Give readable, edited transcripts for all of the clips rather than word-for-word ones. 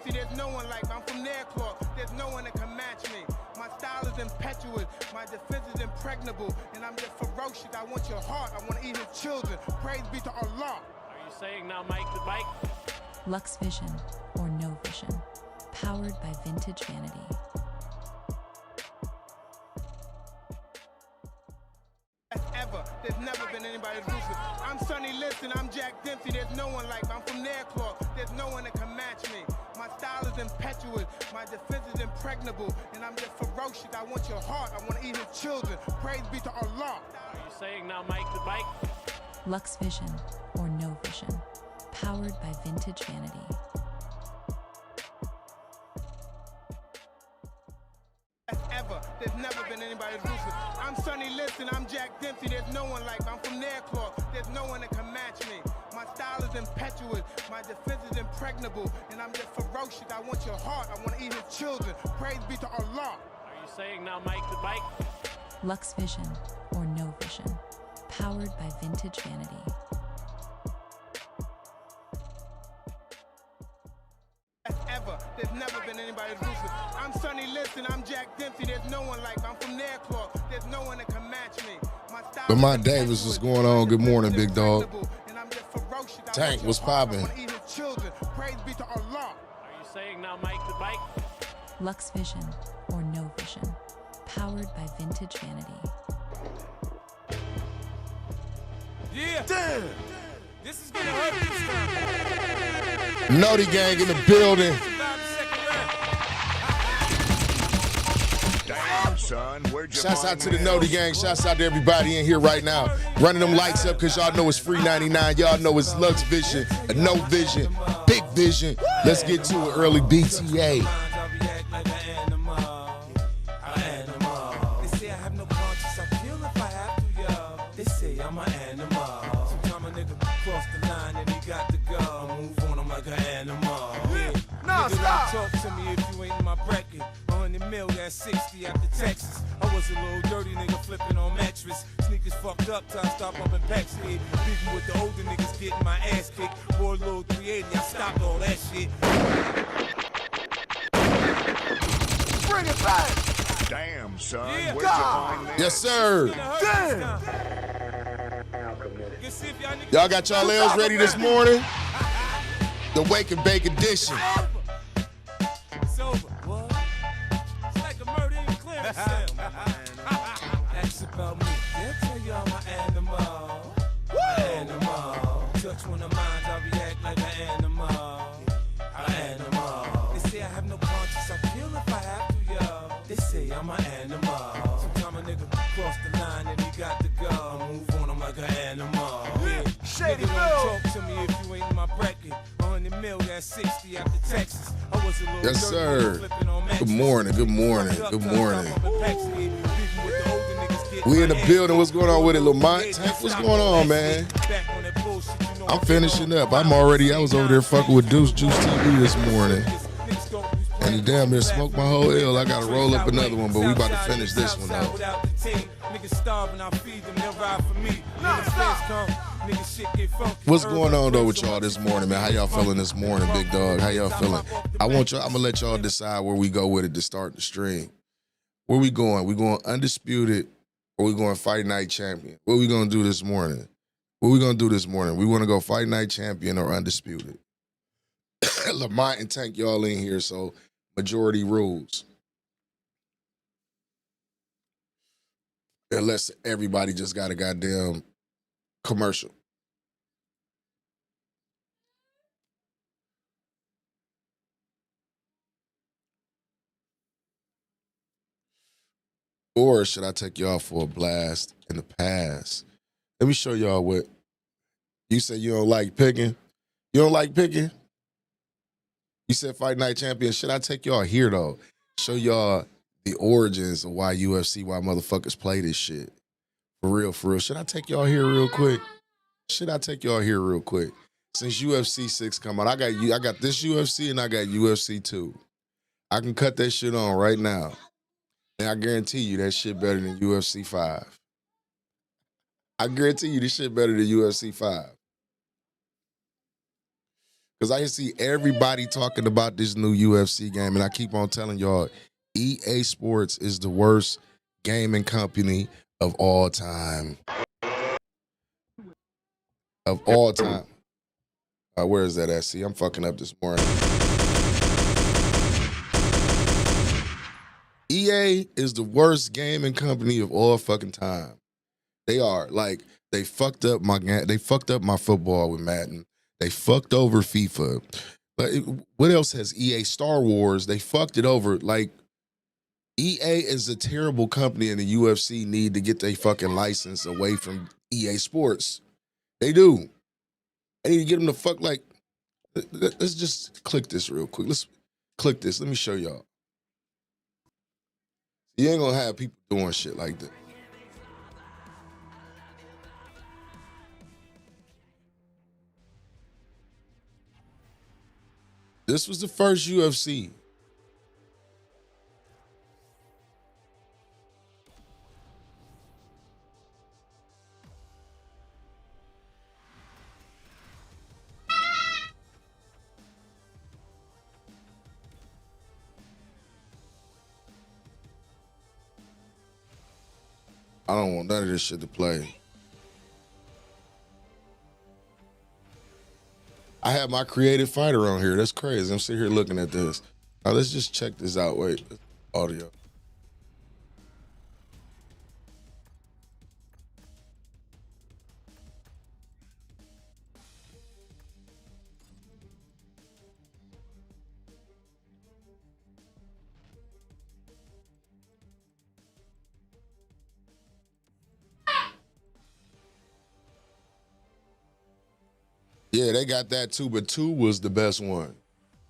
Dempsey, there's no one like me. I'm from their cloth, there's no one that can match me. My style is impetuous, my defense is impregnable, and I'm just ferocious. I want your heart, I want to eat his children. Praise be to Allah. Are you saying now, Mike the Bike? Lux Vision, or no vision, powered by vintage vanity. Ever. There's never been anybody ruthless. I'm Sonny Liston, I'm Jack Dempsey, there's no one like me. I'm from their cloth, there's no one that can match me. My style is impetuous, my defense is impregnable, and I'm just ferocious. I want your heart, I want to eat his children. Praise be to Allah. Are you saying now, Mike the Bike? Lux Vision, or no vision, powered by vintage vanity. Ever. There's never been anybody ruthless. I'm Sonny Liston, I'm Jack Dempsey, there's no one like me. I'm from their cloth, there's no one that can match me. My style is impetuous, my defense is impregnable, and I'm just ferocious. I want your heart, I want to eat his children. Praise be to Allah. Are you saying now, Mike the Bike? Lux Vision, or no vision, powered by vintage vanity. Ever. There's never been anybody ruthless. I'm Sonny Liston, I'm Jack Dempsey, there's no one like me. I'm from their cloth, there's no one that can match me. My style Lamont Davis, what's going on? Good morning, big dog. Tank, what's popping? Praise be to Allah. Are you saying now, Mike the Bike? Lux Vision, or no vision, powered by vintage vanity. Yeah. Damn. This is gonna hurt this time. Naughty Gang in the building. Damn, son, where'd you Shouts out find to the this? Naughty Gang. Shouts out to everybody in here right now. Running them lights up because y'all know it's free 99. Y'all know it's Lux Vision, a no vision, big vision. Let's get to it early. BTA. Talk to me if you ain't in my bracket. 100 mil, that's 60 after Texas. I was a little dirty nigga flipping on mattress. Sneakers fucked up, till I stop up in packs here. Beefing with the older niggas getting my ass kicked. Boy, little 380, I stopped all that shit. Bring it back! Damn, son, Yeah. where'd you find this? Yes, sir. Damn! Y'all got y'all L's ready this morning? The Wake and Bake edition. It's over. What? It's like a murder in clearance sale. That's about me. They'll tell you I'm an animal. Animal. Touch one of mine, I'll react like an animal. Animal. They say I have no conscience, I'll kill if I have to, yo. They say I'm an animal. Sometimes a nigga cross the line and he got to go. Move on, I'm like an animal. Shady Nigga, Bill. don't talk to me if you ain't in my bracket. 100 mil, that's 60 after Texas. I was a little Yes, dirty sir. nigga flipping on mattress. Good morning, good morning, Fucked up, good till I morning. stop up in packs here. Beefing with the older niggas getting We in my the ass building. What's kicked. going on with it, Lamont? Tank, what's going on, man? Back on that bullshit, you know I'm finishing up. I was over there fucking with Juice TV this morning. And he damn near smoked my whole L. I gotta roll up another one, but we about to finish this one though. Niggas starving, I feed them, they'll ride for me. Niggas shit get funky. What's going on though with y'all this morning, man? How y'all feeling this morning, big dog? How y'all feeling? I'm gonna let y'all decide where we go with it to start the stream. Where we going? We going undisputed or we going fight night champion? What we gonna do this morning? What we gonna do this morning? We wanna go fight night champion or undisputed? Lamont and Tank, y'all in here, so majority rules. Unless everybody just got a goddamn commercial. Or should I take y'all for a blast in the past? Let me show y'all what. You said you don't like picking? You don't like picking? You said Fight Night Champion. Should I take y'all here, though? Show y'all the origins of why UFC, why motherfuckers play this shit. For real, for real. Should I take y'all here real quick? Should I take y'all here real quick? Since UFC 6 come out, I got this UFC and I got UFC 2. I can cut that shit on right now. And I guarantee you that shit better than UFC 5. I guarantee you this shit better than UFC 5. Because I see everybody talking about this new UFC game, and I keep on telling y'all, EA Sports is the worst gaming company of all time. Of all time. Where is that at? See, I'm fucking up this morning. EA is the worst gaming company of all fucking time. They are. Like, they fucked up my football with Madden. They fucked over FIFA. But what else has EA? Star Wars. They fucked it over. Like, EA is a terrible company, and the UFC need to get their fucking license away from EA Sports. They do. I need to get them to fuck, like, let's just click this real quick. Let's click this. Let me show y'all. You ain't gonna have people doing shit like that. This was the first UFC. I don't want none of this shit to play. I have my creative fighter on here. That's crazy. I'm sitting here looking at this. Now let's just check this out. Wait, audio. Yeah, they got that too, but 2 was the best one.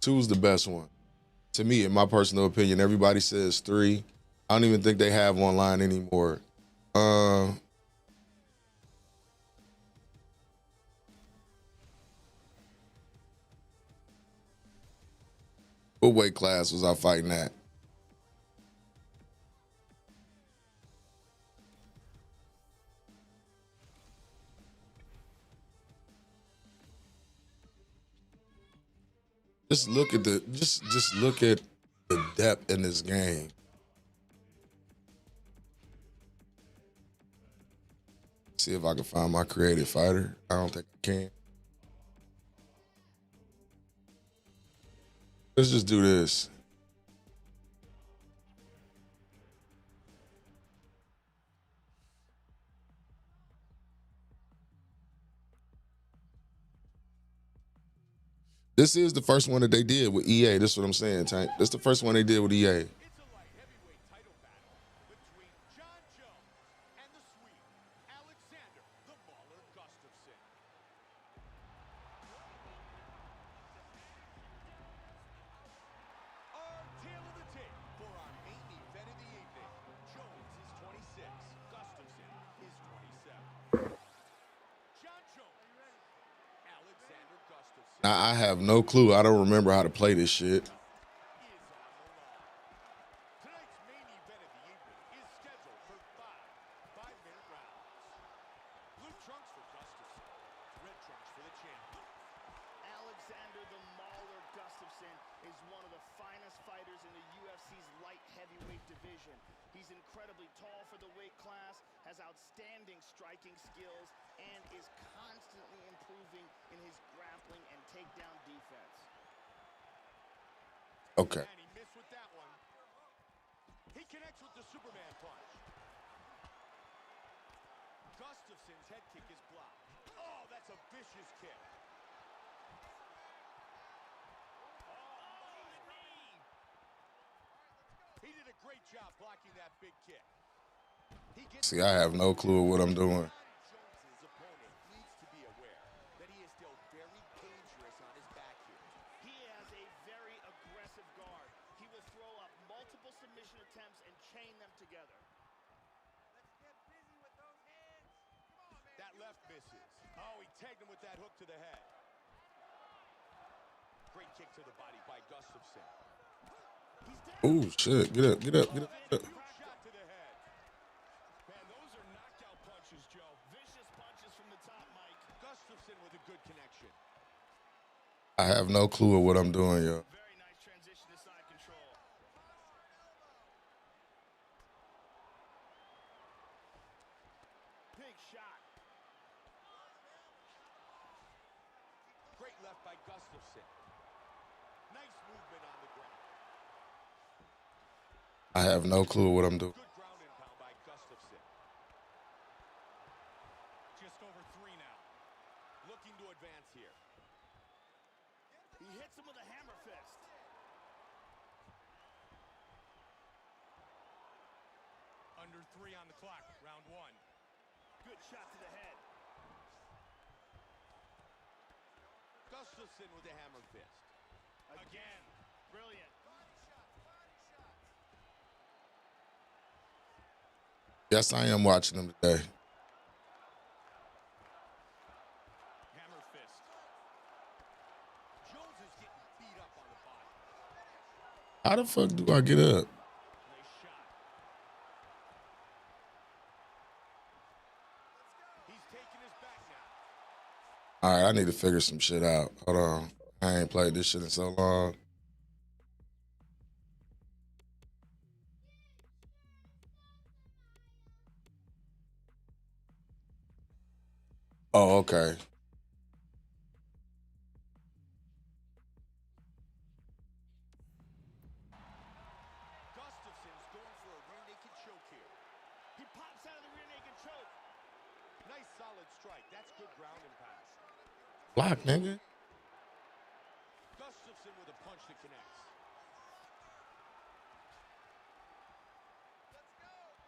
2 was the best one. To me, in my personal opinion, everybody says 3. I don't even think they have online anymore. What weight class was I fighting at? Just look at just look at the depth in this game. See if I can find my creative fighter. I don't think I can. Let's just do this. This is the first one that they did with EA. This is what I'm saying, Tank. This is the first one they did with EA. It's a light heavyweight title battle between John Jones and the Swede, Alexander the Mauler Gustafsson. Our tale of the tape for our main event of the evening. Jones is 26, Gustafsson is 27. John Jones, Alexander Gustafsson. I have no clue. I don't remember how to play this shit. Tonight's main event of the evening is scheduled for 5-minute rounds. Blue trunks for Gustafsson, red trunks for the champion. Alexander the Mauler Gustafsson is one of the finest fighters in the UFC's light heavyweight division. He's incredibly tall for the weight class, has outstanding striking skills, and is constantly improving in his grappling and takedown defense. Okay. And he missed with that one. He connects with the Superman punch. Gustafsson's head kick is blocked. Oh, that's a vicious kick. He did a great job blocking that big kick. See, I have no clue what I'm doing. Jones's opponent needs to be aware that he is still very dangerous on his back here. He has a very aggressive guard. He will throw up multiple submission attempts and chain them together. That left misses. Oh, he tagged him with that hook to the head. Great kick to the body by Gustafsson. Oh shit! Get up! Get up! Get up! Get up. Shot to the head. Man, those are knockout punches, Joe. Vicious punches from the top, Mike. Gustafsson with a good connection. I have no clue of what I'm doing, yo. Very nice transition to side control. Big shot. Great left by Gustafson. Nice movement on the ground. I have no clue what I'm doing. Good ground and pound by Gustafson. Just over 3 now. Looking to advance here. He hits him with a hammer fist. Under 3 on the clock. Round 1. Good shot to the head. Gustafson with a hammer fist. Again. Brilliant. Yes, I am watching them today. Hammer fist. Jones is getting beat up on the body. How the fuck do I get up? Nice shot. He's taking his back now. All right, I need to figure some shit out. Hold on. I ain't played this shit in so long. Oh, okay. Gustafson's going for a rear naked choke here. He pops out of the rear naked choke. Nice solid strike. That's good ground and pound. Block, nigga. Gustafson with a punch that connects.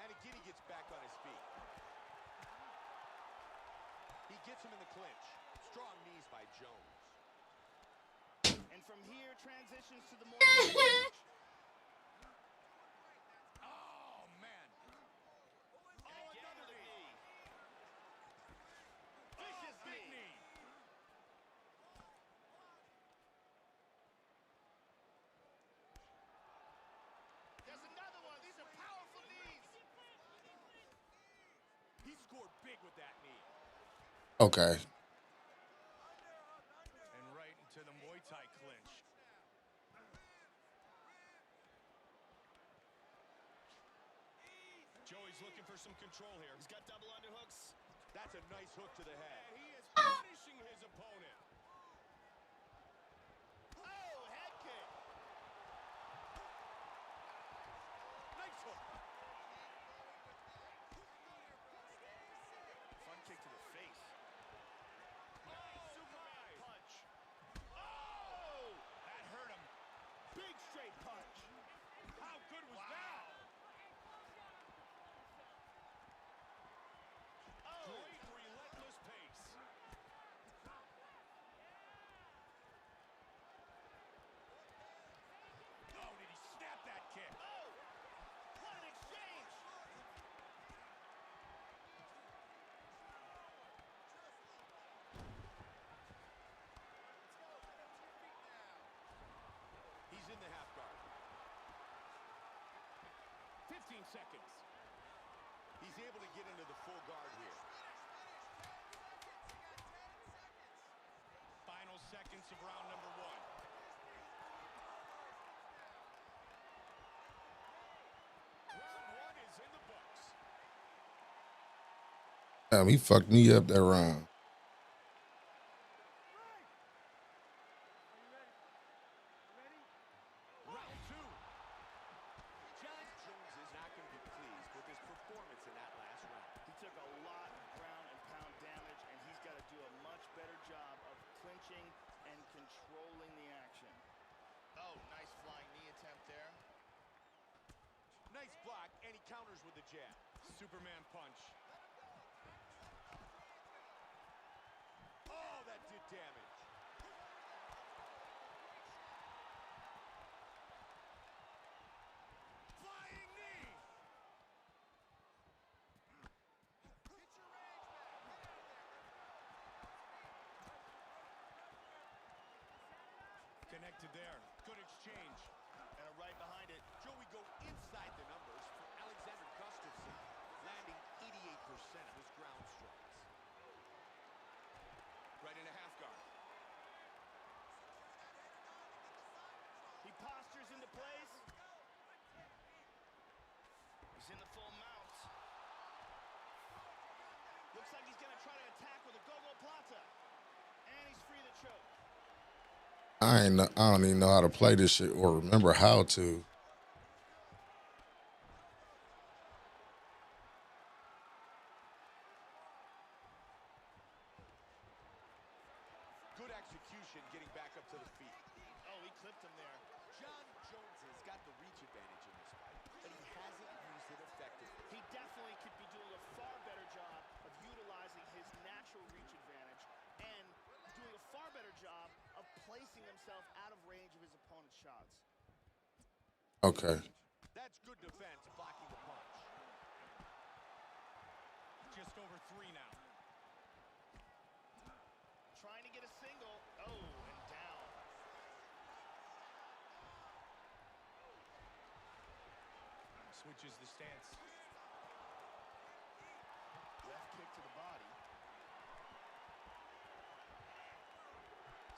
And again he gets back on his feet. He gets him in the clinch. Strong knees by Jones. And from here, transitions to the more range. Oh, man. And again with a knee. Vicious Big knee. knee. There's another one. These are powerful knees. He scored big with that knee. Okay. And right into the Muay Thai clinch. Joey's looking for some control here. He's got double underhooks. That's a nice hook to the head. And he is finishing his opponent. Oh, head kick. Nice hook. Front kick to the face. Superman punch. Oh! That hurt him. Big straight punch. How good was that? Oh! Great relentless pace. Oh, did he snap that kick? Oh! What an exchange! He's in the half guard. 15 seconds. He's able to get into the full guard here. Final seconds of round number 1. Round 1 is in the books. Damn, he fucked me up that round. Round 2. Judge Jones is not going to be pleased with his performance in that last round. He took a lot of ground and pound damage, and he's got to do a much better job of clinching and controlling the action. Oh, nice flying knee attempt there. Nice block, and he counters with a jab. Superman punch. Oh, that did damage. Flying knee. Connected there. Good exchange. And a right behind it. Joey go inside the numbers for Alexander Gustafson, landing 88% of his ground strikes. Right into half guard. Looks like he's going to try to attack with a go-go plata. And he's free to choke. I don't even know how to play this shit or remember how to. Good execution getting back up to the feet. Oh, he clipped him there. John Jones has got the reach advantage in this fight, but he hasn't used it effectively. He definitely could be doing a far better job of utilizing his natural reach advantage and doing a far better job of placing himself out of range of his opponent's shots. Okay. That's good defense, blocking the punch. Just over 3 now. Trying to get a single. Oh, and down. Switches the stance. Left kick to the body.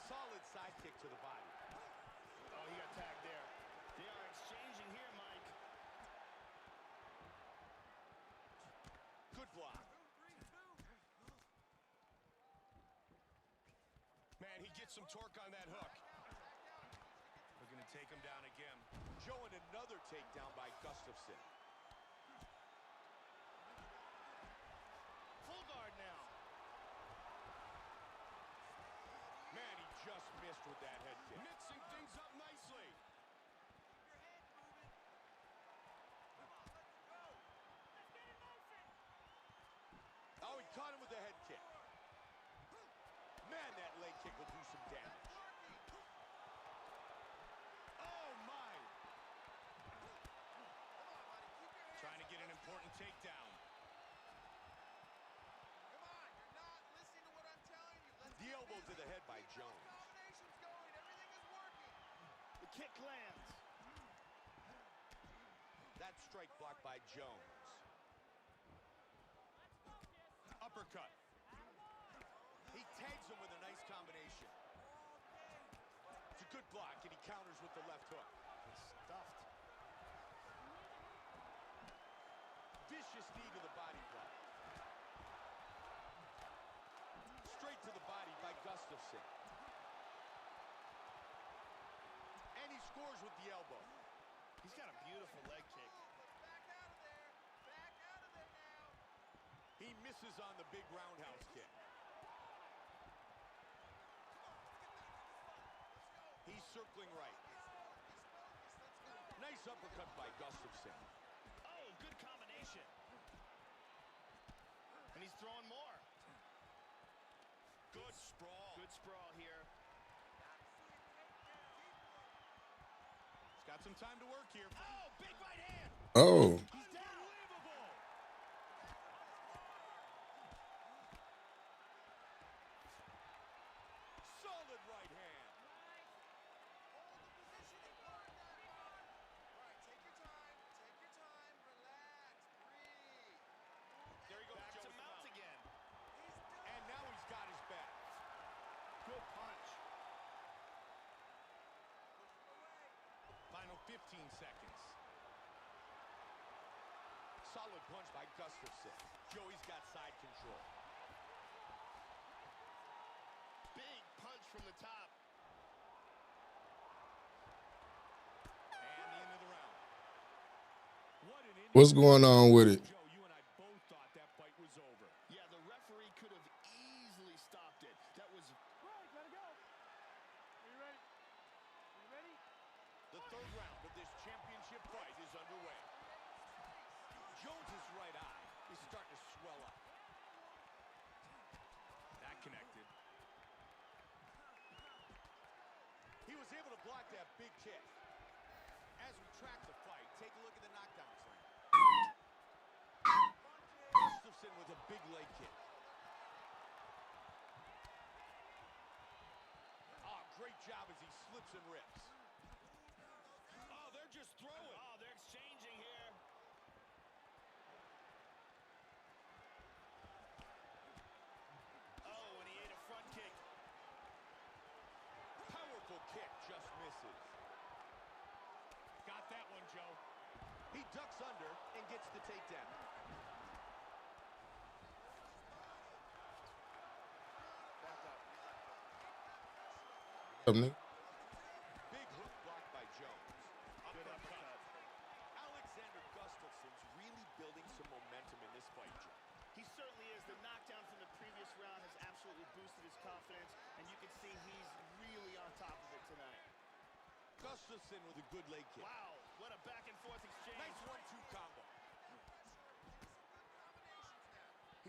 Solid side kick to the body. Oh, he got tagged there. They are exchanging here, Mike. Good block. Man, he gets some torque on that hook. Looking to take him down again. Showing another takedown by Gustafsson. Full guard now. Man, he just missed with that head kick. Mixing things up nicely. Oh, he caught him with the head kick. Man, that leg kick will do some damage. Oh, my. Trying to get an important takedown. The elbow to the head by Jones. The kick lands. That strike blocked by Jones. Uppercut. He tags him with a nice combination. It's a good block, and he counters with the left hook. Stuffed. Vicious knee to the body block. Straight to the body by Gustafsson. And he scores with the elbow. He's got a beautiful leg kick. He misses on the big roundhouse kick. He's circling right. Nice uppercut by Gustafsson. Oh, good combination. And he's throwing more. Good sprawl. Good sprawl here. He's got some time to work here. Oh, big right hand. Oh. He's down. Unbelievable. Solid right hand. There he goes, Back to Jones mount out. again. And now he's got his back. Good punch. Final 15 seconds. Solid punch by Gustafsson. Joey's got side control. Big punch from the top. And the end of the round. What an inning. What's going on with it? Joe, you and I both thought that fight was over. Yeah, the referee could have easily stopped it. That was... Right, gotta go. Are you ready? Are you ready? The third round of this championship fight is underway. Jones's right eye is starting to swell up. That connected. He was able to block that big kick. As we track the fight, take a look at the knockdown slam. Gustafsson with a big leg kick. Oh, great job as he slips and rips. Oh, they're just throwing. Oh, they're exchanging here. Oh, and he ate a front kick. Powerful kick just misses. Got that one, Joe. He ducks under and gets the takedown. Something. Big hook blocked by Jones. Good uppercut. Alexander Gustafsson's really building some momentum in this fight, Joe. He certainly is. The knockdown from the previous round has absolutely boosted his confidence, and you can see he's really on top of it tonight. Gustafsson with a good leg kick. Wow, what a back and forth exchange. Nice 1-2 combo.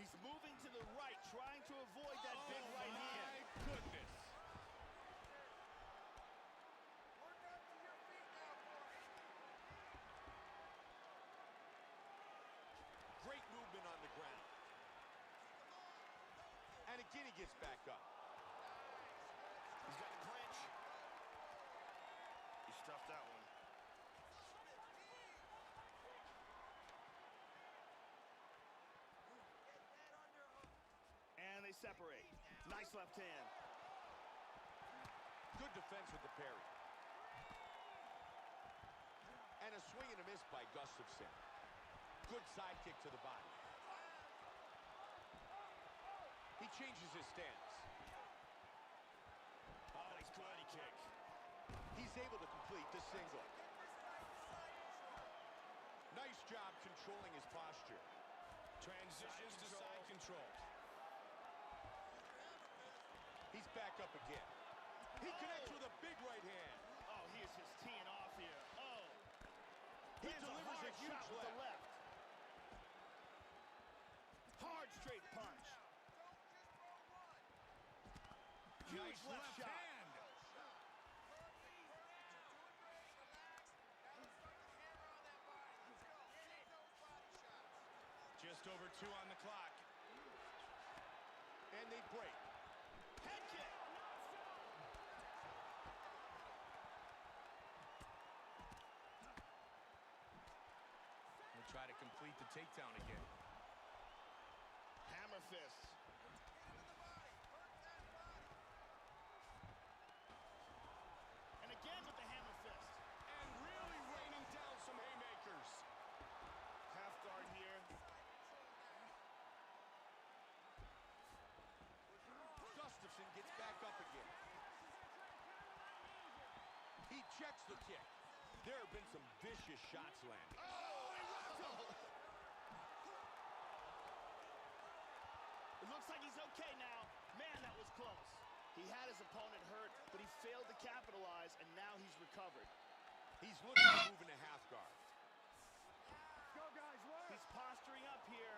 He's moving to the right, trying to avoid that big right hand. My goodness. Great movement on the ground. And again he gets back up. He's got the clinch. He stuffed that one. And they separate. Nice left hand. Good defense with the parry. And a swing and a miss by Gustafsson. Good side kick to the body. He changes his stance. Oh, nice body kick. He's able to complete the single. Nice job controlling his posture. Transitions to side control. He's back up again. He connects with a big right hand. Oh, he is just teeing off here. Oh. He Lands delivers a hard huge shot with the left. left. Hard straight punch. Huge Nice left shot. hand. Just over 2 on the clock. And they break. Head kick. We'll try to complete the takedown again. Hammer fist. And again with the hammer fist. And really raining down some haymakers. Half guard here. Gustafsson gets back up again. He checks the kick. There have been some vicious shots landing. It looks like he's okay now. Man, that was close. He had his opponent hurt, but he failed to capitalize, and now he's recovered. He's looking to move into half guard. Go, guys, work. He's posturing up here.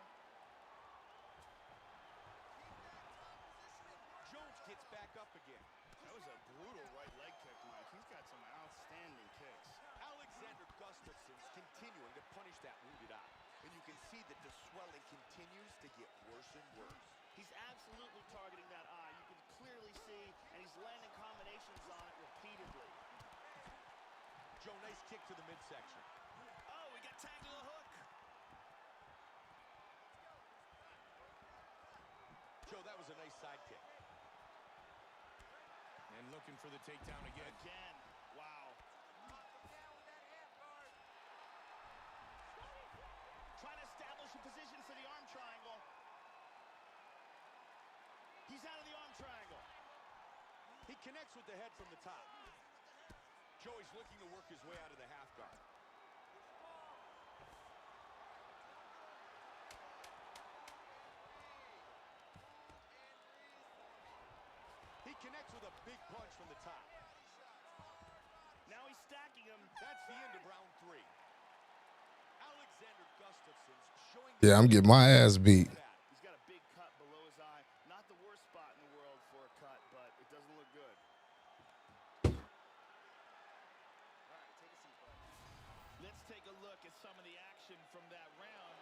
Jones gets back up again. That was a brutal right leg kick, Mike. He's got some outstanding kicks. Alexander Gustafsson's continuing to punish that wounded eye. And you can see that the swelling continues to get worse and worse. He's absolutely targeting that eye. You can clearly see, and he's landing combinations on it repeatedly. Joe, nice kick to the midsection. Oh, we got tagged to the hook. Joe, that was a nice side kick. And looking for the takedown again. Again. Wow. Trying to establish a position for the arm triangle. He's out of the arm triangle. He connects with the head from the top. Joey's looking to work his way out of the half guard. He connects with a big punch from the top. Now he's stacking him. That's the end of round 3. Alexander Gustafsson's showing... Yeah, I'm getting my ass beat. He's got a big cut below his eye. Not the worst spot in the world for a cut, but it doesn't look good. All right, take a seat, bud. Let's take a look at some of the action from that round.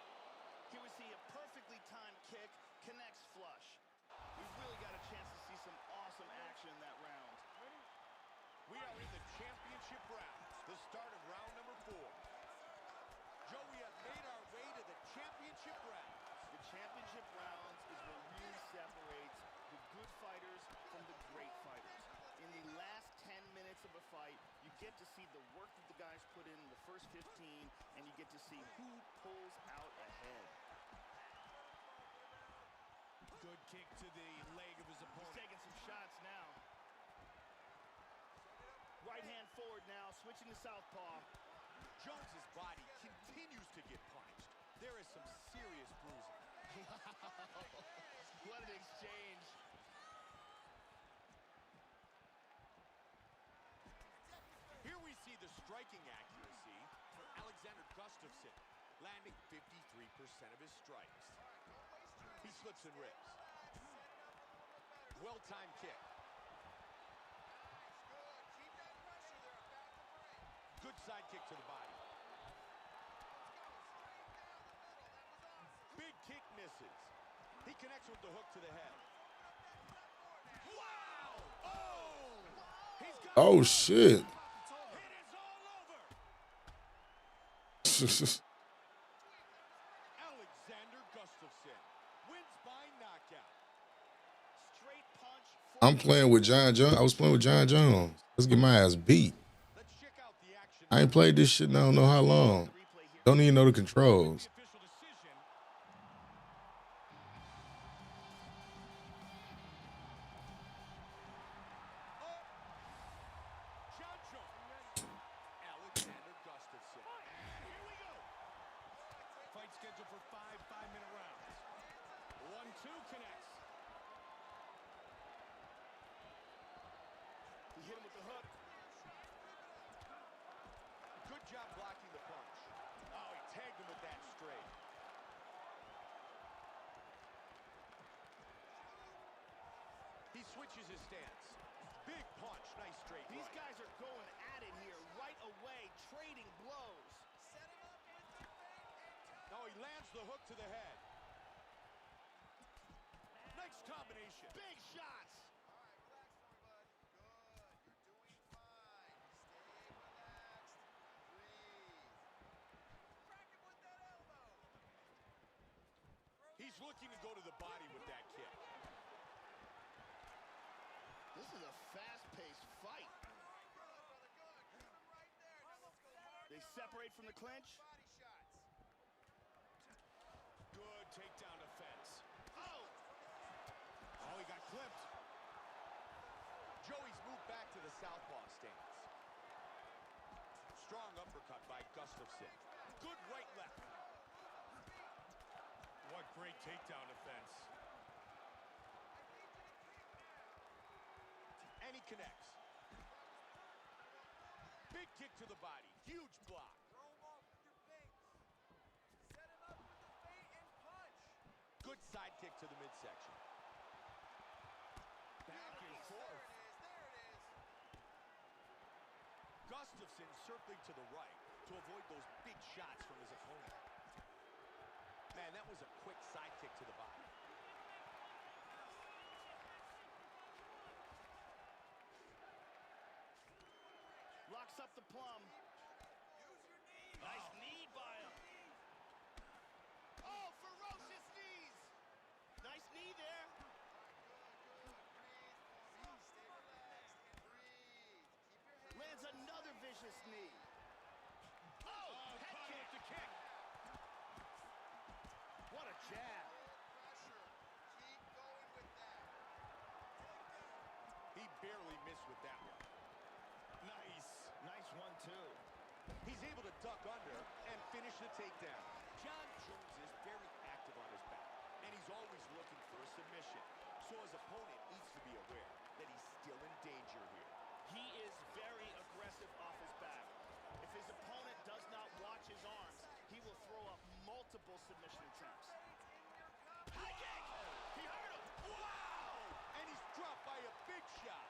Here we see a perfectly timed kick, connects flush. We've really got a chance to see some awesome action in that round. We are in the championship round, the start of round number 4. Joe, we have made our way to the championship round. The championship rounds is what really separates the good fighters from the great fighters. In the last 10 minutes of a fight, you get to see the work that the guys put in the first 15, and you get to see who pulls out ahead. Good kick to the leg of his He's opponent. taking some shots now. right hand forward now, switching to southpaw. Jones's body continues to get punished. There is some serious bruising. What an exchange. Here we see the striking accuracy for Alexander Gustafsson, landing 53% of his strikes. He slips and rips. Well-timed kick. Good side kick to the body. Big kick misses. He connects with the hook to the head. Wow! Oh! He's got Oh shit. It is all over. Alexander Gustafsson wins by knockout. Straight punch. I'm playing with John Jones. I was playing with John Jones. Let's get my ass beat. Let's check out the action. I ain't played this shit in I don't know how long. Replay here. Don't even know the controls. The official decision. John Jones. Alexander Gustafsson. Here we go. Fight scheduled for 5 5-minute rounds. 1-2 connects. He hit him with the hook. Good job blocking the punch. Oh, he tagged him with that straight. He switches his stance. Big punch, nice straight These right. guys are going at it here right away, trading blows. Oh, he lands the hook to the head. Nice combination. Big shots. He's looking to go to the body with that kick. This is a fast-paced fight. They separate from the clinch. Good takedown defense. Oh! Oh, he got clipped. Joey's moved back to the southpaw stance. Strong uppercut by Gustafsson. Good right left. What great takedown defense. And he connects. Big kick to the body. Huge block. Good side kick to the midsection. Back and forth. Gustafsson circling to the right to avoid those big shots from his opponent. Man, that was a quick side kick to the body. Locks up the plum. Nice knee by him. Oh, ferocious knees. Nice knee there. Lands another vicious knee. Oh, head kick. What a jab. He barely missed with that one. Nice. Nice one, too. He's able to duck under and finish the takedown. John Jones is very active on his back, and he's always looking for a submission. So his opponent needs to be aware that he's still in danger here. He is very aggressive off his back. If his opponent does not watch his arms, he will throw up multiple submission attempts. High kick! He hurt him! Wow! And he's dropped by a big shot.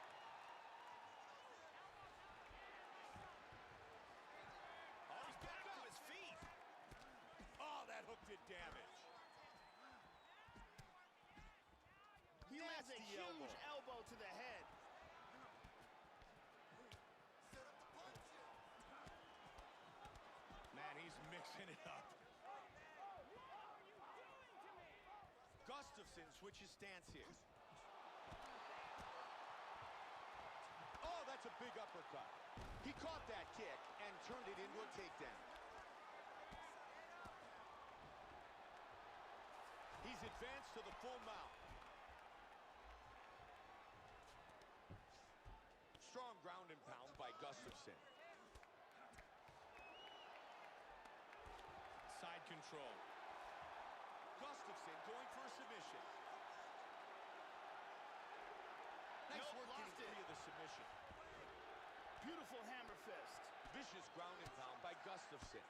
Oh, he's back to his feet. Oh, that hook did damage. He lands a huge elbow to the head. Man, he's mixing it up. Gustafsson switches stance here. Oh, that's a big uppercut. He caught that kick and turned it into a takedown. He's advanced to the full mount. Strong ground and pound by Gustafsson. Gustafson. Side control. Gustafson going for a submission. Nice Nope, work lost getting it. free of the submission. Beautiful hammer fist. Vicious ground and pound by Gustafson.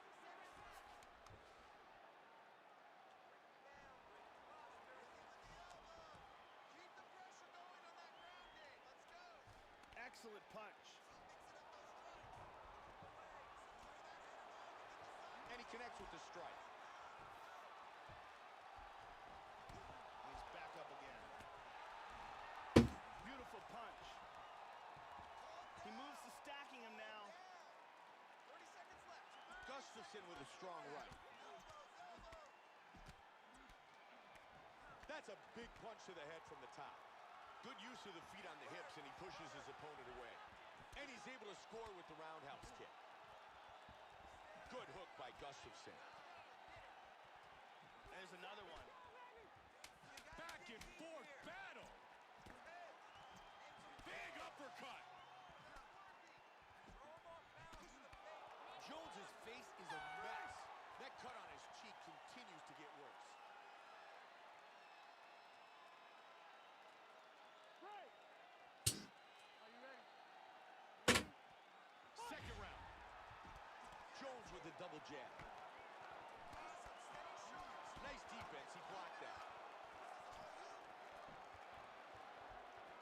Excellent punch. And he connects with the strike. He's back up again. Beautiful punch. He moves to stacking him now. 30 seconds left. Gustafson with a strong right. That's a big punch to the head from the top. Good use of the feet on the hips, and he pushes his opponent away. And he's able to score with the roundhouse kick. Good hook by Gustafson. There's another one. Back and forth battle. Big uppercut. Jones's face is a mess. That cut on his cheek continues to get worse. Break. Are you ready? Second round. Jones with a double jab. Nice defense. He blocked that.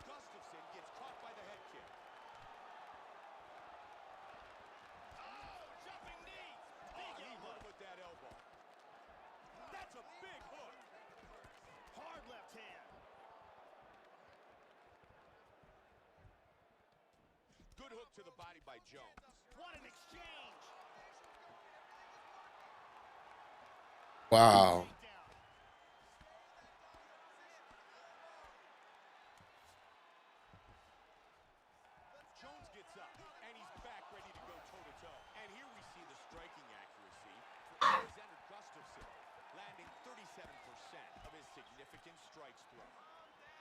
Gustafson gets caught by the head kick. Oh, jumping knee. Big elbow with that elbow. That's a big hook. Hard left hand. Good hook to the body by Jones. What an exchange. Wow. Takedown. Jones gets up, and he's back ready to go toe-to-toe. And here we see the striking accuracy for Alexander Gustafson, landing 37% of his significant strikes thrown.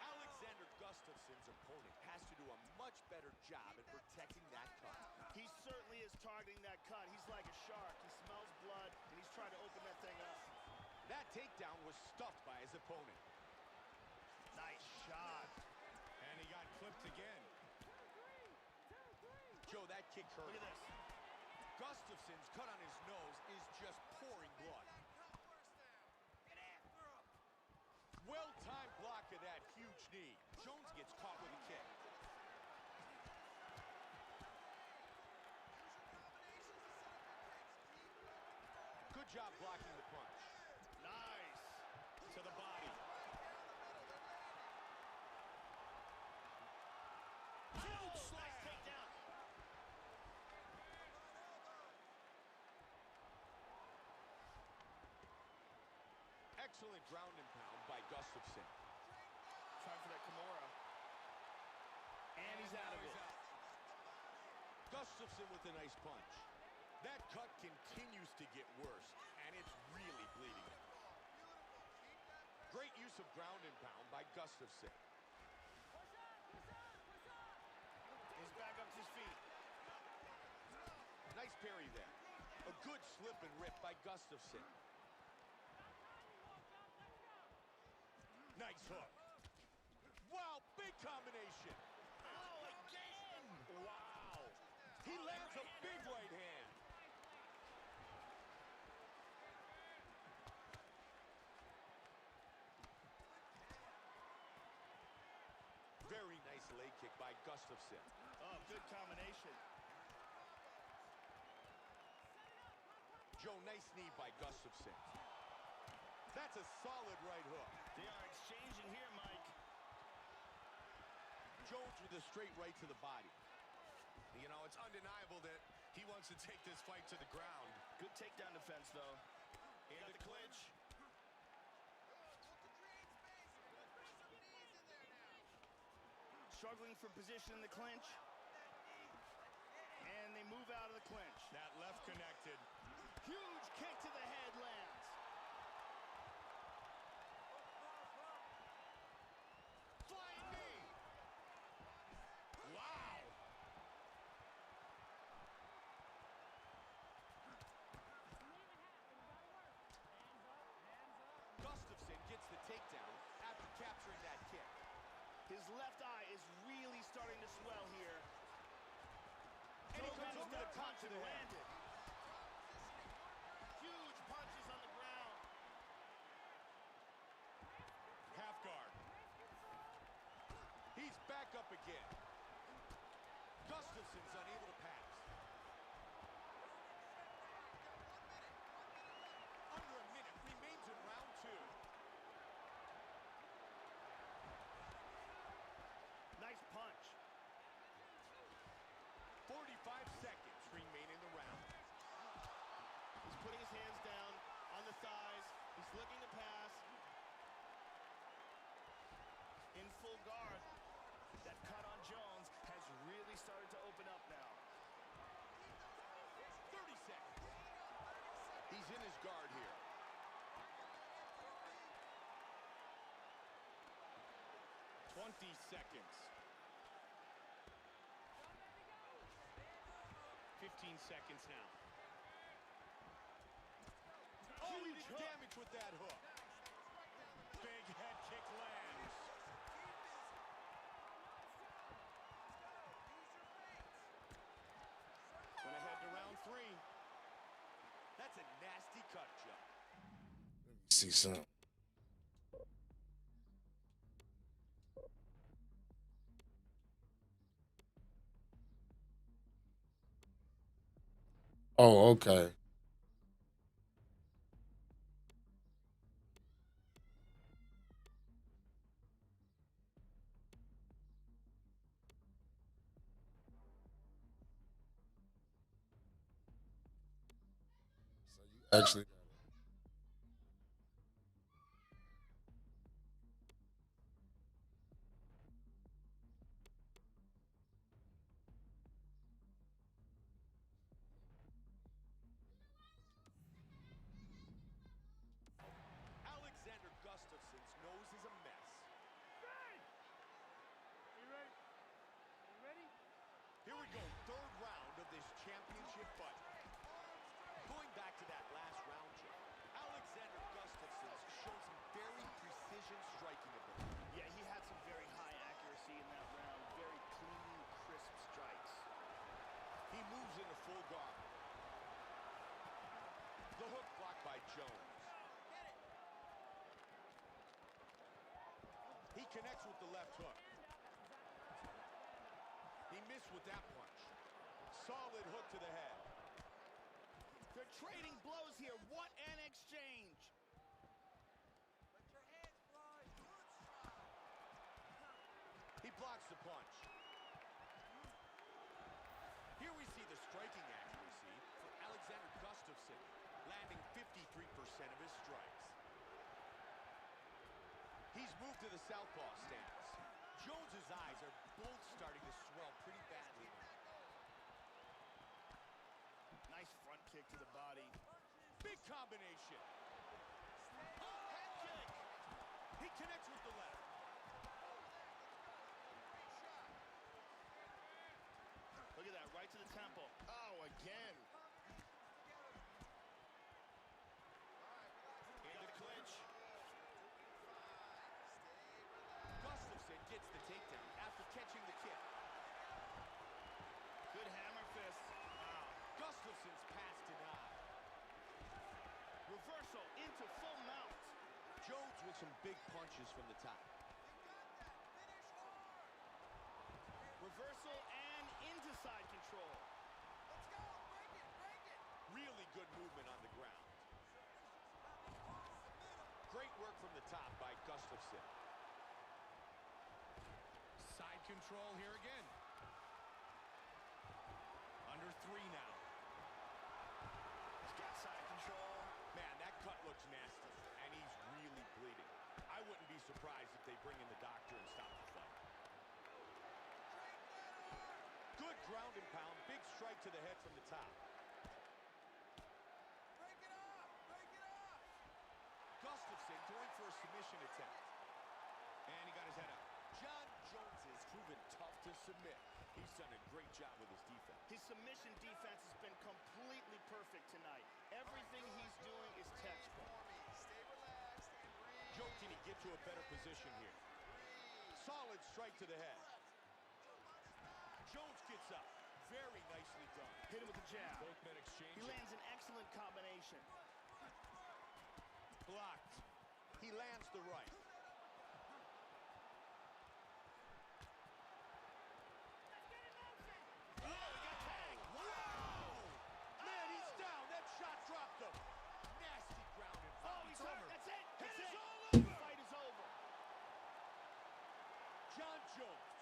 Alexander Gustafson's opponent has to do a much better job at protecting that cut. He certainly is targeting that cut. He's like a shark. He smells blood, and he's trying to open that thing up. That takedown was stuffed by his opponent. Nice shot. And he got clipped again. Joe, that kick hurt. Look at this. Gustafson's cut on his nose is just pouring blood. Well-timed block of that huge knee. Jones gets caught with a kick. Good job blocking the punch. Nice. To the body. Huge Nice slam. takedown. Excellent ground and pound by Gustafson. Trying for that Kimura. And he's out of it. Gustafson with a nice punch. That cut continues to get worse, and it's really bleeding. Great use of ground and pound by Gustafson. He's back up to his feet. Nice parry there. A good slip and rip by Gustafson. Nice hook. Wow, big combination. Oh, again. Wow. He lands a big right hand. Very nice leg kick by Gustafson. Oh, good combination. Joe, nice knee by Gustafson. That's a solid right hook. They are exchanging here, Mike. Jones with a straight right to the body. You know, it's undeniable that he wants to take this fight to the ground. Good takedown defense, though. He got the clinch. Struggling for position in the clinch. And they move out of the clinch. That left connected. Huge kick to the head lands. Flying knee. Wow. His left eye is really starting to swell here. And he comes Jones over the top punch to and the head. landed. Huge punches on the ground. Half guard. He's back up again. Gustafson's unable to pass. Under a minute remains in round 2. Nice punch. 45 seconds remain in the round. He's putting his hands down on the thighs. He's looking to pass. In full guard. That cut on Jones has really started to open up now. 30 seconds. He's in his guard here. "20 seconds. 15 seconds now. Oh, he did damage with that hook. Big head kick lands. Gonna head to round 3. That's a nasty cut, Joe. Let me see something. Oh, okay. So you actually Alexander Gustafsson's nose is a mess. Are you ready? Are you ready? Here we go, 3rd round of this championship fight. Going back to that last round, Joe, Alexander Gustafsson's shown some very precision striking ability. Yeah, he had some very high accuracy in that round. Very clean, crisp strikes. He moves into full guard. The hook blocked by Jones. He connects with the left hook. He missed with that punch. Solid hook to the head. They're trading blows here. What an exchange. He blocks the punch. Here we see the striking accuracy for Alexander Gustafsson, landing 53% of his strikes. He's moved to the southpaw stance. Jones's eyes are both starting to swell pretty badly now. Nice front kick to the body. Big combination. Head kick. He connects with the left. Look at that, right to the temple. Oh, again. In the clinch. Gustafsson gets the takedown after catching the kick. Good hammer fist. Wow. Gustafsson's pass denied. Reversal into full mount. Jones with some big punches from the top. Reversal and into side control. Really good movement on the ground. Great work from the top by Gustafsson. Side control here again. Under 3 now. He's got side control. Man, that cut looks nasty, and he's really bleeding. I wouldn't be surprised if they bring in the doctor and stop the fight. Good ground and pound. Big strike to the head from the top. Break it up! Break it up! Gustafsson going for a submission attempt. And he got his head up. John Jones has proven tough to submit. He's done a great job with his defense. His submission defense has been completely perfect tonight. Everything he's doing is textbook. Stay relaxed and breathe. Joe, can he get to a better position here? solid strike to the head. Jones gets up. Very nicely done. Hit him with the jab. Both men exchange. He lands an excellent combination. Blocked. He lands the right. Oh, he got tagged. Wow! Man, he's down. That shot dropped him. Nasty ground and pound. Oh, he's hurt. That's it. That's That's it. it. All The over. fight is over. John Jones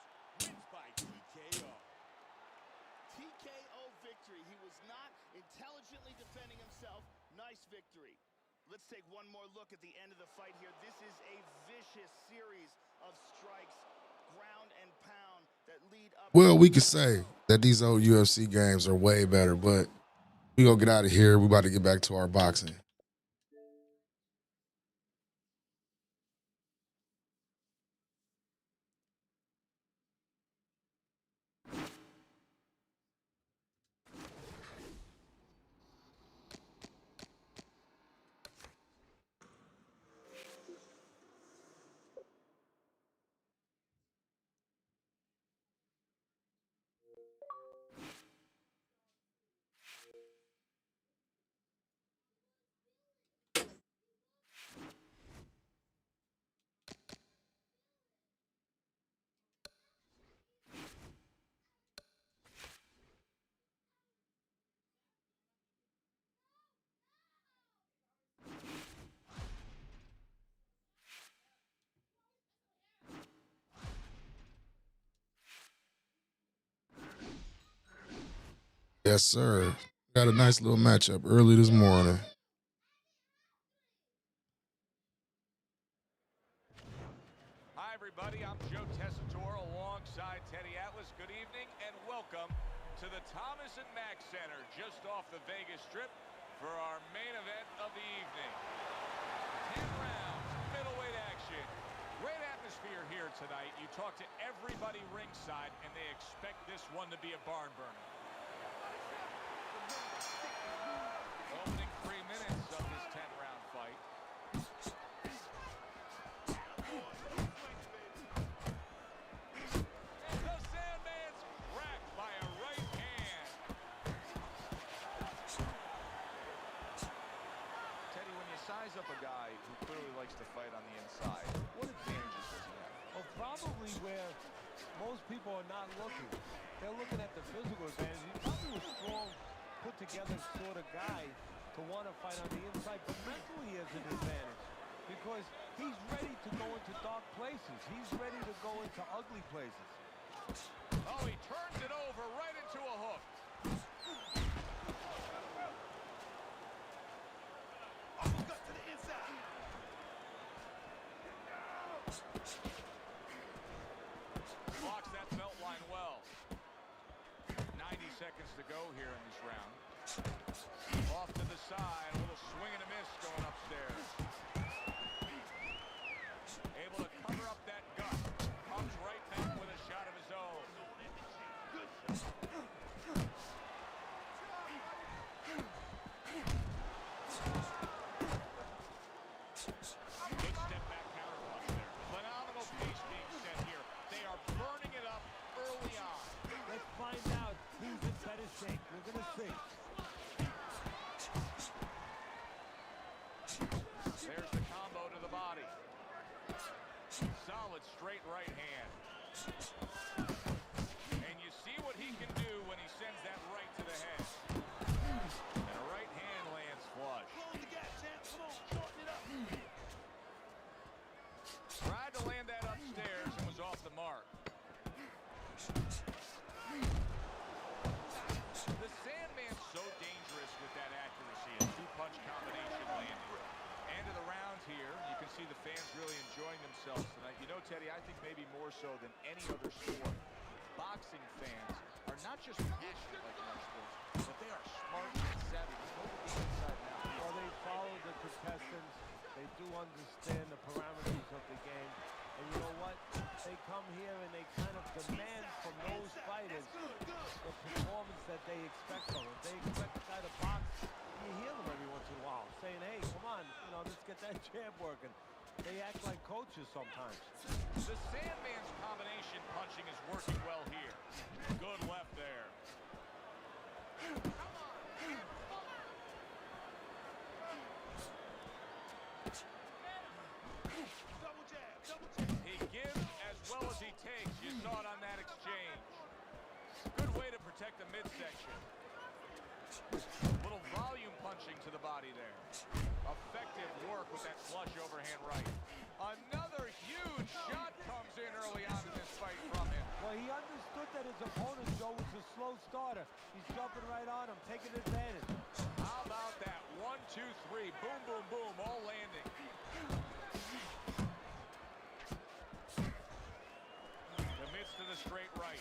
wins by TKO. TKO victory. He was not intelligently defending himself. Nice victory. Let's take one more look at the end of the fight here. This is a vicious series of strikes, ground and pound, that lead up. Well, we could say that these old UFC games are way better, but we gonna get out of here. We about to get back to our boxing. Yes, sir. Got a nice little matchup early this morning. Hi, everybody. I'm Joe Tessitore alongside Teddy Atlas. Good evening and welcome to the Thomas & Mack Center just off the Vegas Strip for our main event of the evening. 10 rounds, middleweight action. Great atmosphere here tonight. You talk to everybody ringside and they expect this one to be a barn burner. Opening 3 minutes of this 10-round fight. And the Sandman's cracked by a right hand. Teddy, when you size up a guy who clearly likes to fight on the inside, what advantages does he have? Well, probably where most people are not looking. They're looking at the physical advantage. He's probably a strong, put-together sort of guy to want to fight on the inside, but mentally he has an advantage because he's ready to go into dark places. He's ready to go into ugly places. Oh, he turns it over right into a hook. Uppercut to the inside. Blocks that belt line well. 90 seconds to go here in this round. Off to the side, a little swing and a miss going upstairs. Able to cover up that gut. Comes right back with a shot of his own. Good step back counter punch there. Phenomenal pace being set here. They are burning it up early on. Let's find out who's in better shape. We're going to see. There's the combo to the body. Solid straight right hand. And you see what he can do when he sends that right to the head. And a right hand lands flush. Close the gap, champ. Come on, shorten it up. Tried to land that upstairs and was off the mark. The Sandman's so dangerous with that accuracy. A two-punch combination landing. End of the round here. You can see the fans really enjoying themselves tonight. You know, Teddy, I think maybe more so than any other sport, boxing fans are not just passionate like in our sports, but they are smart and savvy. They know the game inside and out. Well, they follow the contestants. They do understand the parameters of the game. And you know what? They come here and they kind of demand from those fighters the performance that they expect from them. If they expect a guy to box, you hear them every once in a while saying, hey, come on, let's get that jab working. They act like coaches sometimes. The Sandman's combination punching is working well here. Good left there. He gives as well as he takes. You saw it on that exchange. Good way to protect the midsection. Little volume punching to the body there. Effective work with that flush overhand right. Another huge shot comes in early on in this fight from him. Well, he understood that his opponent, Joe, was a slow starter. He's jumping right on him, taking advantage. How about that? 1, 2, 3. Boom, boom, boom. All landing. Commits to the straight right.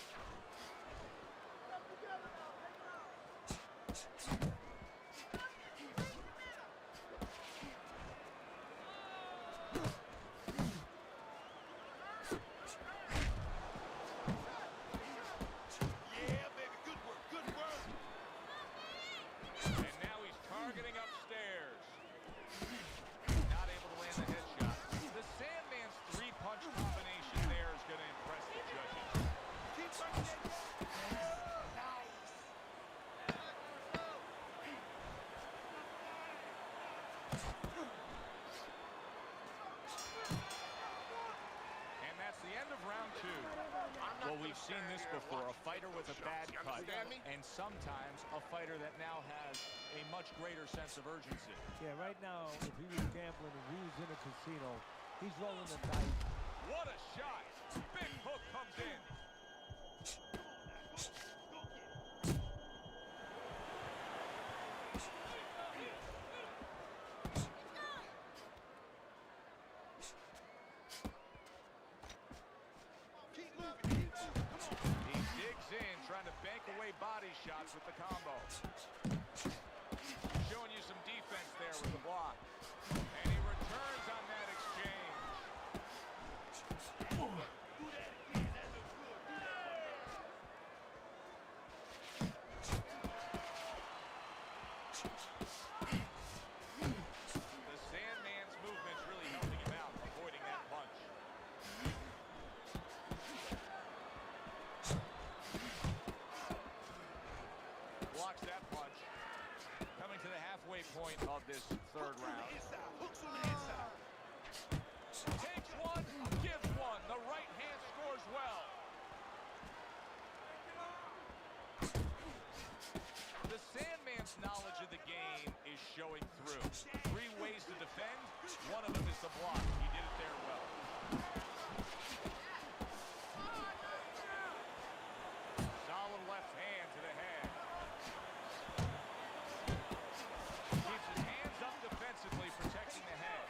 Well, we've seen this before, a fighter with a bad cut, and sometimes a fighter that now has a much greater sense of urgency. Yeah, right now, if he was gambling and he was in a casino, he's rolling the dice. What a shot! Big hook comes in. Body shots with the combo. Showing you some defense there with the block. And he returns on that exchange. The Sandman's movement's really helping him out, avoiding that punch. Blocks that punch. Coming to the halfway point of this third round. Takes one, gives one. The right hand scores well. The Sandman's knowledge of the game is showing through. 3 ways to defend. One of them is to block. He did it there well. Solid left hand to the head. Defensively protecting the head.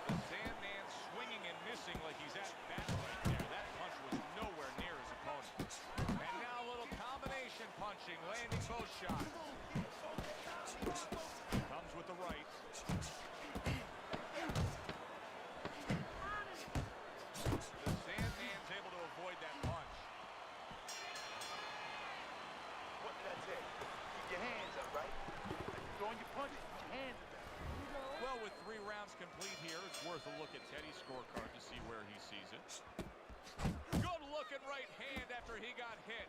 The Sandman swinging and missing like he's at bat right there. That punch was nowhere near his opponent. And now a little combination punching, landing both shots. Comes with the right. The Sandman's able to avoid that punch. What did I say? Keep your hands up, right? You're throwing your punches, keep your hands up. Well, with 3 rounds complete here, it's worth a look at Teddy's scorecard to see where he sees it. Good looking right hand after he got hit.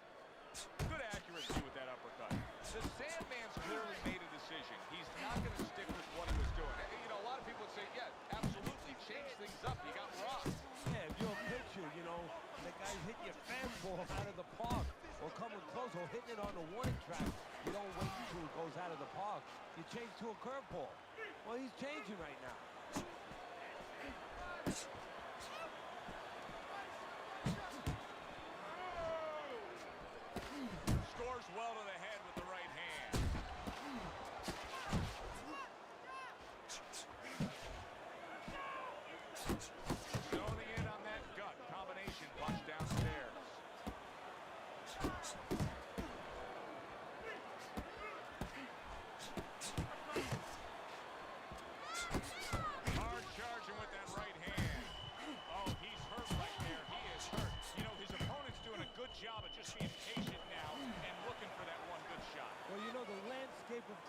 Good accuracy with that uppercut. The Sandman's clearly made a decision. He's not going to stick with what he was doing. You know, a lot of people would say, yeah, absolutely, change things up. You got rocked. Yeah, if you're a pitcher, you know, the guy's hitting your fastball out of the park or coming close or hitting it on the warning track. You don't wait until it goes out of the park. You change to a curveball. Well, he's changing right now. Scores well to the head with the right hand. Zoning in on that gut combination punch downstairs.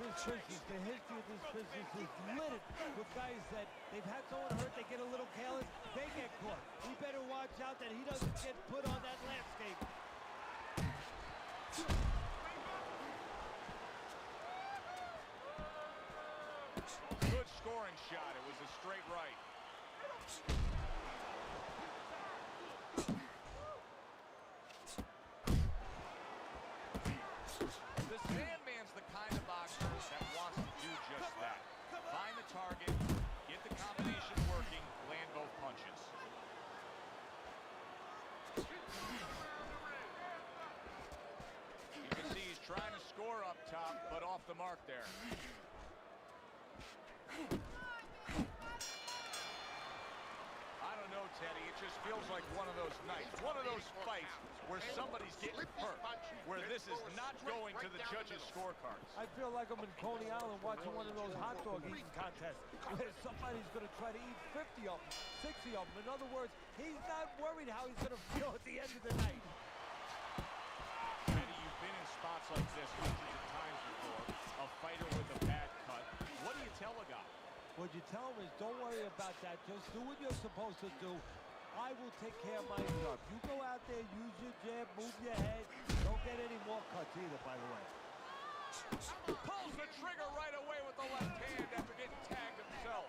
this business, the history of this business is littered with guys that they've had someone hurt, they get a little careless, they get caught. He better watch out that he doesn't get put on that landscape. Good scoring shot. It was a straight right. The Sandman's the kind of boxer that wants to do just that. Find the target, get the combination working, land both punches. You can see he's trying to score up top, but off the mark there. I don't know, Teddy. It just feels like one of those nights, one of those fights where somebody's getting hurt, where this is not going to the judges' scorecards. I feel like I'm in Coney Island watching one of those hot dog eating contests where somebody's going to try to eat 50 of them, 60 of them. In other words, he's not worried how he's going to feel at the end of the night. Teddy, you've been in spots like this hundreds of times before. A fighter with a bad cut. What do you tell a guy? What you tell him is don't worry about that. Just do what you're supposed to do. I will take care of my job. You go out there, use your jab, move your head. Don't get any more cuts either, by the way. Pulls the trigger right away with the left hand after getting tagged himself.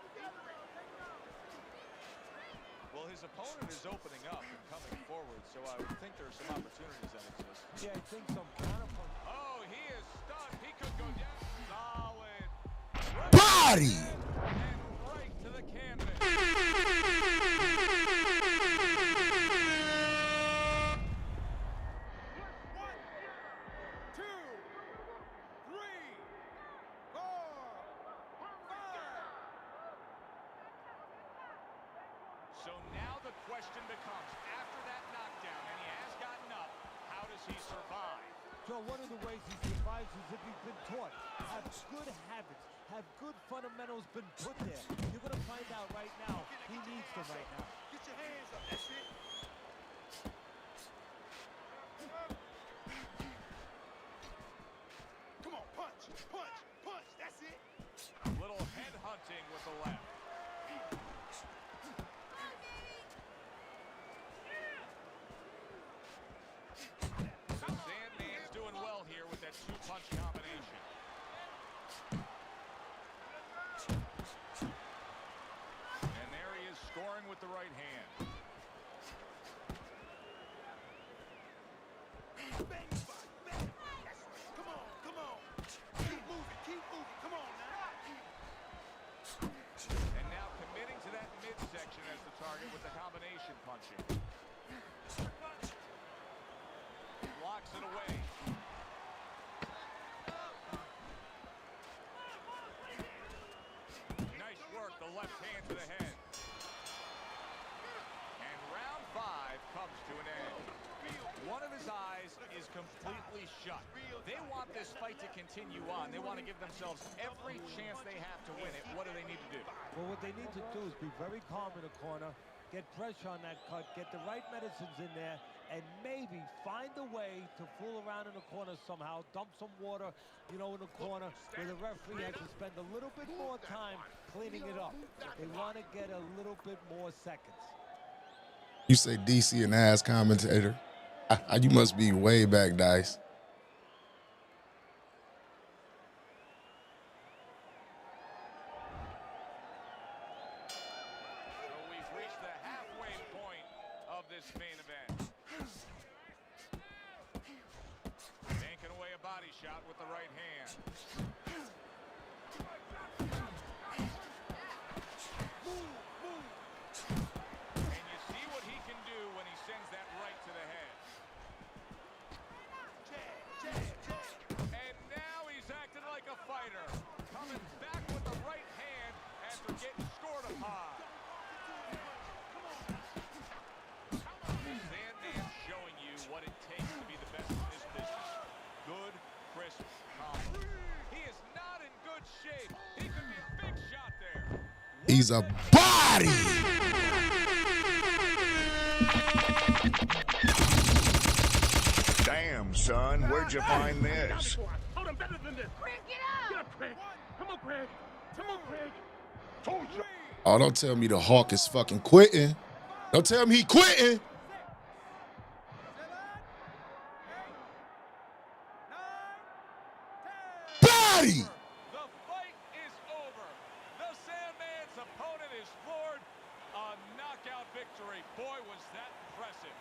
Well, his opponent is opening up and coming forward, so I would think there are some opportunities that exist. Yeah, I think some counterpunch. Oh, he is stunned. He could go down. Solid. Body! And right to the canvas. So now the question becomes, after that knockdown, and he has gotten up, how does he survive? So one of the ways he survives is if he's been taught. Have good habits, have good fundamentals been put there. You're going to find out right now he needs them right now. Get your hands up, that's it. Come on, punch, punch, punch, that's it. Little head hunting with the left. The Sandman's doing well here with that two-punch combination. And there he is scoring with the right hand. Bang, spot, bang. That's right. Come on, come on. Keep moving, come on now. And now committing to that midsection as the target with the combination punching. Blocks it away. Nice work, the left hand to the head. And round 5 comes to an end. One of his eyes is completely shut. They want this fight to continue on. They want to give themselves every chance they have to win it. What do they need to do? Well, what they need to do is be very calm in the corner, get pressure on that cut, get the right medicines in there, and maybe find a way to fool around in the corner somehow, dump some water, in the corner where the referee has to spend a little bit more time cleaning it up. They want to get a little bit more seconds. You say DC and ass commentator? You must be way back, Dice. So we've reached the halfway point of this main event. Banking away a body shot with the right hand. And you see what he can do when he sends that right to the head. And now he's acting like a fighter, coming back with the right hand after getting scored upon. The Sandman showing you what it takes to be the best in this business. Good, crisp combo. He is not in good shape. He could be a big shot there. He's a body! Damn, son, where'd you find this? Hold him I'm better than this. Greg, get up! Get up, Craig. Come on, Craig. Come on, Craig. Told you. Oh, don't tell me the Hawk is fucking quitting. Don't tell me he quitting. Body! The fight is over. The Sandman's opponent is floored. A knockout victory. Boy, was that impressive.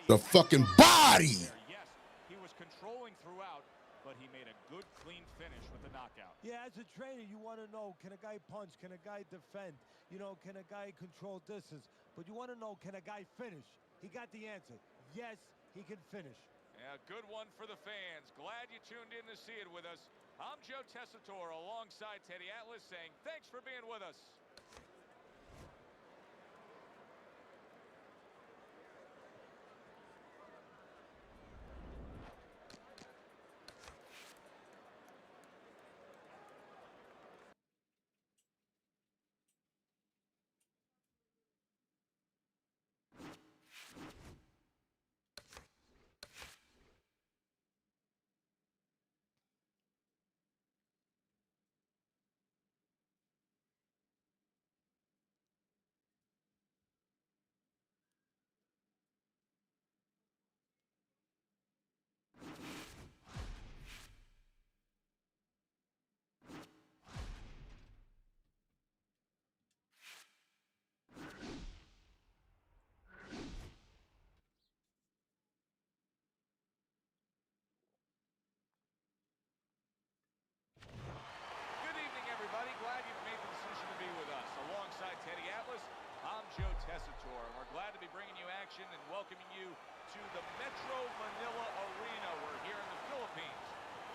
The fucking body! Yes, he was controlling throughout, but he made a good, clean finish with the knockout. Yeah, as a trainer, you want to know, can a guy punch? Can a guy defend? You know, can a guy control distance? But you want to know, can a guy finish? He got the answer. Yes, he can finish. Yeah, good one for the fans. Glad you tuned in to see it with us. I'm Joe Tessitore alongside Teddy Atlas saying thanks for being with us. Glad you've made the decision to be with us. Alongside Teddy Atlas, I'm Joe Tessitore, and we're glad to be bringing you action and welcoming you to the Metro Manila Arena. We're here in the Philippines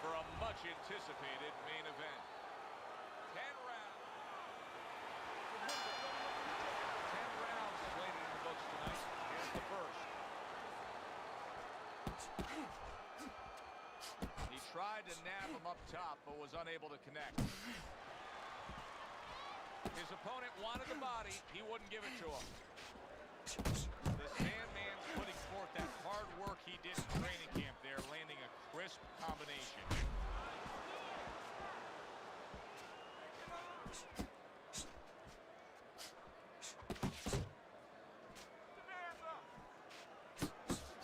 for a much-anticipated main event. 10 rounds. 10 rounds slated in the books tonight. Here's the first. He tried to nab him up top, but was unable to connect. His opponent wanted the body. He wouldn't give it to him. The Sandman's putting forth that hard work he did in training camp there, landing a crisp combination.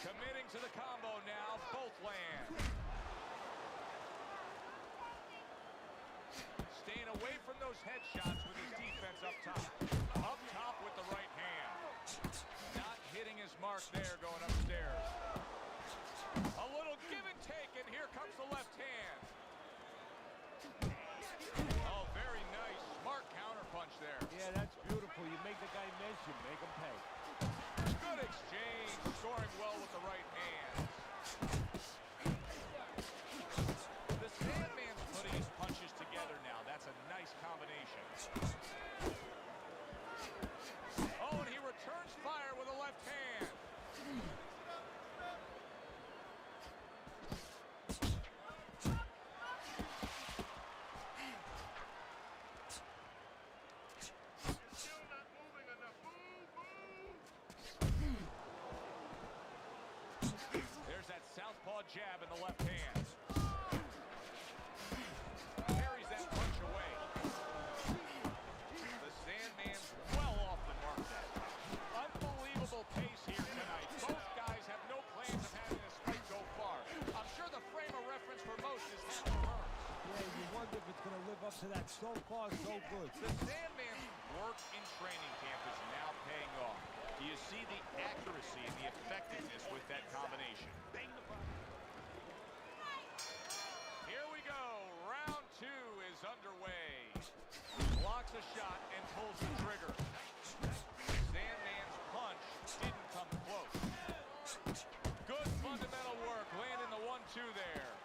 Committing to the combo now. Both land. Staying away from those headshots with his defense up top. Up top with the right hand. Not hitting his mark there going upstairs. A little give and take, and here comes the left hand. Oh, very nice. Smart counter punch there. Yeah, that's beautiful. You make the guy miss, you make him pay. Good exchange. Scoring well with the right hand. The Sandman's putting his punches together now. That's a nice combination. Oh, and he returns fire with a left hand. There's that southpaw jab in the left hand. Carries that punch away. The Sandman's well off the mark then. Unbelievable pace here tonight. Both guys have no plans of having this fight go far. I'm sure the frame of reference for most is half a hertz. Yeah, you wonder if it's going to live up to that. So far, so good. The Sandman's work in training camp is now paying off. Do you see the accuracy and the effectiveness with that combination? Here we go. Round 2 is underway. Blocks a shot and pulls the trigger. Sandman's punch didn't come close. Good fundamental work. Landing the 1-2 there.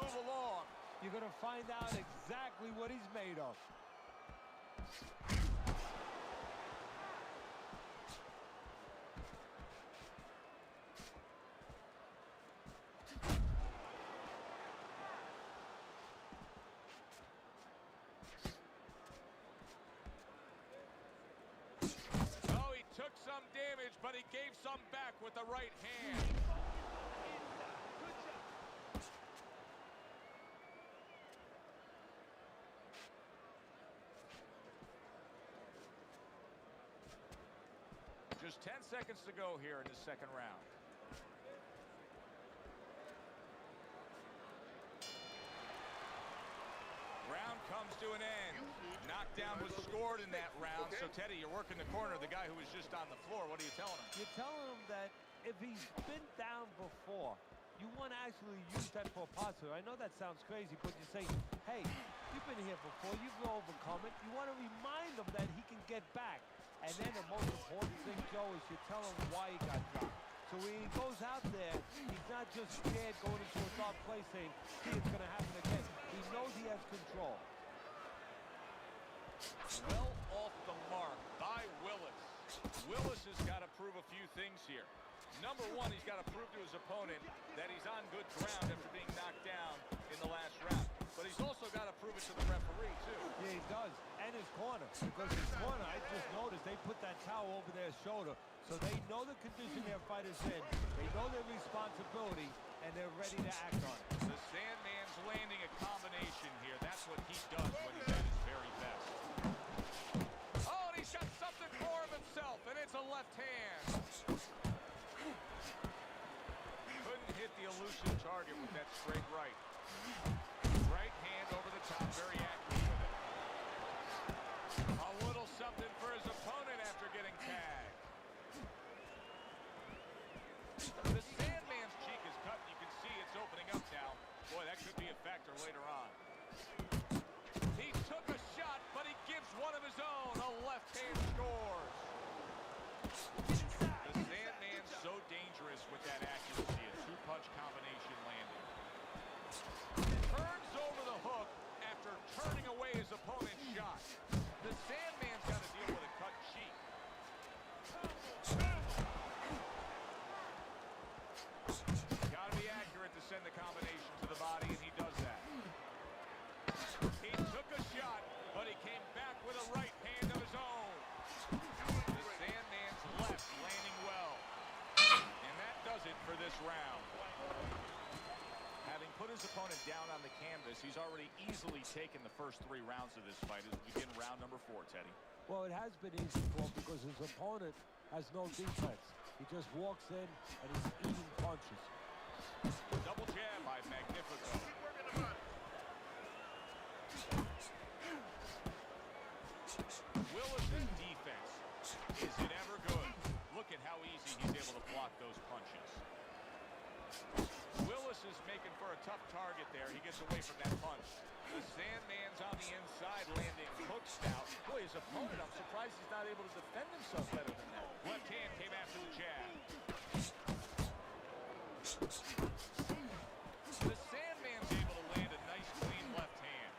move along. You're going to find out exactly what he's made of. Oh, he took some damage, but he gave some back with the right hand. Just 10 seconds to go here in the second round. Round comes to an end. Knockdown was scored in that round. So, Teddy, you're working the corner of the guy who was just on the floor. What are you telling him? You're telling him that if he's been down before, you want to actually use that for a positive. I know that sounds crazy, but you say, hey, you've been here before. You've overcome it. You want to remind him that he can get back. And then the most important thing, Joe, is you tell him why he got dropped. So when he goes out there, he's not just scared going into a dark place saying, see, it's going to happen again. He knows he has control. Well off the mark by Willis. Willis has got to prove a few things here. Number one, he's got to prove to his opponent that he's on good ground after being knocked down in the last round. But he's also got to prove it to the referee, too. Yeah, he does. And his corner. Because his corner, I just noticed, they put that towel over their shoulder. So they know the condition their fighter's in. They know their responsibility, and they're ready to act on it. The Sandman's landing a combination here. That's what he does when he's at his very best. Oh, and he's got something for himself, and it's a left hand. Couldn't hit the elusive target with that straight right. Right hand over the top, very accurate with it. A little something for his opponent after getting tagged. The Sandman's cheek is cut, and you can see it's opening up now. Boy, that could be a factor later on. He took a shot, but he gives one of his own. A left hand scores. The Sandman's so dangerous with that accuracy. A two-punch combination landing. Turns over the hook after turning away his opponent's shot. The Sandman's got to deal with a cut cheek. Got to be accurate to send the combination to the body, and he does that. He took a shot, but he came back with a right hand of his own. The Sandman's left landing well. And that does it for this round. Having put his opponent down on the canvas, he's already easily taken the first 3 rounds of this fight as we begin round number 4, Teddy. Well, it has been easy for him because his opponent has no defense. He just walks in and he's eating punches. Double jab by Magnifico. Willis' defense, is it ever good? Look at how easy he's able to block those punches. Willis is making for a tough target there. He gets away from that punch. The Sandman's on the inside landing hooks out. Boy, his opponent, I'm surprised he's not able to defend himself better than that. Left hand came after the jab. The Sandman's able to land a nice clean left hand.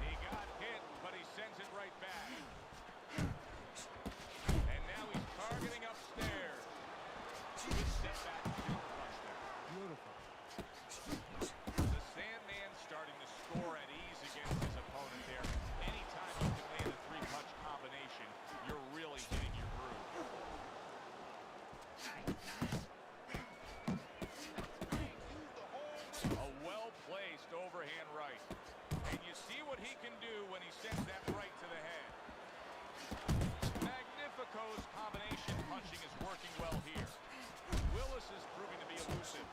He got hit, but he sends it right back. And now he's targeting upstairs. Good step back to the punch there. Beautiful. The Sandman's starting to score at ease against his opponent there. Anytime you can land a 3-punch combination, you're really hitting your groove. A well-placed overhand right. And you see what he can do when he sends that right to the head. Magnifico's combination punching is working well here. Willis is proving to be elusive.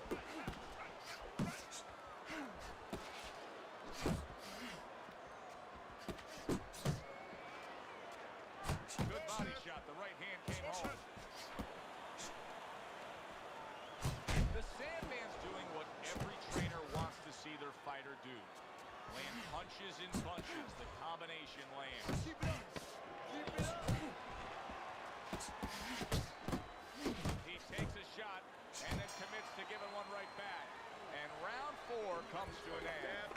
Good body shot. The right hand came home. The Sandman's doing what every trainer wants to see their fighter do. Land punches in bunches. The combination lands. He takes a shot, and then commits to giving one right back. And round 4 comes to an end.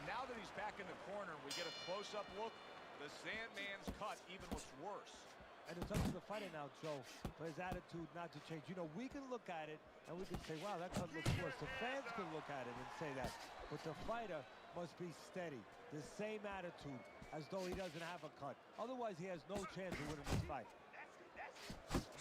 Now that he's back in the corner, we get a close-up look. The Sandman's cut even looks worse. And it's up to the fighter now, Joe, for his attitude not to change. You know, we can look at it and we can say, wow, that cut looks worse. The fans can look at it and say that. But the fighter must be steady, the same attitude, as though he doesn't have a cut. Otherwise, he has no chance of winning this fight.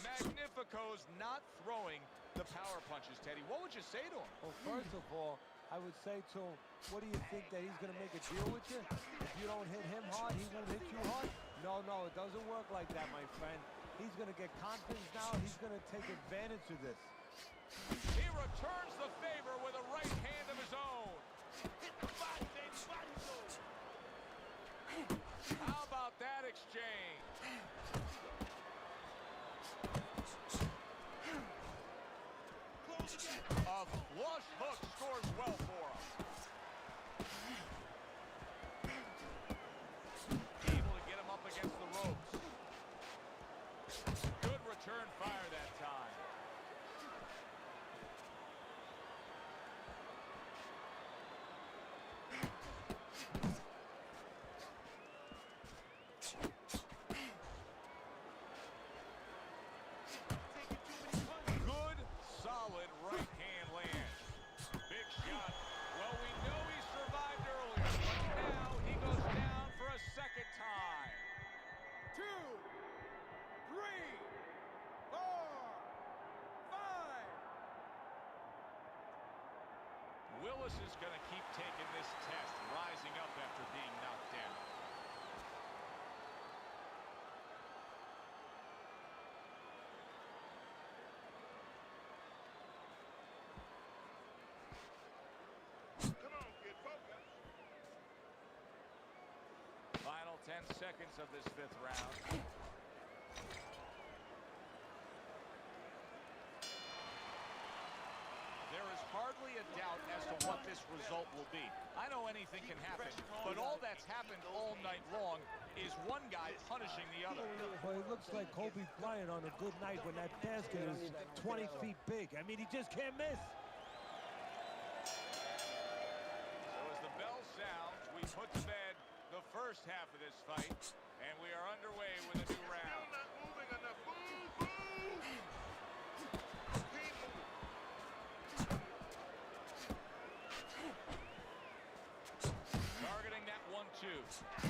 Magnifico's not throwing the power punches, Teddy. What would you say to him? Well, first of all, I would say to him, what do you think, that he's going to make a deal with you? If you don't hit him hard, he won't hit you hard? No, it doesn't work like that, my friend. He's going to get confidence now. He's going to take advantage of this. He returns the favor with a right hand of his own. Hit the body, baby, body move. How about that exchange? Close again. A flush hook scores well for him. Able to get him up against the ropes. Good return fire that time. Good, solid right hand lands. Big shot. Well, we know he survived earlier, but now he goes down for a second time. 2, 3, 4, 5. Willis is going to keep taking this test, rising up after being knocked down. Come on, kid, focus. Final 10 seconds of this 5th round. There is hardly a doubt as to what this result will be. I know anything can happen, but all that's happened all night long is one guy punishing the other. Well, it looks like Kobe Bryant on a good night when that basket is 20 feet big. I mean, he just can't miss. So as the bell sounds, we put to bed the first half of this fight, and we are underway with a new Still round. not moving enough. Move, move. Keep moving. Targeting that 1-2.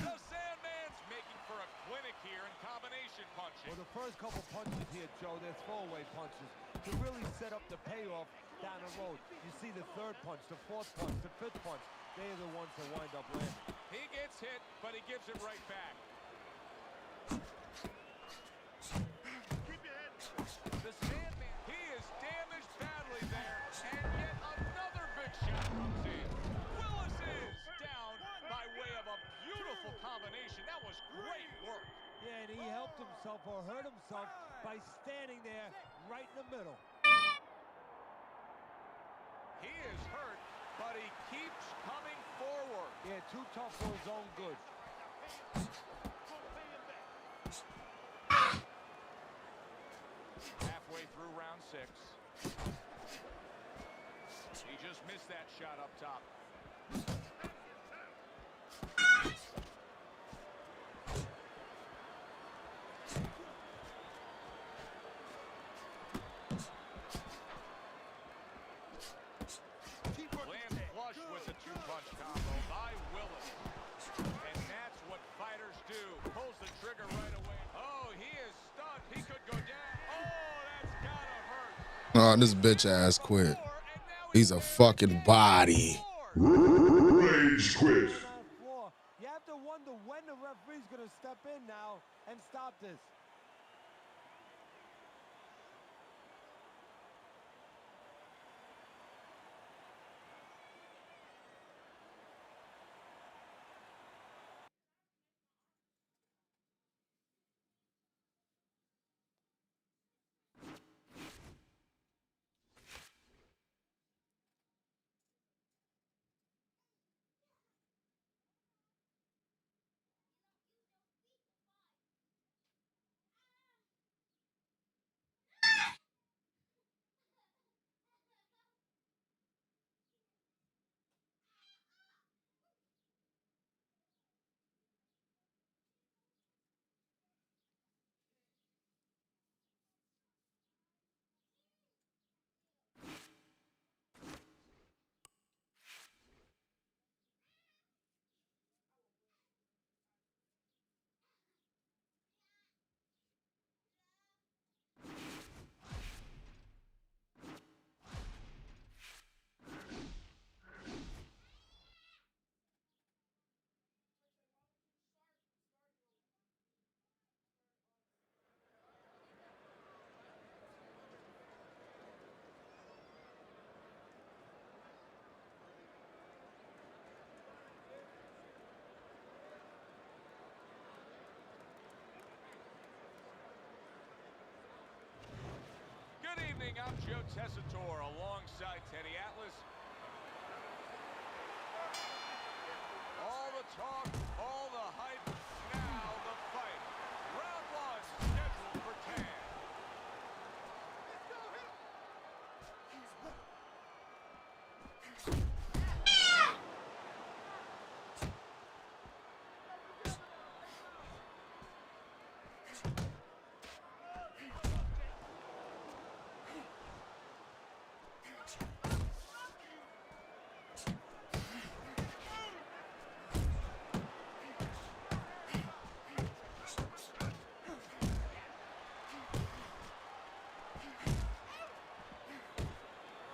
The Sandman's making for a clinic here in combination punching. Well, the first couple punches here, Joe, they're throwaway punches to really set up the payoff down the road. You see the 3rd punch, the 4th punch, the 5th punch. They are the ones that wind up landing. He gets hit, but he gives it right back. Keep your head. The Sandman, he is damaged badly there, and yet another big shot comes in. Willis is down by way of a beautiful combination. That was great work. Yeah, and he helped himself or hurt himself by standing there right in the middle. He is hurt, but he keeps coming forward. Yeah, too tough for his own good. Halfway through round 6. He just missed that shot up top. Lands flush with the 2-punch combo by Willis. And that's what fighters do. Pulls the trigger right away. Oh, he is stunned. He could go down. Oh, that's gotta hurt. Oh, this bitch ass quit. He's a fucking body. Rage quit. You have to wonder when the referee's going to step in now and stop this. evening. I'm Joe Tessitore alongside Teddy Atlas. All the talk, all the hype, now the fight. Round one scheduled for 10.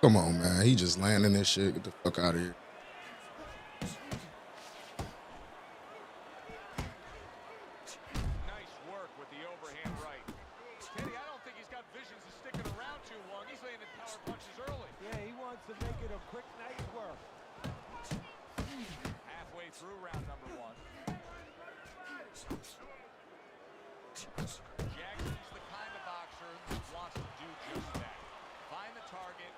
Come on, man. He just landing this shit. Get the fuck out of here. Nice work with the overhand right. Teddy, I don't think he's got visions of sticking around too long. He's landing power punches early. Yeah, he wants to make it a quick night's work. Halfway through round number one. Jackson's the kind of boxer that wants to do just that. Find the target,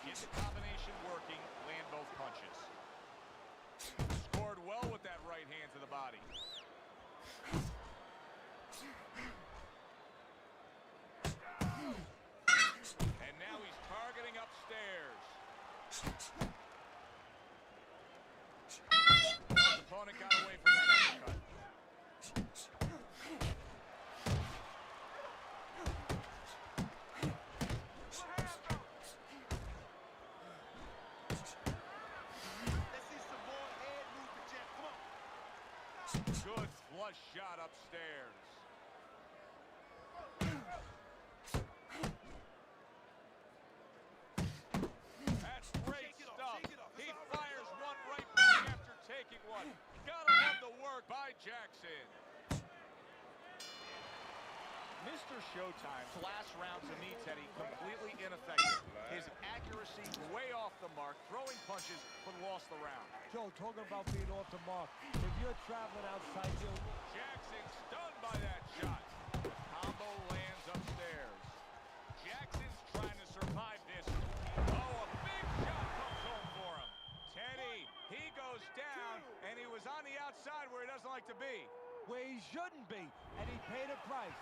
get the combination working, land both punches. Scored well with that right hand to the body. And now he's targeting upstairs. His opponent got away from that uppercut. Good flush shot upstairs. That's great stuff. He fires one right back after taking one. Gotta love the work by Jackson. Mr. Showtime's last round to me, Teddy, completely ineffective. His accuracy way off the mark, throwing punches, but lost the round. Joe, talking about being off the mark. If you're traveling outside, Jackson stunned by that shot. Combo lands upstairs. Jackson's trying to survive this. Oh, a big shot comes home for him. Teddy, he goes down, and he was on the outside where he doesn't like to be. where he shouldn't be, and he paid a price.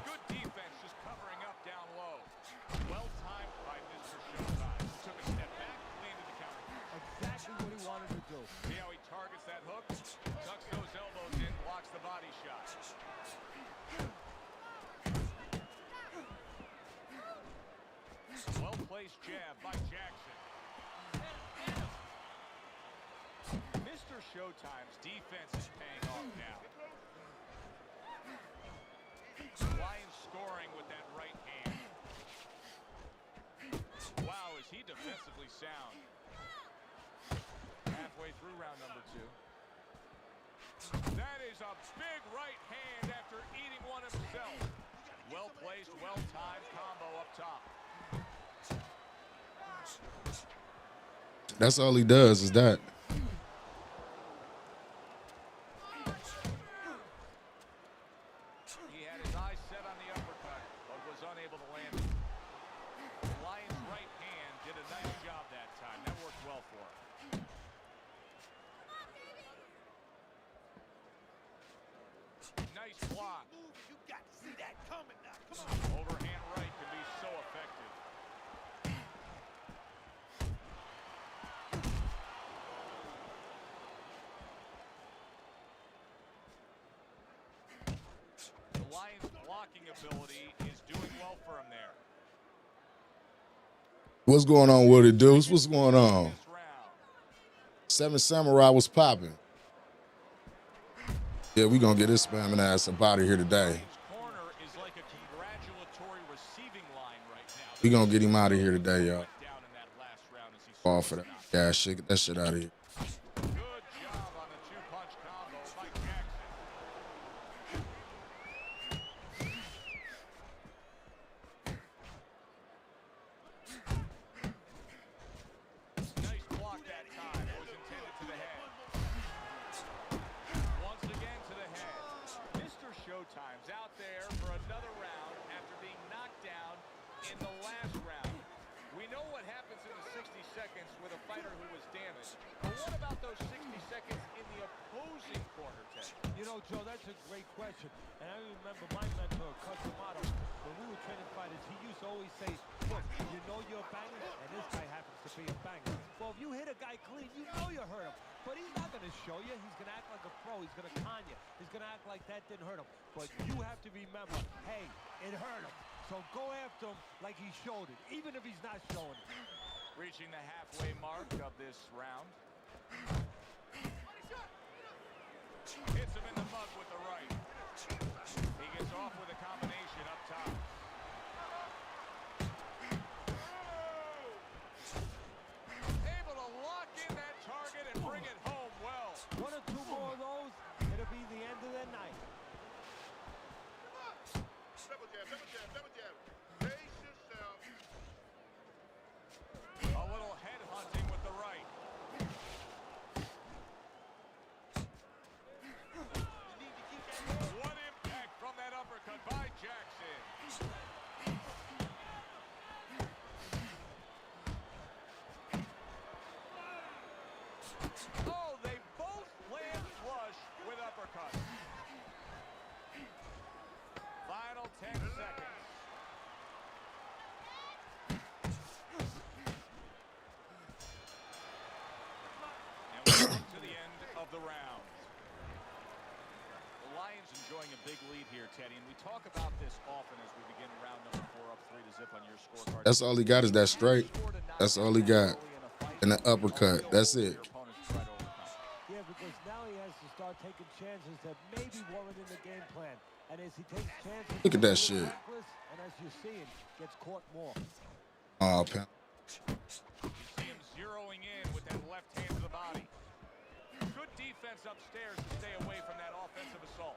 Good defense, just covering up down low. Well timed by Mr. Showtime. Took a step back, landed the counter. Exactly what he wanted to do. See how he targets that hook? Tucks those elbows in, blocks the body shot. Well-placed jab by Jackson. Mr. Showtime's defense is paying off now. Lions scoring with that right hand. Wow, is he defensively sound. Halfway through round number 2. That is a big right hand after eating one himself. Well-placed, well-timed combo up top. That's all he does is that. He had his eyes set on the uppercut, but was unable to land it. The Lions' right hand did a nice job that time. That worked well for him. Nice block. You got to see that coming now. Come on. Overhand right can be so effective. The Lions' blocking ability is doing well for him there. What's going on with it, Deuce? What's going on? Seven Samurai was popping. Yeah, we gonna get this spamming ass up out of here today. Corner is like a congratulatory receiving line right now. We gonna get him out of here today, y'all. Down in that last round as he Fall for that gas shit. Get that shit out of here. Good job on the two-punch combo by Jackson. Nice block that time. It was intended to the head. Once again to the head. Mr. Showtime's out there for another round after being knocked in the last round. We know what happens in the 60 seconds with a fighter who was damaged. But what about those 60 seconds in the opposing corner, Ted? You know, Joe, that's a great question. And I remember my mentor, Coach Amato, when we were training fighters, he used to always say, look, you know you're a banger, and this guy happens to be a banger. Well, if you hit a guy clean, you know you hurt him. But he's not going to show you. He's going to act like a pro. He's going to con you. He's going to act like that didn't hurt him. But you have to remember, hey, it hurt him. So go after him like he showed it, even if he's not showing it. Reaching the halfway mark of this round. Hits him in the mug with the right. He gets off with a combination up top. Able to lock in that target and bring it home well. One or two more of those, it'll be the end of the night. Double jab, double jab, double jab. Brace yourself. A little head hunting with the right. What impact from that uppercut by Jackson. Oh, they both land flush with uppercuts. Final 10 seconds. And we're to the end of the round. The Lions enjoying a big lead here, Teddy, and we talk about this often as we begin round number 4 up 3-0 on your scorecard. That's all he got is that straight. That's all he got. And the uppercut. That's it. Yeah, because now he has to start taking chances that maybe weren't in the game plan. And as he takes chances, Look at that shit. And as you're seeing, gets caught more. Oh, pal. You see him zeroing in with that left hand to the body. Good defense upstairs to stay away from that offensive assault.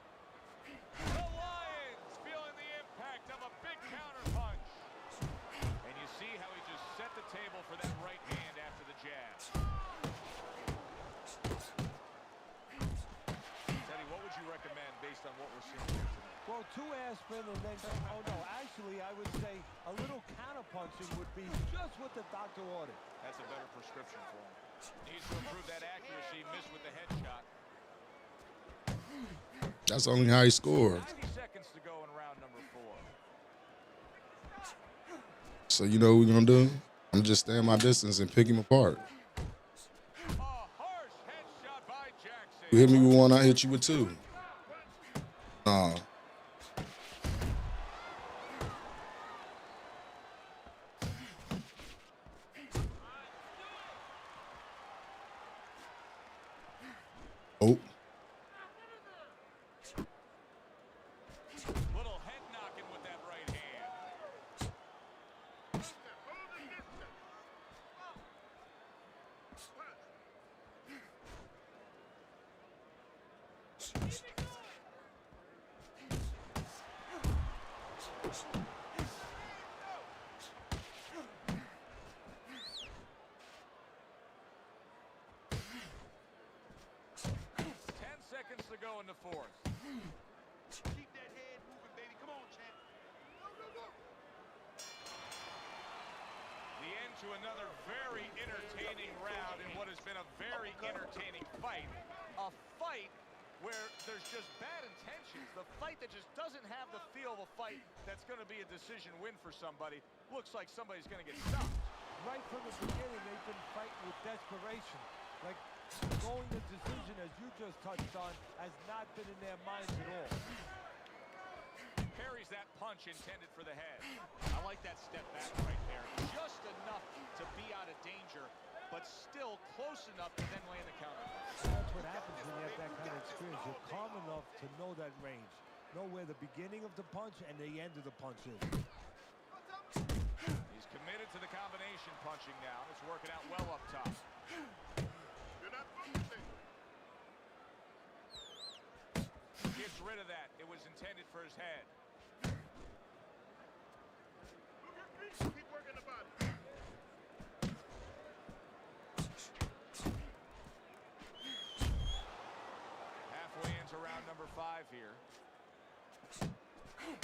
The Lions feeling the impact of a big counter punch. And you see how he just set the table for that right hand after the jab. Teddy, what would you recommend based on what we're seeing here tonight? Well, 2 aspirin and then, oh no, actually I would say a little counter punching would be just what the doctor ordered. That's a better prescription for him. Needs to improve that accuracy, missed with the headshot. That's only how he scored. 90 seconds to go in round number 4. So you know what we're gonna do? I'm just staying my distance and pick him apart. A harsh headshot by Jackson. You hit me with one, I hit you with 2. Nah. Oh. Little head knocking with that right hand. 10 seconds to go in the 4th. Keep that head moving, baby. Come on, champ. The end to another very entertaining round in what has been a very entertaining fight. A fight where there's just bad intentions. The fight that just doesn't have the feel of a fight that's going to be a decision win for somebody. Looks like somebody's going to get stopped. Right from the beginning, they've been fighting with desperation. Like, going the decision, as you just touched on, has not been in their minds at all. Parries that punch intended for the head. I like that step back right there. Just enough to be out of danger, but still close enough to then land the counter. That's what happens when you have that kind of experience. You're calm enough to know that range. Know where the beginning of the punch and the end of the punch is. He's committed to the combination punching now. It's working out well up top. You're not focusing. Gets rid of that. It was intended for his head. Keep working the body. Halfway into round number 5 here.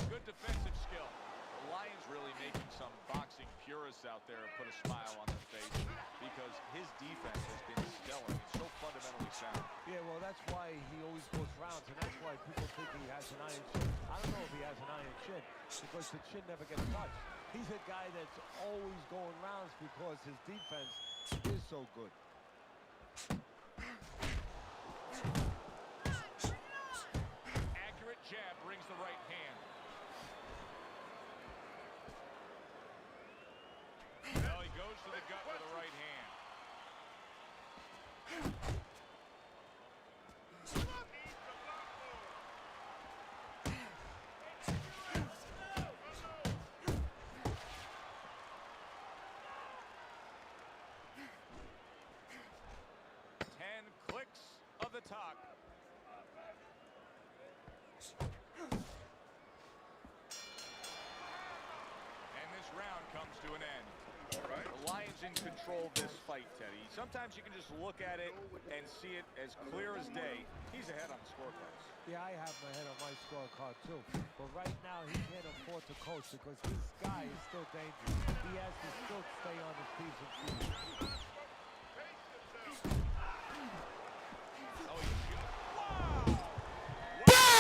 Good defensive skill. The Lions really making some boxing purists out there put a smile on their face because his defense has been stellar. It's so fundamentally sound. Yeah, well, that's why he always goes rounds, and that's why people think he has an iron chin. I don't know if he has an iron chin because the chin never gets touched. He's a guy that's always going rounds because his defense is so good. Accurate jab brings the right hand. Well, he goes to the gut with the right hand. Clicks of the talk. And this round comes to an end. The Lions in control of this fight, Teddy. Sometimes you can just look at it and see it as clear as day. He's ahead on the scorecards. Yeah, I have my head on my scorecard too. But right now he can't afford to coach because this guy is still dangerous. He has to still stay on his P's and Q's.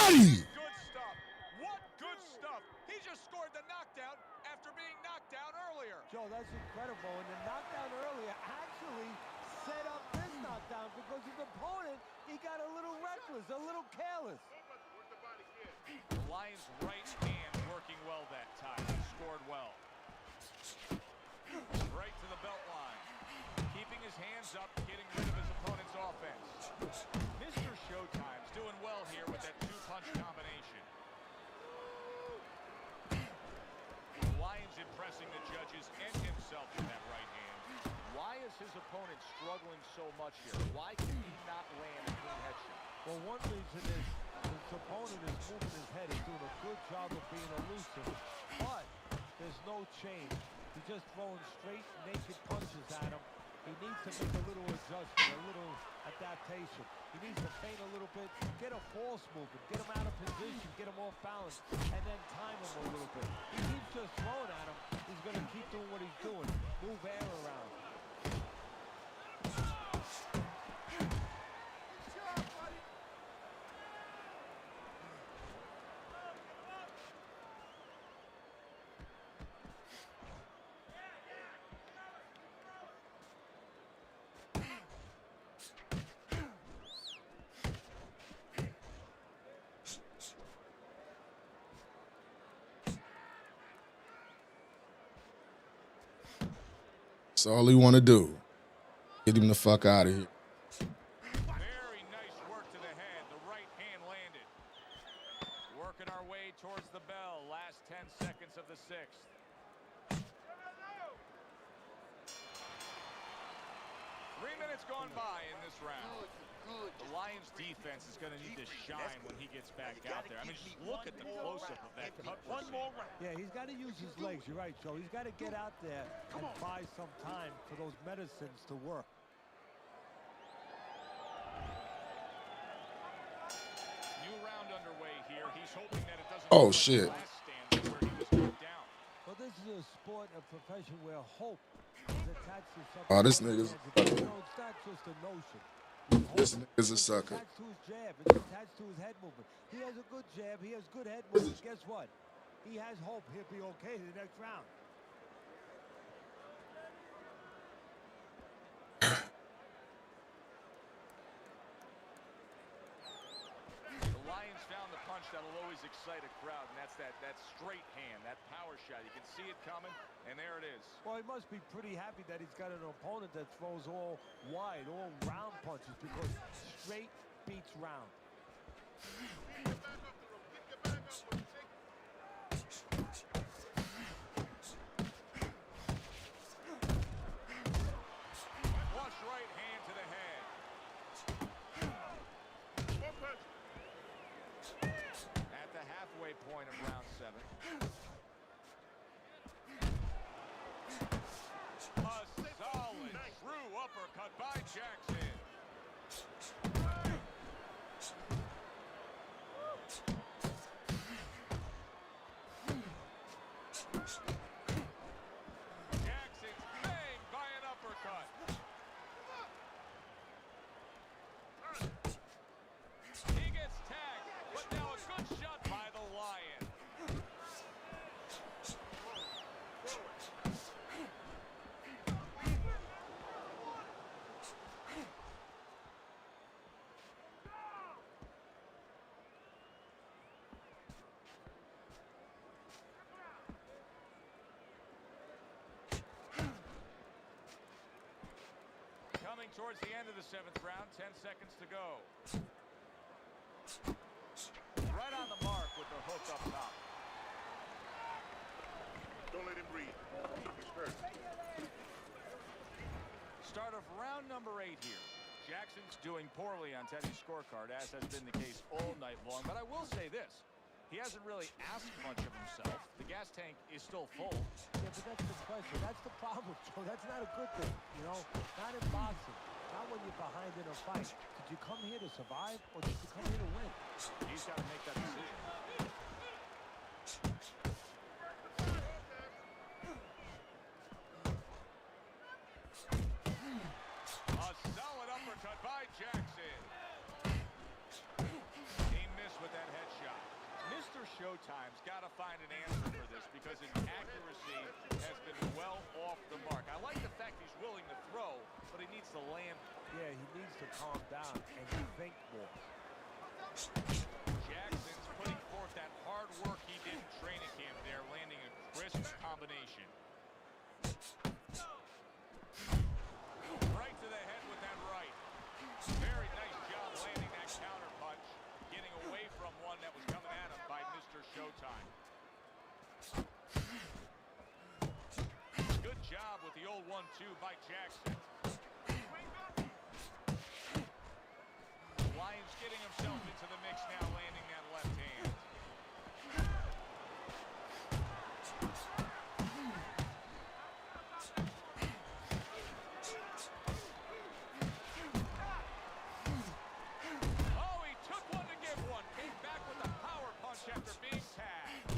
Good stuff. What good stuff. He just scored the knockdown after being knocked down earlier. Joe, that's incredible. And the knockdown earlier actually set up this knockdown because his opponent, he got a little reckless, a little careless. The Lions' right hand working well that time. He scored well. Right to the belt line. Keeping his hands up, getting rid of his opponent's offense. Mr. Showtime's doing well here with that two-punch combination. The Lions impressing the judges and himself with that right hand. Why is his opponent struggling so much here? Why can he not land a clean headshot? Well, one reason is his opponent is moving his head. He's doing a good job of being elusive, but there's no change. He's just throwing straight, naked punches at him. He needs to make a little adjustment, a little adaptation. He needs to feint a little bit, get a false movement, get him out of position, get him off balance, and then time him a little bit. He keeps just throwing at him. He's going to keep doing what he's doing. Move air around. That's all he want to do. Get him the fuck out of here. Very nice work to the head. The right hand landed. Working our way towards the bell. Last 10 seconds of the sixth. 3 minutes gone by in this round. The Lions defense is going to need to shine when he gets back out there. I mean, just look at the close-up of that cut. One more round. Yeah, he's got to use his legs. You're right, Joe. He's got to get out there and buy some time for those medicines to work. New round underway here. He's hoping that it doesn't. Oh, shit. Last stand where he was knocked down. Well, this is a sport, a profession where hope is attached to something. Oh, this nigga's a sucker. You know, it's not just a notion. This nigga's a sucker. It's attached to his jab. It's attached to his head movement. He has a good jab. He has good head movement. Guess what? He has hope he'll be okay in the next round. The Lions found the punch that'll always excite a crowd, and that's that straight hand, that power shot. You can see it coming, and there it is. Well, he must be pretty happy that he's got an opponent that throws all wide, all round punches, because straight beats round. Flush right hand to the head. At the halfway point of round 7. A solid, true uppercut by Jackson. Going towards the end of the 7th round, 10 seconds to go. Right on the mark with the hook up top. Don't let him breathe. He's hurt. Start of round number 8 here. Jackson's doing poorly on Teddy's scorecard, as has been the case all night long. But I will say this. He hasn't really asked much of himself. The gas tank is still full. Yeah, but that's the question. That's the problem, Joe. That's not a good thing, you know? Not in boxing. Not when you're behind in a fight. Did you come here to survive, or did you come here to win? He's got to make that decision. A solid uppercut by Jackson. He missed with that headshot. Mr. Showtime's got to find an answer for this because his accuracy has been well off the mark. I like the fact he's willing to throw, but he needs to land. Yeah, he needs to calm down and think more. Jackson's putting forth that hard work he did in training camp there, landing a crisp combination. Right to the head with that right. Very nice job landing that counter punch, getting away from one that was coming at him by Mr. Showtime. Good job with the old 1-2 by Jackson. Lyons getting himself into the mix now, landing that left hand. Oh, he took one to give one. Came back with a power punch after being tagged.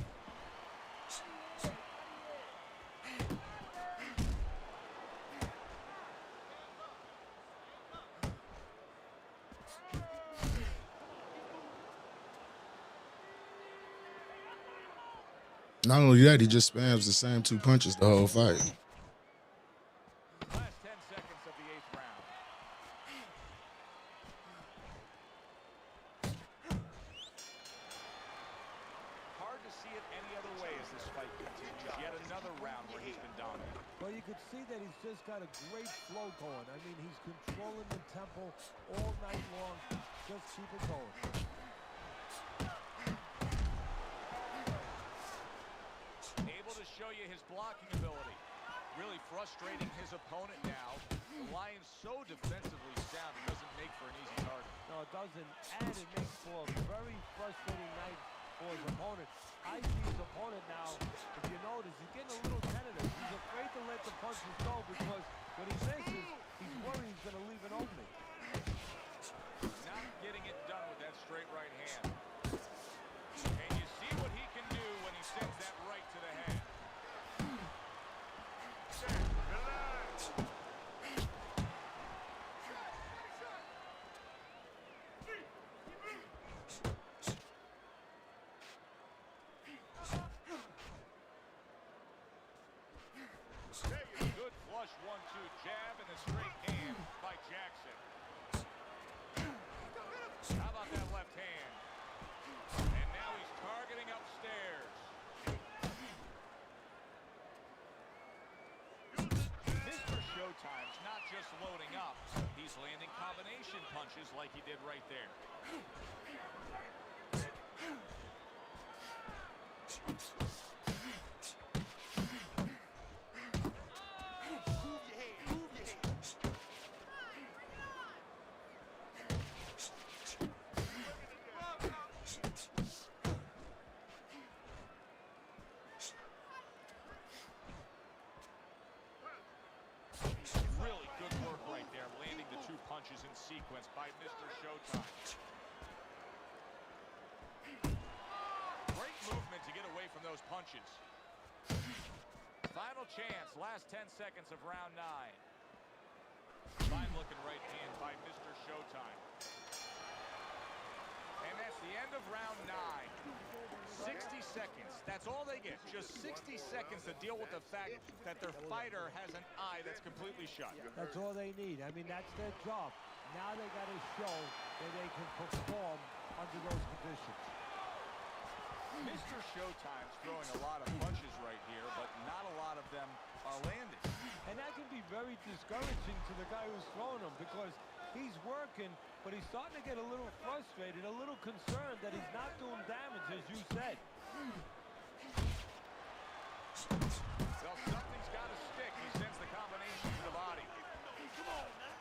Not only that, he just spams the same 2 punches the whole fight. Last 10 seconds of the 8th round. Hard to see it any other way as this fight continues. Yet another round where he's been dominant. Well, you can see that he's just got a great flow going. I mean, he's controlling the tempo all night long. Just keep it going. Able to show you his blocking ability. Really frustrating his opponent now. The Lions so defensively sound, it doesn't make for an easy target. No, it doesn't. And it makes for a very frustrating night for his opponent. I see his opponent now, if you notice, he's getting a little tentative. He's afraid to let the punches go because when he misses, he's worried he's going to leave an opening. Not getting it done with that straight right hand. And you see what he can do when he sends that right to the head. Good flush 1-2 jab and the straight hand by Jackson. How about that left hand? And now he's targeting upstairs. Mr. Showtime's not just loading up, he's landing combination punches like he did right there. Really good work right there, landing the 2 punches in sequence by Mr. Showtime. Great movement to get away from those punches. Final chance, last 10 seconds of round 9. Fine looking right hand by Mr. Showtime. And that's the end of round 9. 60 seconds. That's all they get. Just 60 seconds to deal with the fact that their fighter has an eye that's completely shut. That's all they need. I mean, that's their job. Now they got to show that they can perform under those conditions. Mr. Showtime's throwing a lot of punches right here, but not a lot of them are landed. And that can be very discouraging to the guy who's throwing them because he's working, but he's starting to get a little frustrated, a little concerned that he's not doing damage, as you said. Well, something's got to stick. He sends the combination to the body. Come on, man.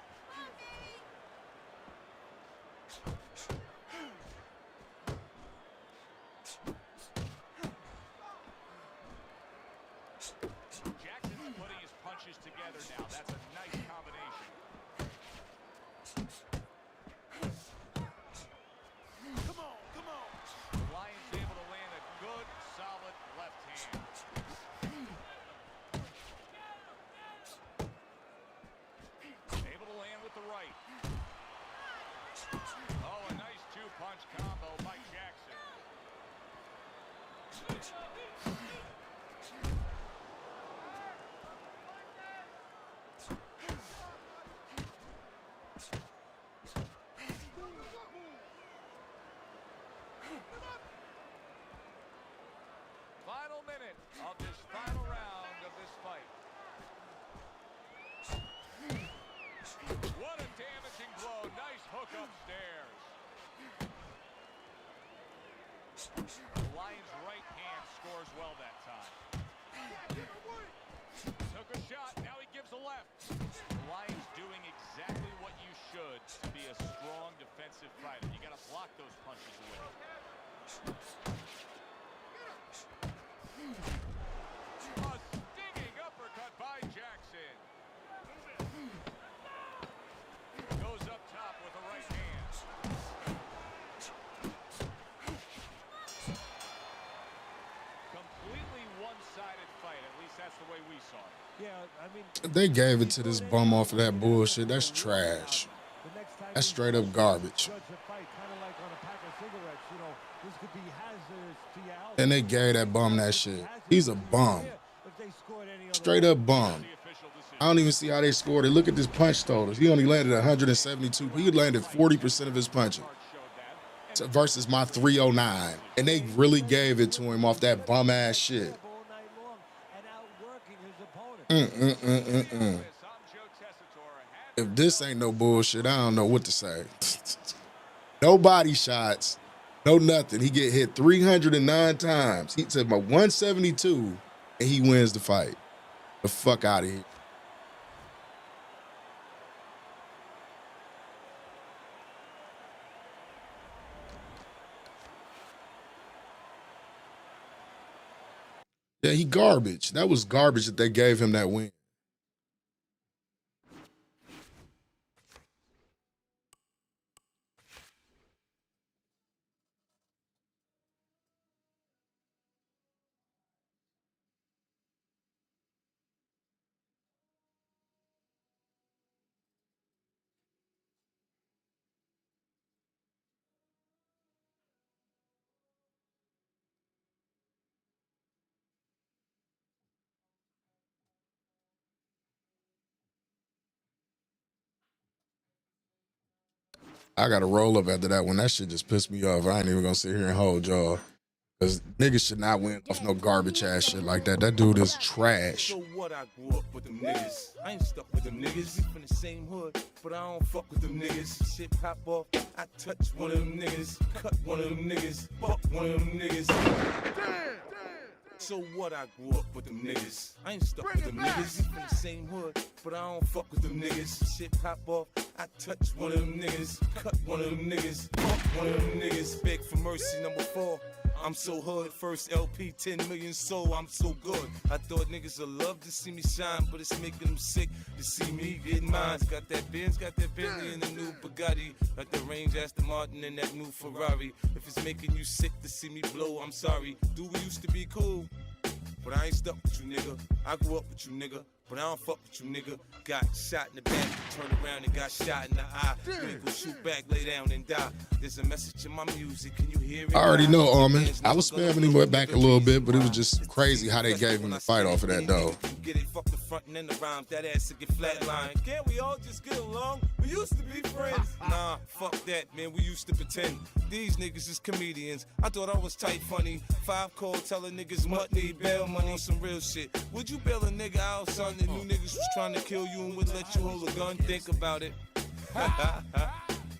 Jackson's putting his punches together now. That's a nice combination. Come on, come on. The Lions able to land a good, solid left hand. Able to land with the right. Oh, a nice two-punch combo by Jackson. Final minute of this final round of this fight. What a damaging blow. Nice hook upstairs. The Lions' right hand scores well that time. Took a shot. Now he gives a left. The Lions doing exactly what you should to be a strong defensive fighter. You got to block those punches away. A stinging uppercut by Jackson. Goes up top with the right hand. Completely one-sided fight. At least that's the way we saw it. Yeah, I mean, They gave it to this bum off of that bullshit. That's trash. the next time That's you straight up garbage. judge a fight, kind of like on a pack of cigarettes, you know, this could be hazardous to your health. And they gave that bum that shit. He's a bum. If they scored any other Straight up bum. I don't even see how they scored it. Look at this punch totals. He only landed 172. He landed 40% of his punching versus my 309. And they really gave it to him off that bum ass shit. all night long and outworking his opponent. If this ain't no bullshit, I don't know what to say. No body shots, no nothing. He get hit 309 times. He took my 172 and he wins the fight. The fuck out of here. Yeah, he garbage. That was garbage that they gave him that win. I got to roll up after that one. That shit just pissed me off. I ain't even going to sit here and hold y'all. Because niggas should not win off no garbage ass shit like that. That dude is trash. So what? I grew up with them niggas. I ain't stuck with them niggas. We from the same hood, but I don't fuck with them niggas. Shit pop off, I touch one of them niggas. Cut one of them niggas. Fuck one of them niggas. Damn. So what? I grew up with them niggas. I ain't stuck with them niggas. We from the same hood, but I don't fuck with them niggas. Shit pop off, I touch one of them niggas. Cut one of them niggas. Fuck one of them niggas. Beg for mercy, number 4. I'm so hood, first LP, 10 million sold, I'm so good. I thought niggas would love to see me shine, but it's making them sick to see me get mine. Got that Benz, got that Bentley, and the new Bugatti. Got the Range, Aston Martin, and that new Ferrari. If it's making you sick to see me blow, I'm sorry. Dude, we used to be cool, but I ain't stuck with you, nigga. I grew up with you, nigga, but I don't fuck with you, nigga. Got shot in the back, turned around and got shot in the eye. You ain't gon' shoot back, lay down and die. There's a message in my music, can you hear it? I already know, Armin. I was spamming him back a little bit, but it was just crazy how they gave him the fight off of that, though. Get it, fuck the front and then the rhymes, that ass to get flatlined. Can't we all just get along? We used to be friends. Nah, Nah, fuck that, man, we used to pretend. These niggas is comedians. I thought I was tight funny. 5 call telling niggas what need bail money on some real shit. Would you bail a nigga out, son, that knew niggas was trying to kill you and would let you hold a gun? Think about it.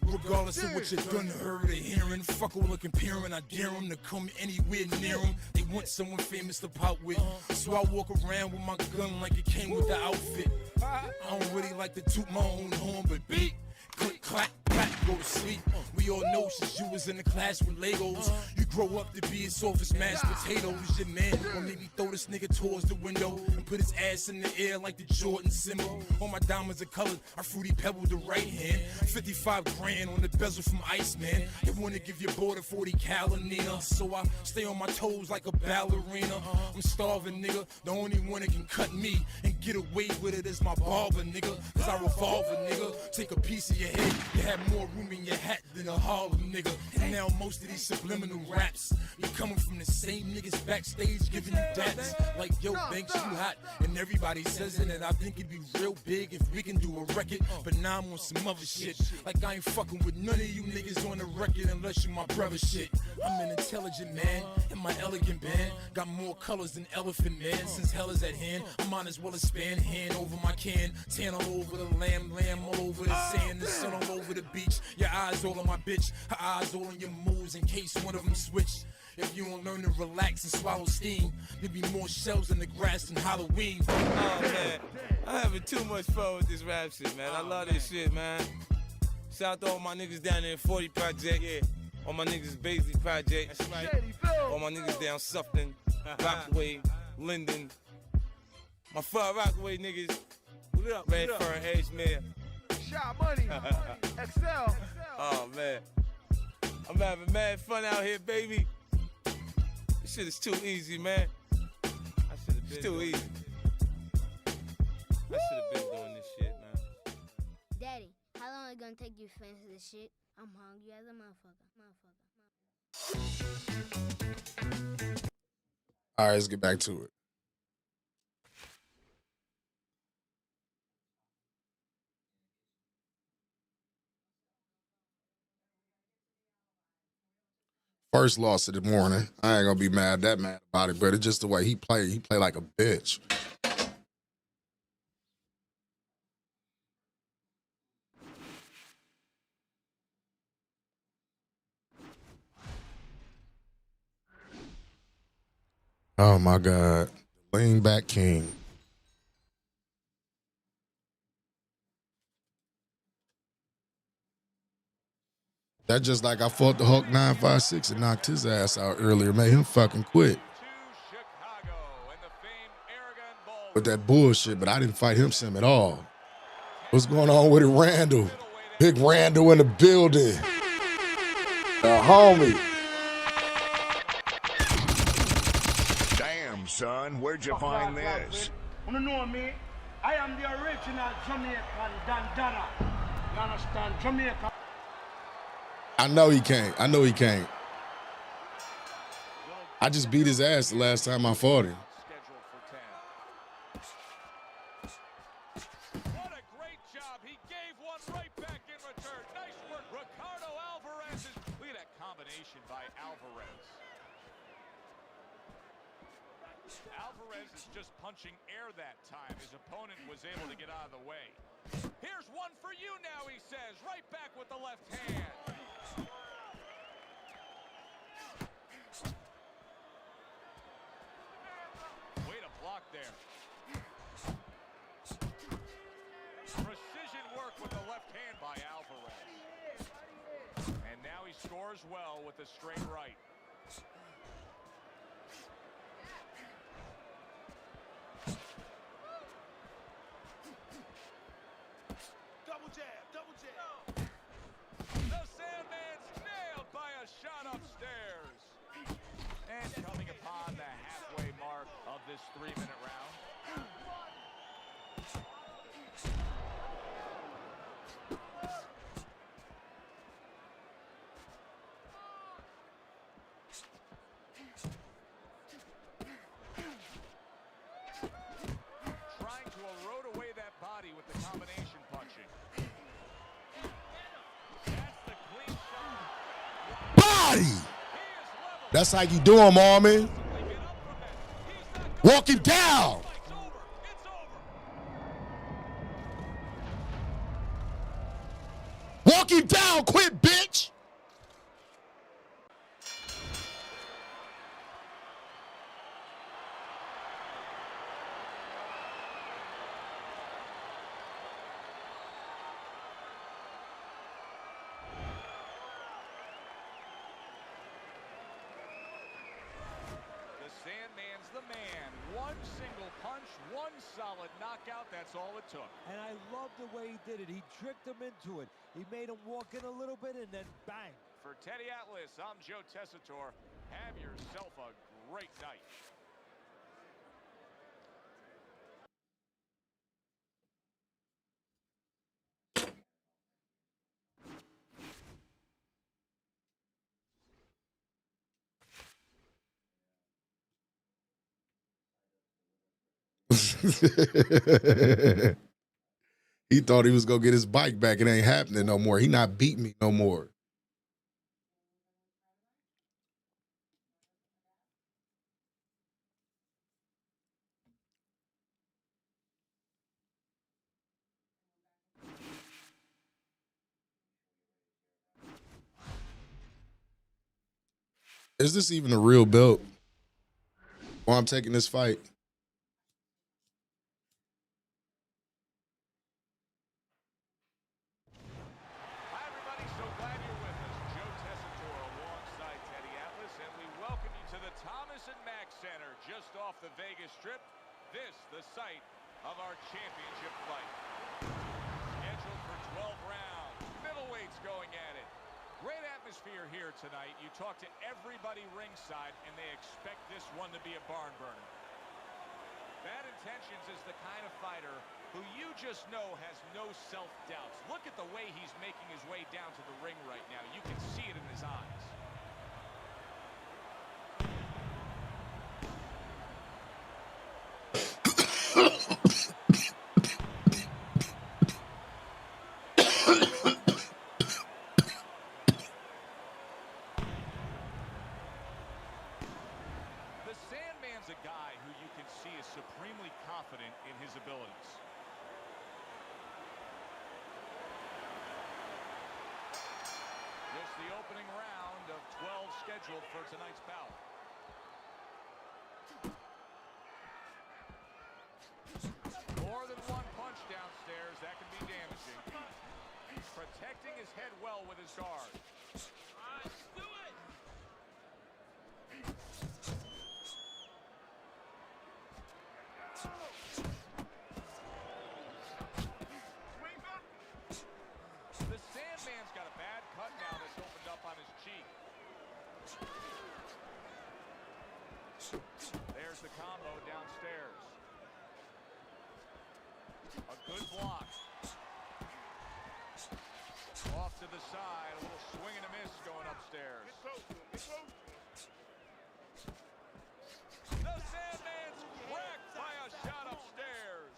Regardless of what you're gonna heard or hearing, fuck all the comparing, I dare them to come anywhere near them. They want someone famous to pop with, so I walk around with my gun like it came with the outfit. I don't really like to toot my own horn, but beat, click, clack, clack, go to sleep. We all know since you was in the class with Legos, you grow up to be as soft as mashed potatoes. Your man or maybe throw this nigga towards the window and put his ass in the air like the Jordan symbol. All my diamonds are colored, I fruity pebbled the right hand. 55 grand on the bezel from Iceman. They wanna give your boy the 40 cal Nina, so I stay on my toes like a ballerina. I'm starving, nigga. The only one that can cut me and get away with it is my barber, nigga. Cause I revolve a nigga. Take a piece of your head, you have more room in your hat than a Harlem nigga. And now most of these subliminal raps be coming from the same niggas backstage giving you daps. Like, yo, Banks, you hot. And everybody says it, and I think it'd be real big if we can do a record. But now I'm on some other shit. Like, I ain't fucking with none of you niggas on the record unless you my brother shit. I'm an intelligent man in my elegant band. Got more colors than Elephant Man. Since hell is at hand, I might as well expand. Hand over my can, tan all over the lamb all over the sand, the sun all over the beach. Your eyes all on my bitch, her eyes all on your moves in case one of them switch. If you don't learn to relax and swallow steam, there'll be more shells in the grass than Halloween. Oh, man, I'm having too much fun with this rap shit, man. I love this shit, man. Shout out to all my niggas down there in 40 Project, yeah. All my niggas Baisley Project, that's right. All my niggas down Sufton, Rockaway, Linden. My Far Rockaway niggas, what up, Red Fern, Edgemere. Shot Money, XL. Oh, man. I'm having mad fun out here, baby. This shit is too easy, man. It's too easy. I should have been doing this shit, man. Daddy, how long is it gonna take you to finish this shit? I'm hungry as a motherfucker. All right, let's get back to it. First loss of the morning. I ain't gonna be mad about it, but it's just the way he played. He played like a bitch. Oh my God. Lean back king. That's just like I fought the Hulk 956 and knocked his ass out earlier. Made him fucking quit. With that bullshit, but I didn't fight him some at all. What's going on with it, Randall? Big Randall in the building. Homie. Damn, son, where'd you find this? You know me? I am the original Jamaican Dandana. You understand? Jamaica. I know he can't. I just beat his ass the last time I fought him. What a great job. He gave one right back in return. Nice work. Ricardo Alvarez. Look at that combination by Alvarez. Alvarez is just punching air that time. His opponent was able to get out of the way. Here's one for you now, he says. Right back with the left hand. Way to block there. Precision work with the left hand by Alvarez. And now he scores well with the straight right. Double jab. The Sandman's nailed by a shot upstairs. And coming upon the halfway mark of this 3-minute round. Trying to erode away that body with the combination punching. body. That's how you do him, Armin. Walk him down. Walk him down, quit, bitch. Sandman's the man. One single punch, one solid knockout. That's all it took. And I love the way he did it. He tricked him into it. He made him walk in a little bit and then bang. For Teddy Atlas, I'm Joe Tessitore. Have yourself a great night. He thought he was gonna get his bike back. It ain't happening no more. He not beating me no more. Is this even a real belt? Or I'm taking this fight? Hi, everybody. So glad you're with us. Joe Tessitore alongside Teddy Atlas, and we welcome you to the Thomas and Mack Center just off the Vegas Strip. This, the site of our championship fight. Scheduled for 12 rounds. Middleweights going at it. Great atmosphere here tonight. You talk to everybody ringside, and they expect this one to be a barn burner. Bad Intentions is the kind of fighter who you just know has no self-doubts. Look at the way he's making his way down to the ring right now. You can see it in his eyes. The Sandman's a guy who you can see is supremely confident in his abilities. Just the opening round of 12 scheduled for tonight's bout. More than one punch downstairs, that can be damaging. Protecting his head well with his guard. Do it! The Sandman's got a bad cut now that's opened up on his cheek. There's the combo downstairs. A good block. Off to the side, a little swing and a miss going upstairs. The Sandman's cracked by a shot upstairs.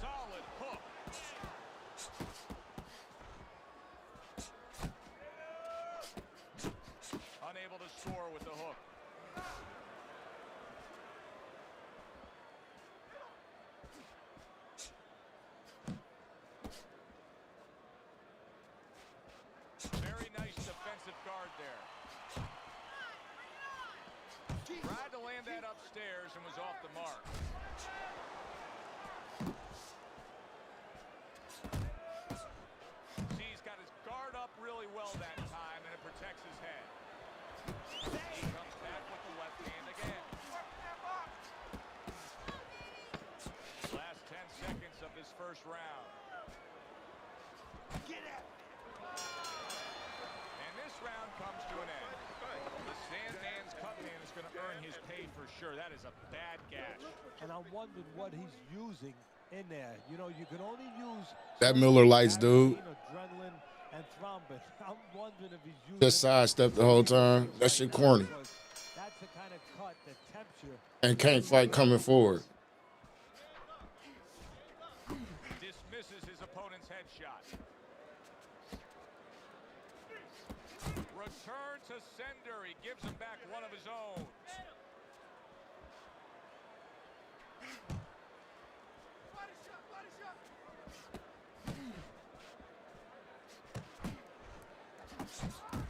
Solid hook. Unable to score with the hook. Very nice defensive guard there. Tried to land that upstairs and was off the mark. See, he's got his guard up really well that time, and it protects his head. He comes back with the left hand again. Last 10 seconds of this first round. Get it! And this round comes to an end. The Sandman's cut man is going to earn his pay for sure. That is a bad gash. And I'm wondering what he's using in there. You know, you can only use That Miller Lights, dude. adrenaline and thrombosis. but I'm wondering if he's using Just sidestep the whole time. That shit corny. because that's the kind of cut that tempts you. And can't fight coming forward. Dismisses his opponent's headshot. Return to sender. He gives him back one of his own.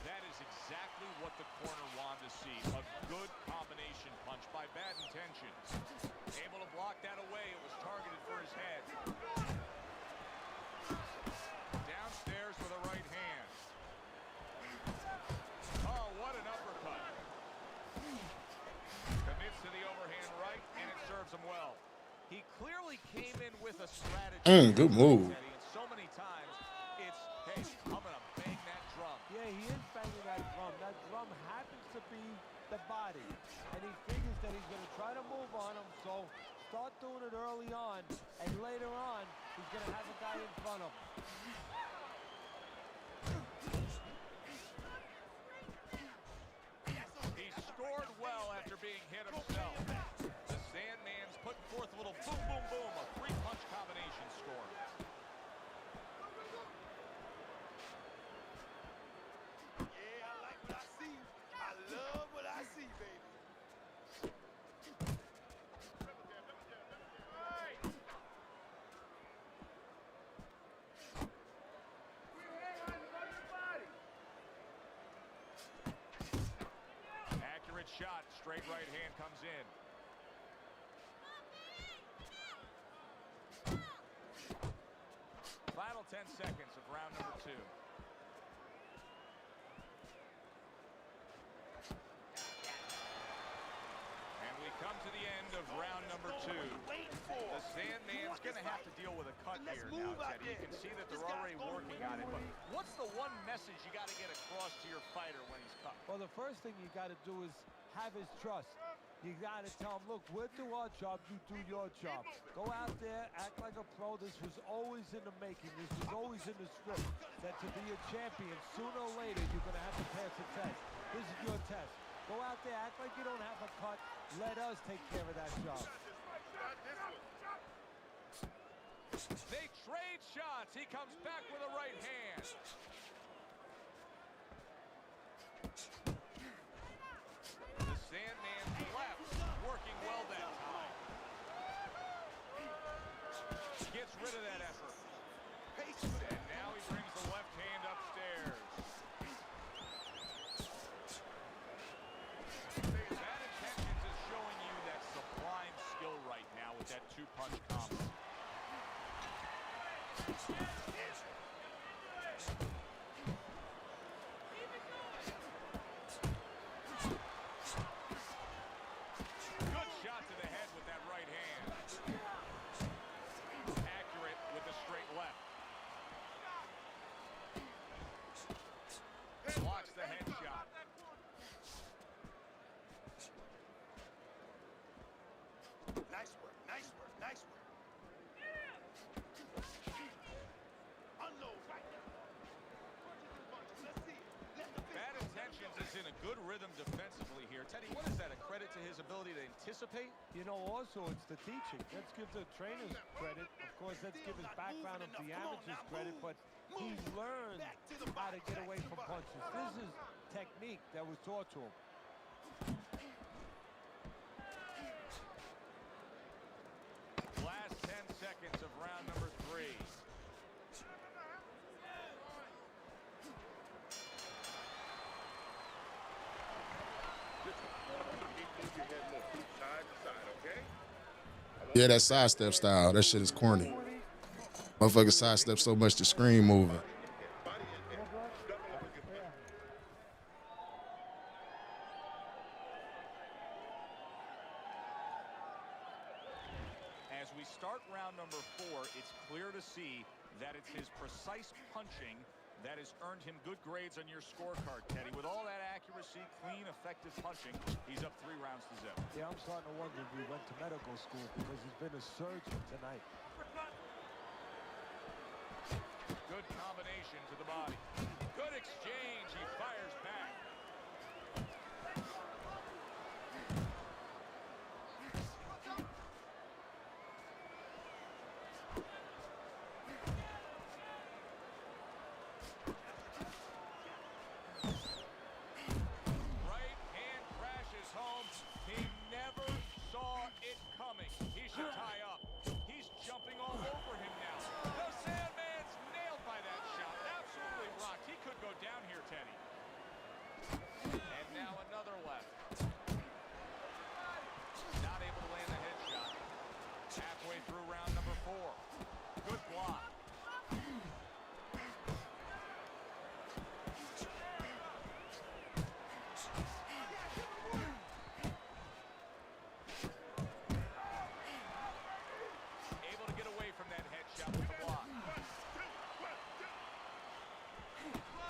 That is exactly what the corner wanted to see. A good combination punch by bad intentions. Able to block that away. It was targeted for his head. Downstairs with a right hand. Oh, what an uppercut. Commits to the overhand right, and it serves him well. He clearly came in with a strategy. Good move. And so many times, it's, hey, I'm going to bang that drum. Yeah, he is banging that drum. That drum happens to be the body. And he figures that he's going to try to move on him. So start doing it early on. And later on, he's going to have a guy in front of him. He scored well after being hit himself. The Sandman's putting forth a little boom, boom, boom, a three-punch combination score. Yeah, I like what I see. I love what I see, baby. Accurate shot, straight right hand comes in. Final 10 seconds of round number 2. And we come to the end of round number 2. The Sandman's going to have to deal with a cut here now, Teddy. You can see that they're already working on it, but what's the one message you got to get across to your fighter when he's cut? Well, the first thing you got to do is have his trust. You got to tell him, look, we'll do our job, you do your job. Go out there, act like a pro. This was always in the making. This was always in the script. That to be a champion, sooner or later, you're going to have to pass a test. This is your test. Go out there, act like you don't have a cut. Let us take care of that job. They trade shots. He comes back with a right hand. The Sandman's left working well that time. Gets rid of that effort. And now he brings the left hand upstairs. Bad Intentions is showing you that sublime skill right now with that two-punch combo. Good shot to the head with that right hand. Accurate with the straight left. Blocks the headshot. Nice work, nice work, nice work. Unload right now. Punches and punches. Let's see it. Let the Bad Intentions is in a good rhythm defensively here. Teddy, what is that? A credit to his ability to anticipate? You know, also, it's the teaching. Let's give the trainers credit. Of course, let's give his background of the amateurs credit, but he's learned how to get away from punches. This is technique that was taught to him. Last 10 seconds of round number 3. Yeah, that sidestep style. That shit is corny. Motherfucker sidestep so much the screen moving. As we start round number 4, it's clear to see that it's his precise punching that has earned him good grades on your scorecard, Teddy. With all that accuracy, clean, effective punching, he's up 3 rounds to 0. Yeah, I'm starting to wonder if he went to medical school because he's been a surgeon tonight. Good combination to the body. Good exchange. He fires back. Right hand crashes home. He never saw it coming. He should tie up. He's jumping all over him now. The Sandman's nailed by that shot. Absolutely rocked. He could go down here, Teddy. And now another left. Not able to land a headshot. Halfway through round number 4. Good block. Able to get away from that headshot with the block.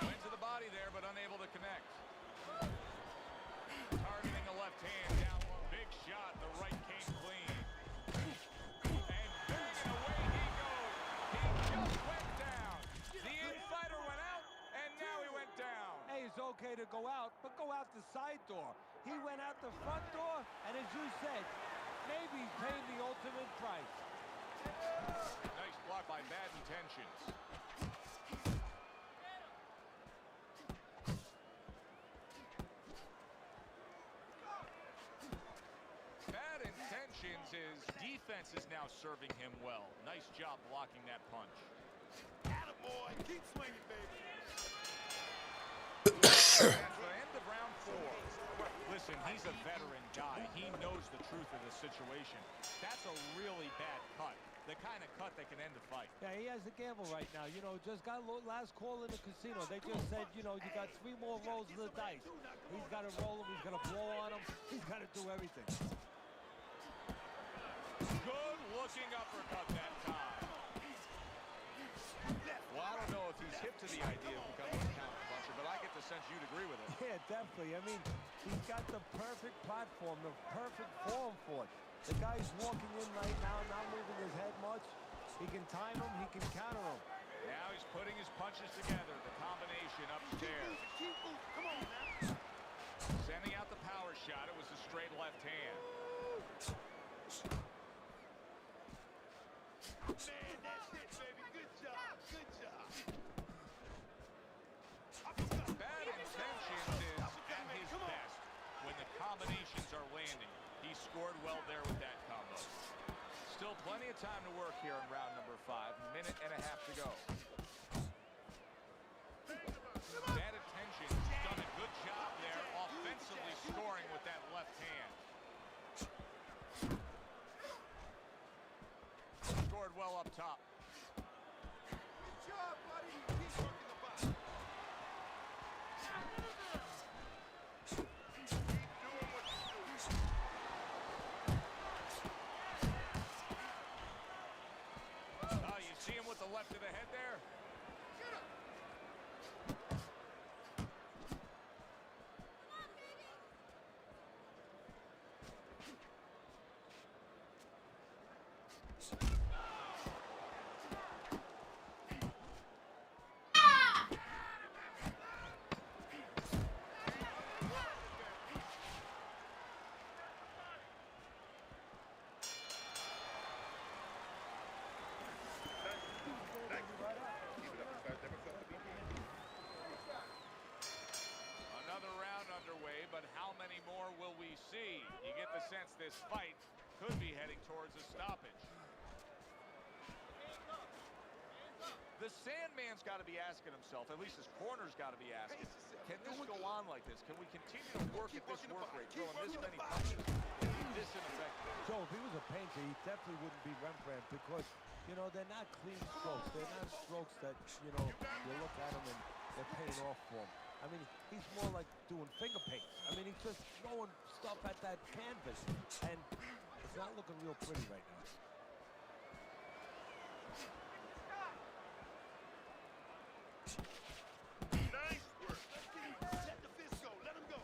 Went to the body there, but unable to connect. Targeting a left hand down low. Big shot. The right came clean. And banging away he goes. He just went down. The infighter went out, and now he went down. Hey, it's okay to go out, but go out the side door. He went out the front door, and as you said, maybe he's paying the ultimate price. Nice block by Bad Intentions. Bad Intentions, his defense is now serving him well. Nice job blocking that punch. Attaboy, keep swinging, baby. That's the end of round 4. Listen, he's a veteran guy. He knows the truth of the situation. That's a really bad cut. The kind of cut that can end a fight. Yeah, he has a gamble right now. You know, just got last call in the casino. They just said, you know, you got 3 more rolls of the dice. He's got to roll them. He's got to blow on them. He's got to do everything. Good looking uppercut that time. Well, I don't know if he's hip to the idea of becoming a counter puncher, but I get the sense you'd agree with it. Yeah, definitely. I mean, he's got the perfect platform, the perfect form for it. The guy's walking in right now, not moving his head much. He can time him, he can counter him. Now he's putting his punches together, the combination upstairs. Come on now. Sending out the power shot. It was a straight left hand. Man, that's it, baby. Good job. Good job. Bad Intentions is at his best when the combinations are landing. He scored well there with that combo. Still plenty of time to work here in round number 5. Minute and a half to go. Bad Intentions done a good job there offensively scoring with that left hand. Scored well up top. Good job, buddy. Keep working the box. Keep doing what you do. You see him with the left of the head there? Get him. Another round underway, but how many more will we see? You get the sense this fight could be heading towards a stoppage. The Sandman's got to be asking himself, at least his corner's got to be asking, can this go on like this? Can we continue to work at this work rate, throwing this many punches? This ineffective. Joe, if he was a painter, he definitely wouldn't be Rembrandt because, you know, they're not clean strokes. They're not strokes that, you know, you look at them and they're paying off for him. I mean, he's more like doing finger paints. I mean, he's just throwing stuff at that canvas, and it's not looking real pretty right now. Nice work. Let the fist go. Let him go.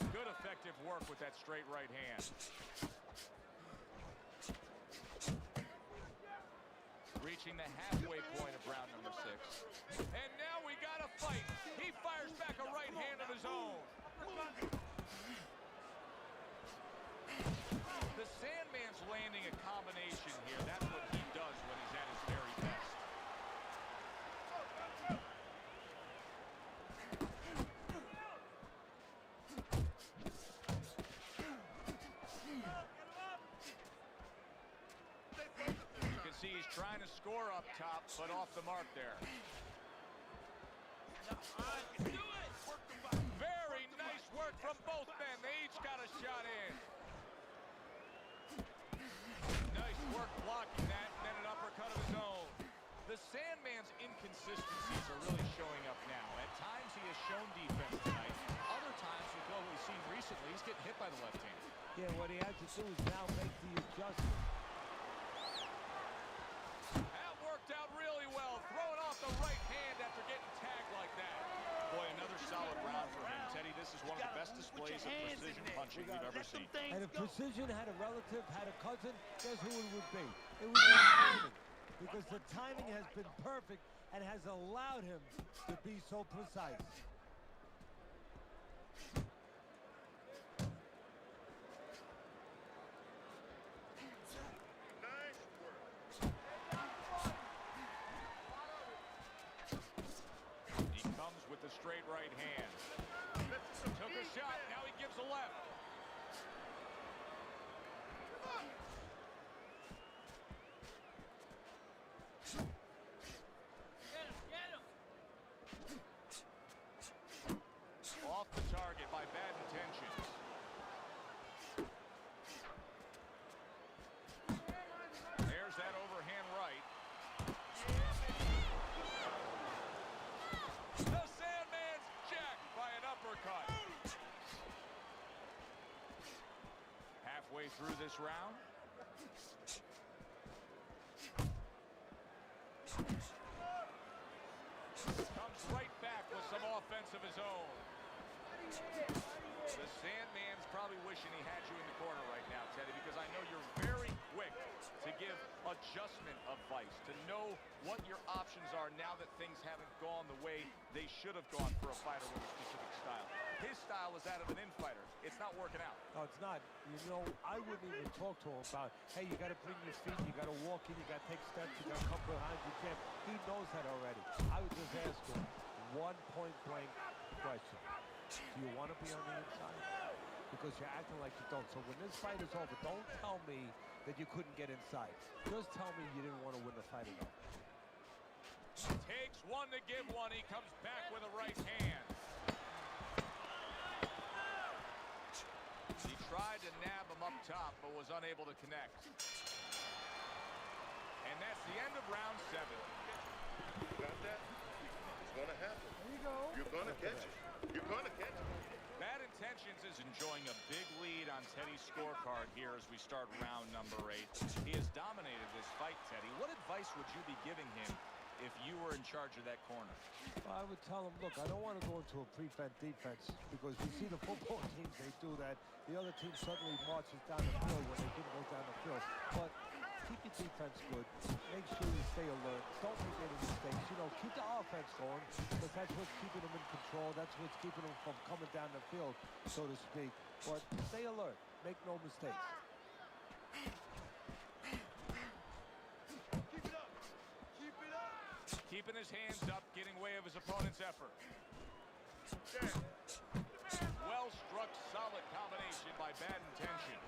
Good effective work with that straight right hand. reaching the halfway point of round number 6. And now we got a fight. He fires back a right hand of his own. The Sandman's landing a combination here. That's what he does when he's at his very best. You can see he's trying to score up top, but off the mark there. Very nice work from both men. They each got a shot in. Nice work blocking that, and then an uppercut of his own. The Sandman's inconsistencies are really showing up now. At times he has shown defense tonight. Other times, with what we've seen recently, he's getting hit by the left hand. Yeah, what he has to do is now make the adjustment. That worked out really well. Throwing off the right hand after getting tagged like that. Boy, another solid round for him. Teddy, this is one of the best displays of precision punching we've ever seen. And if Precision had a relative, had a cousin, guess who it would be? It would be timing. Because the timing has been perfect and has allowed him to be so precise. He comes with the straight right hand. Took a shot, now he gives a left. Off the target by bad intentions. There's that overhand right. The Sandman's jacked by an uppercut. Halfway through this round. Comes right back with some offense of his own. The Sandman's probably wishing he had you in the corner right now, Teddy, because I know you're very quick to give adjustment advice, to know what your options are now that things haven't gone the way they should have gone for a fighter with a specific style. His style is that of an infighter. It's not working out. No, it's not. You know, I wouldn't even talk to him about, hey, you got to bring your feet, you got to walk in, you got to take steps, you got to come behind your jab. He knows that already. I would just ask him one point-blank question. Do you want to be on the inside? Because you're acting like you don't. So when this fight is over, don't tell me that you couldn't get inside. Just tell me you didn't want to win the fight at all. Takes one to give one. He comes back with a right hand. He tried to nab him up top, but was unable to connect. And that's the end of round 7. Got that? It's going to happen. There you go. You're going to catch it. You're going to catch it. Bad Intentions is enjoying a big lead on Teddy's scorecard here as we start round number 8. He has dominated this fight, Teddy. What advice would you be giving him if you were in charge of that corner? Well, I would tell him, look, I don't want to go into a prevent defense because you see the football teams, they do that. The other team suddenly marches down the field when they didn't go down the field. But keep your defense good. Make sure you stay alert. Don't make any mistakes. You know, keep the offense going because that's what's keeping them in control. That's what's keeping them from coming down the field, so to speak. But stay alert. Make no mistakes. Keeping his hands up, getting way of his opponent's effort. Well struck, solid combination by Bad Intentions.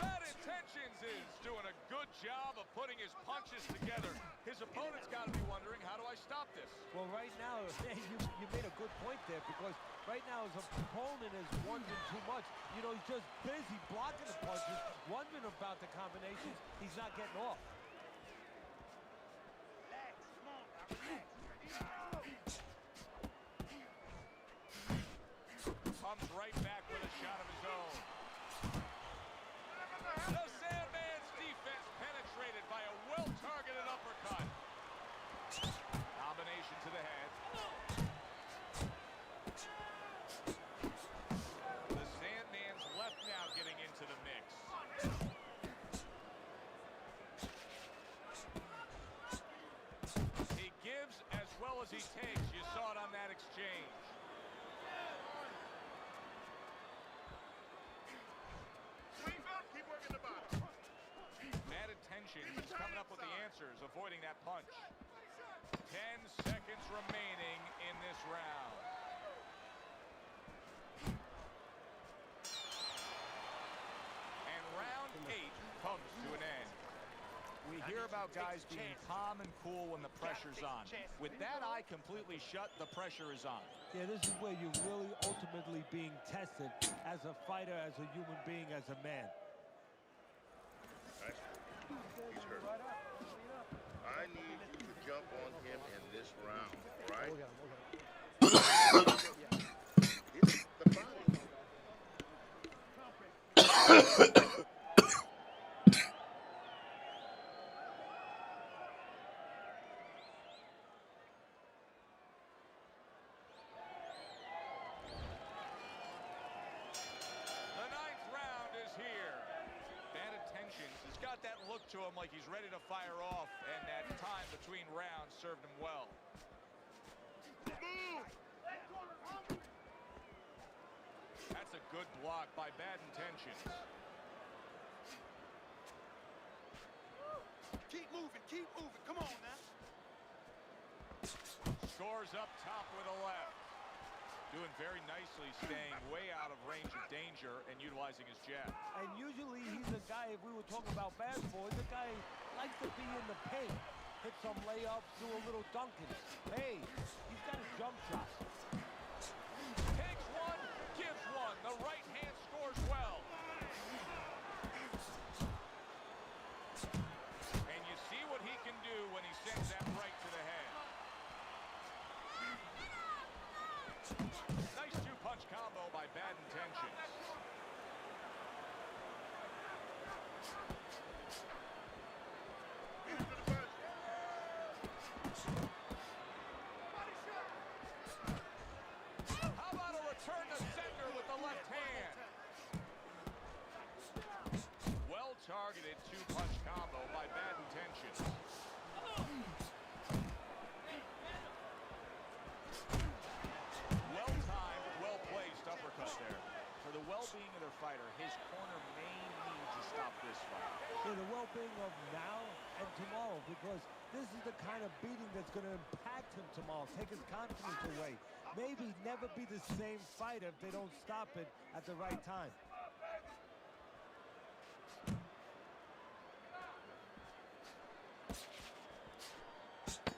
Bad Intentions is doing a good job of putting his punches together. His opponent's got to be wondering, how do I stop this? Well, right now, you made a good point there because right now his opponent is wondering too much. You know, he's just busy blocking the punches, wondering about the combinations. He's not getting off. Comes right back with a shot of his own. The Sandman's defense penetrated by a well-targeted uppercut. Combination to the head. The Sandman's left now getting into the mix. he takes. You saw it on that exchange. Keep working the bottom. Bad intentions. He's coming up with the answers, avoiding that punch. 10 seconds remaining in this round. And round 8 comes to an end. We hear about guys being calm and cool when the pressure's on. With that eye completely shut, the pressure is on. Yeah, this is where you're really ultimately being tested as a fighter, as a human being, as a man. Nice. He's hurt. I need you to jump on him in this round, all right? Hit the body. The 9th round is here. Bad intentions. He's got that look to him like he's ready to fire off, and that time between rounds served him well. That's a good block by Bad Intentions. Keep moving, come on now. Scores up top with a left. Doing very nicely, staying way out of range of danger and utilizing his jab. And usually he's a guy, if we were talking about basketball, he's a guy who likes to be in the paint. Hit some layups, do a little dunking. Hey, he's got a jump shot. Takes one, gives one. The right hand scores well. And you see what he can do when he sends that right to the head. Nice two-punch combo by Bad Intentions. How about a return to sender with the left hand? Well-targeted two-punch combo by Bad Intentions. Well-timed, well-placed uppercut there. For the well-being of their fighter, his corner may need to stop this fight. For the well-being of now and tomorrow, because this is the kind of beating that's going to impact him tomorrow, take his confidence away. Maybe never be the same fighter if they don't stop it at the right time.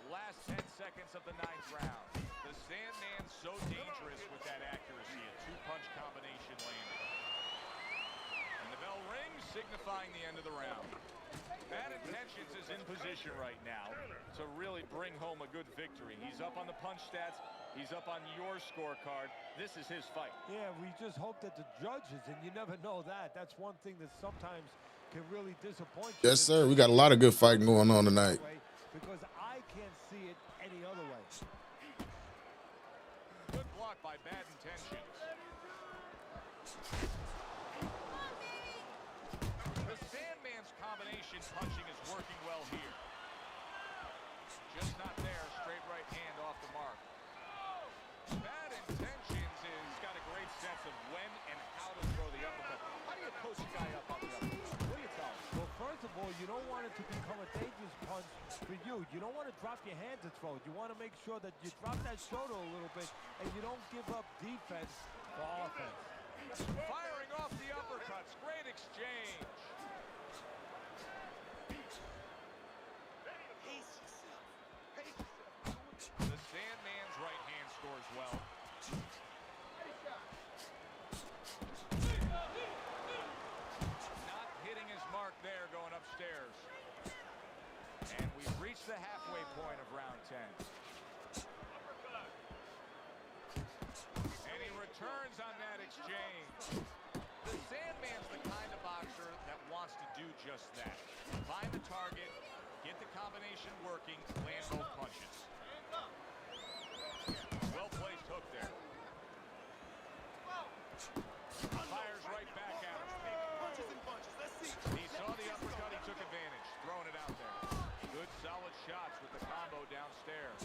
Last 10 seconds of the 9th round. The Sandman's so dangerous with that accuracy. A two-punch combination landed. And the bell rings, signifying the end of the round. Bad Intentions is in position right now to really bring home a good victory. He's up on the punch stats. He's up on your scorecard. This is his fight. Yeah, we just hope that the judges, and you never know that. That's one thing that sometimes can really disappoint you. Yes, sir. We got a lot of good fighting going on tonight. Because I can't see it any other way. Good block by Bad Intentions. The Sandman's combination punching is working well here. Just not there. Straight right hand off the mark. Bad Intentions has got a great sense of when and how to throw the uppercut. How do you coach a guy up on the uppercut? What do you tell him? Well, first of all, you don't want it to become a dangerous punch for you. You don't want to drop your hand to throw it. You want to make sure that you drop that shoulder a little bit and you don't give up defense for offense. Firing off the uppercuts. Great exchange. The Sandman's right hand scores well. Not hitting his mark there going upstairs. And we've reached the halfway point of round 10. And he returns on that exchange. The Sandman's the kind of boxer that wants to do just that. Find the target, get the combination working, land both punches. Well-placed hook there. Fires right back at him. Punches and punches, let's see. He saw the uppercut, he took advantage, throwing it out there. Good solid shots with the combo downstairs.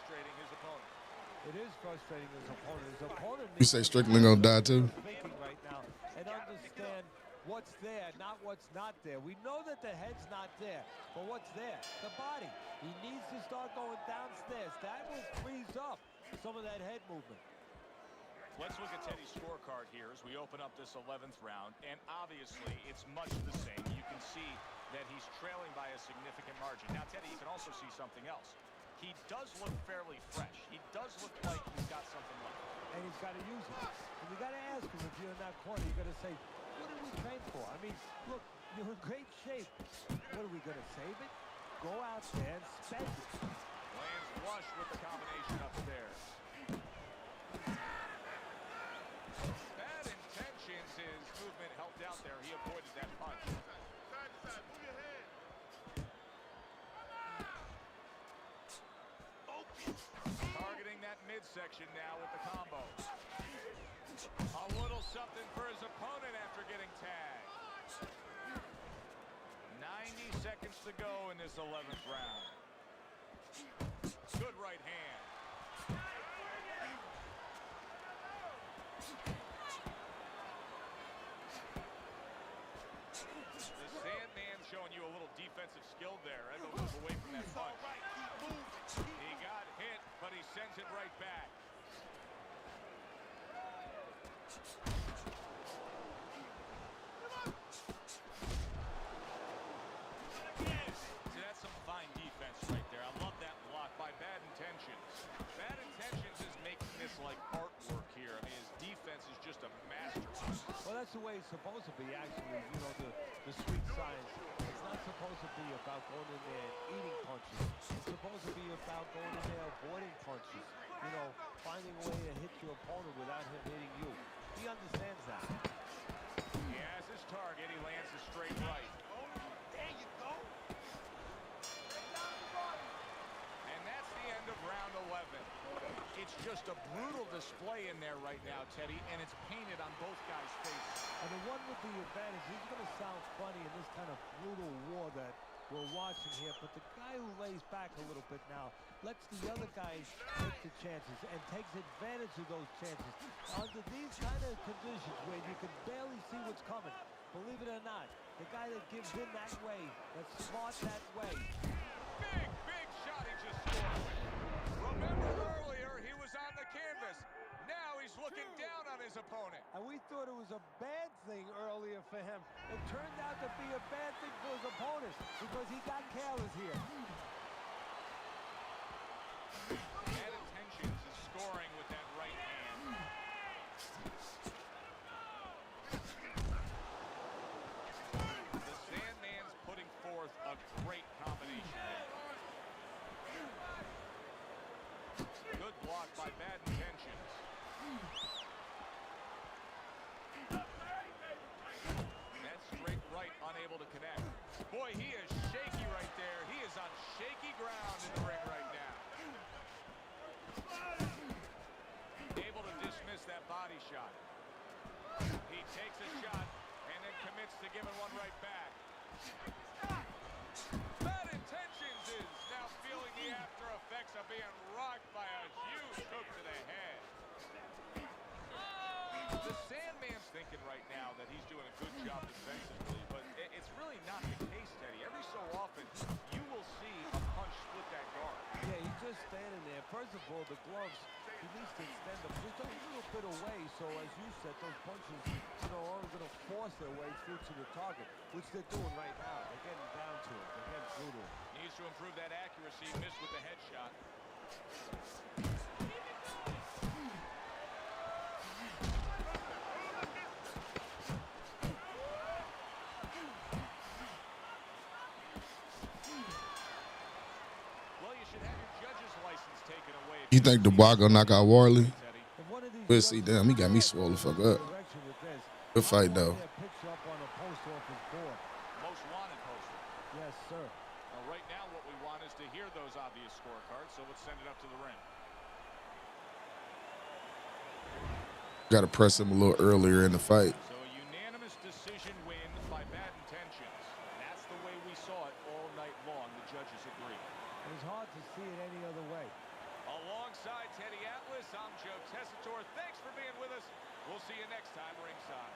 frustrating his opponent. It is frustrating his opponent. His opponent You say Strickland gonna die too? thinking right now and understand what's there, not what's not there. We know that the head's not there, but what's there? The body. He needs to start going downstairs. That will freeze up some of that head movement. Let's look at Teddy's scorecard here as we open up this 11th round, and obviously it's much the same. You can see that he's trailing by a significant margin. Now, Teddy, you can also see something else. He does look fairly fresh. He does look like he's got something left. And he's got to use it. And you got to ask him if you're in that corner. You got to say, what did we train for? I mean, look, you're in great shape. What are we going to save it? Go out there and spend it. Lands flush with the combination upstairs. Bad intentions. His movement helped out there. He avoided that punch. Side to side, move your head. Targeting that midsection now with the combo. A little something for his opponent after getting tagged. 90 seconds to go in this 11th round. Good right hand. The Sandman showing you a little defensive skill there. Had to move away from that punch. He got hit, but he sends it right back. See, that's some fine defense right there. I love that block by Bad Intentions. Bad Intentions is making this like artwork here. I mean, his defense is just a masterpiece. Well, that's the way it's supposed to be, actually. You know, the sweet science. It's not supposed to be about going in there and eating punches. It's supposed to be about going in there avoiding punches. You know, finding a way to hit your opponent without him hitting you. He understands that. He has his target. He lands a straight right. There you go. And that's the end of round 11. It's just a brutal display in there right now, Teddy, and it's painted on both guys' faces. And the one with the advantage, this is going to sound funny in this kind of brutal war that we're watching here, but the guy who lays back a little bit now lets the other guys take the chances and takes advantage of those chances. Under these kind of conditions where you can barely see what's coming, believe it or not, the guy that gives in that way, that's smart that way. Big shot he just scored. Remember earlier he was on the canvas. Now he's looking down on his opponent. And we thought it was a bad thing earlier for him. It turned out to be a bad thing for his opponent because he got careless here. Bad Intentions is scoring with that right hand. The Sandman's putting forth a great combination. Good block by Bad Intentions. That straight right unable to connect. Boy, he is shaky right there. He is on shaky ground in the ring right now. Able to dismiss that body shot. He takes a shot and then commits to giving one right back. Bad Intentions is now feeling the after effects of being rocked by a huge hook to the head. The Sandman's thinking right now that he's doing a good job defensively, but it's really not the case, Teddy. Every so often, you will see a punch split that guard. Yeah, he's just standing there. First of all, the gloves, he needs to extend them just a little bit away, so as you said, those punches, you know, are going to force their way through to the target, which they're doing right now. They're getting down to it. They're getting through to it. Needs to improve that accuracy. Missed with the headshot. Well, you should have your judge's license taken away. You think Dubois gonna knock out Warley? We'll see. Damn, he got me swole the fuck up. Good fight though. Picture up on a post office board. Most wanted poster. Yes, sir. Now, right now, what we want is to hear those obvious scorecards, so let's send it up to the ring. Got to press him a little earlier in the fight. So a unanimous decision win by Bad Intentions. That's the way we saw it all night long. The judges agree. And it's hard to see it any other way. 11 see you next time ringside.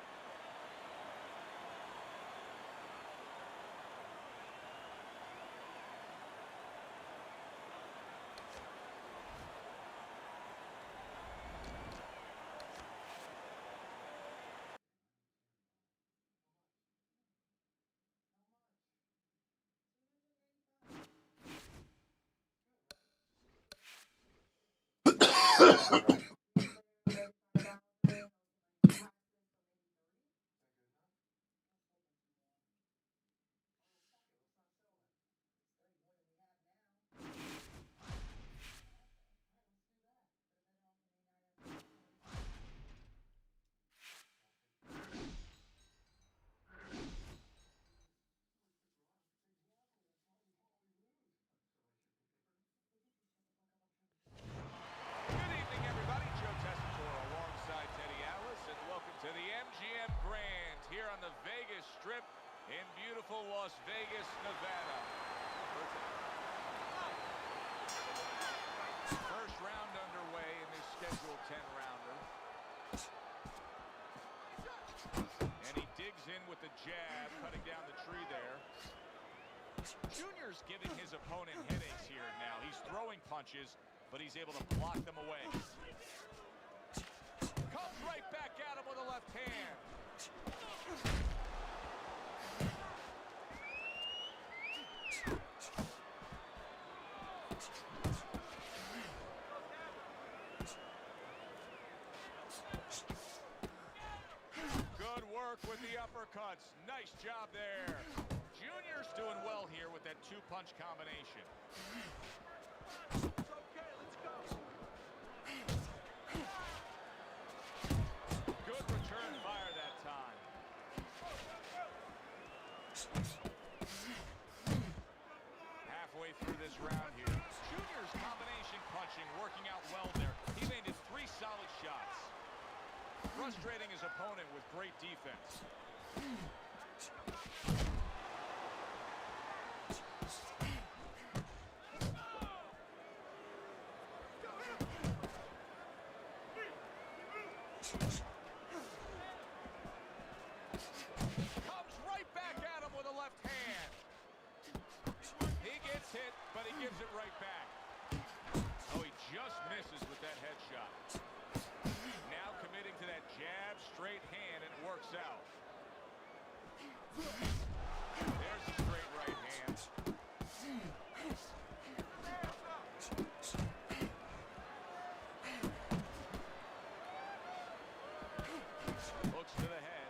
Good evening, everybody. Joe Tessitore alongside Teddy Atlas, and welcome to the MGM Grand here on the Vegas Strip in beautiful Las Vegas, Nevada. First round underway in this scheduled 10-rounder. And he digs in with the jab, cutting down the tree there. Junior's giving his opponent headaches here now. He's throwing punches, but he's able to block them away. Comes right back at him with a left hand. Good work with the uppercuts. Nice job there. Junior's doing well here with that two-punch combination. Good return fire that time. Halfway through this round here. Junior's combination punching working out well there. He landed 3 solid shots. Frustrating his opponent with great defense. Comes right back at him with a left hand. He gets hit, but he gives it right back. Oh, he just misses with that headshot. Now committing to that jab, straight hand, and it works out. There's a straight right hand. Looks to the head.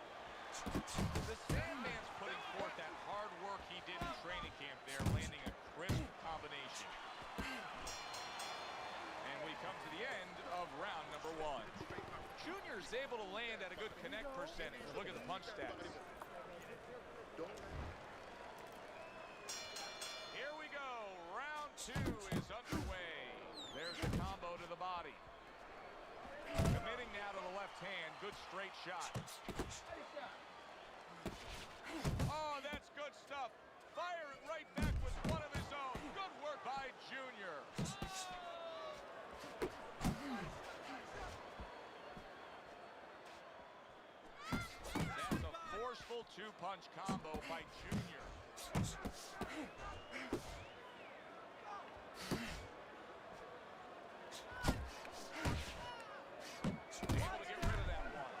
The Sandman's putting forth that hard work he did in training camp there, landing a crisp combination. And we come to the end of round number 1. Junior's able to land at a good connect percentage. Look at the punch stats. Here we go. Round 2 is underway. There's the combo to the body. Committing now to the left hand. Good straight shot. Oh, that's good stuff. Fire it right back with one of his own. Good work by Junior. That's a forceful two-punch combo by Junior. Able to get rid of that one.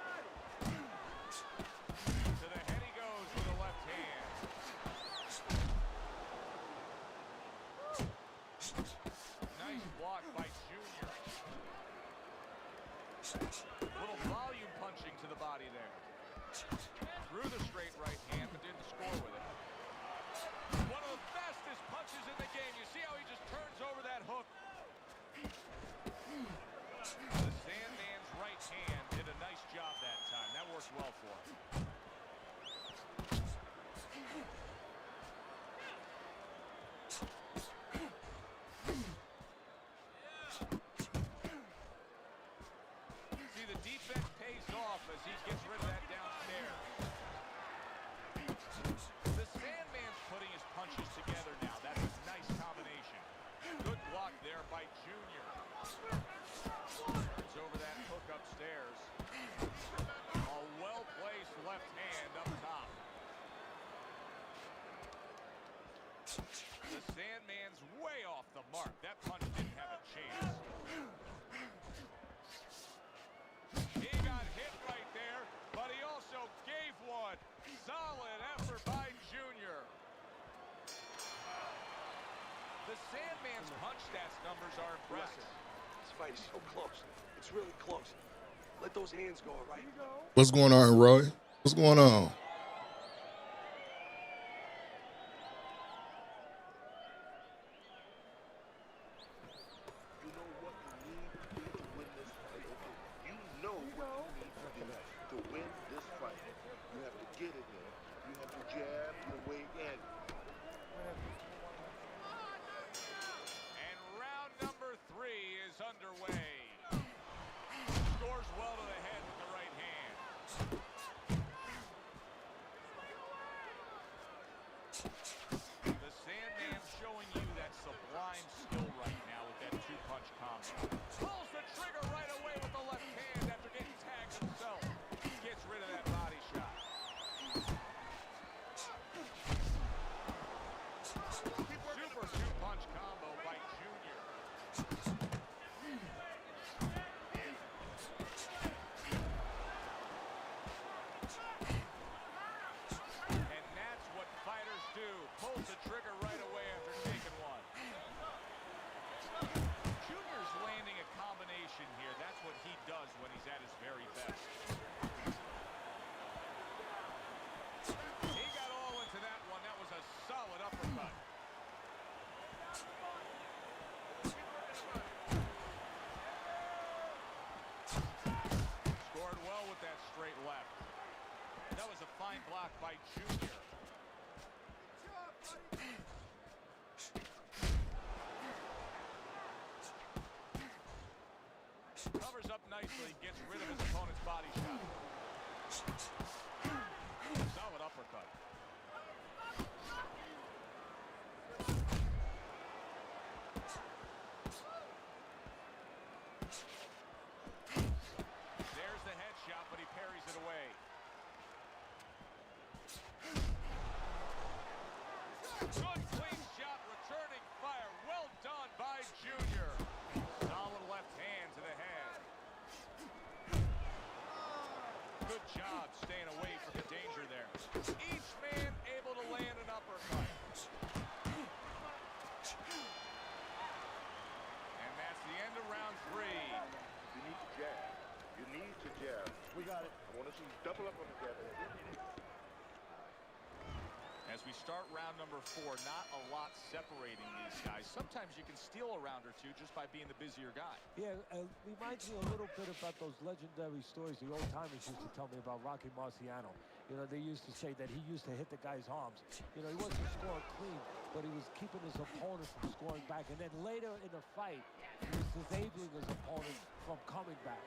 To the head he goes with a left hand. Nice block by Junior. Little volume punching to the body there. Threw the straight right hand, but didn't score with it. One of the fastest punches in the game. You see how he just turns over that hook? The Sandman's right hand did a nice job that time. That worked well for him. See, the defense pays off as he gets rid of that downstairs. The Sandman's putting his punches together now. That's a nice combination. Good block there by Junior. The Sandman's way off the mark. That punch didn't have a chance. He got hit right there, but he also gave one. Solid effort by Junior. The Sandman's punch stats numbers are impressive. This fight is so close. It's really close. Let those hands go, all right? What's going on, Roy? What's going on? You know what you need to do to win this fight, okay? You know what you need to do to win this fight. You have to get in there. You have to jab your way in. And round number 3 is underway. Scores well to the head with the right hand. The Sandman showing you that sublime skill right now with that 2-punch combo. Pulls the trigger right away with the left hand after getting tagged himself. Gets rid of that body shot. Super 2-punch combo by Junior. And that's what fighters do. Pulls the trigger right away after taking one. Junior's landing a combination here. That's what he does when he's at his very best. He got all into that one. That was a solid uppercut. Scored well with that straight left. That was a fine block by Junior. Covers up nicely, gets rid of his opponent's body shot. Solid uppercut. There's the headshot, but he parries it away. Good clean shot, returning fire. Well done by Junior. Solid left hand to the head. Good job staying away from the danger there. Each man able to land an uppercut. And that's the end of round 3. You need to jab. You need to jab. We got it. I want to see you double up on the jab. As we start round number 4, not a lot separating these guys. Sometimes you can steal a round or two just by being the busier guy. Yeah, reminds me a little bit about those legendary stories the old timers used to tell me about Rocky Marciano. You know, they used to say that he used to hit the guy's arms. You know, he wasn't scoring clean, but he was keeping his opponent from scoring back. And then later in the fight, he was disabling his opponent from coming back.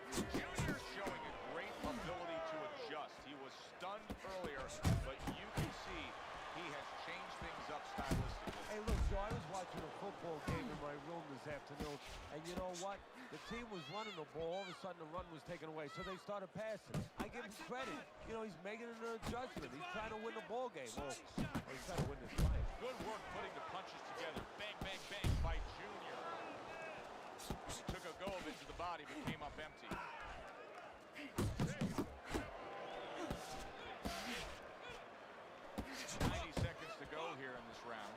Junior showing a great ability to adjust. He was stunned earlier, but you can see he has changed things up stylistically. Hey, look, Joe, I was watching a football game in my room this afternoon, and you know what? The team was running the ball. All of a sudden, the run was taken away, so they started passing. I give him credit. You know, he's making an adjustment. He's trying to win the ball game. Well, he's trying to win this fight. Good work putting the punches together. Bang, bang, bang by Junior. Took a go of it to the body, but came up empty. 90 seconds to go here in this round.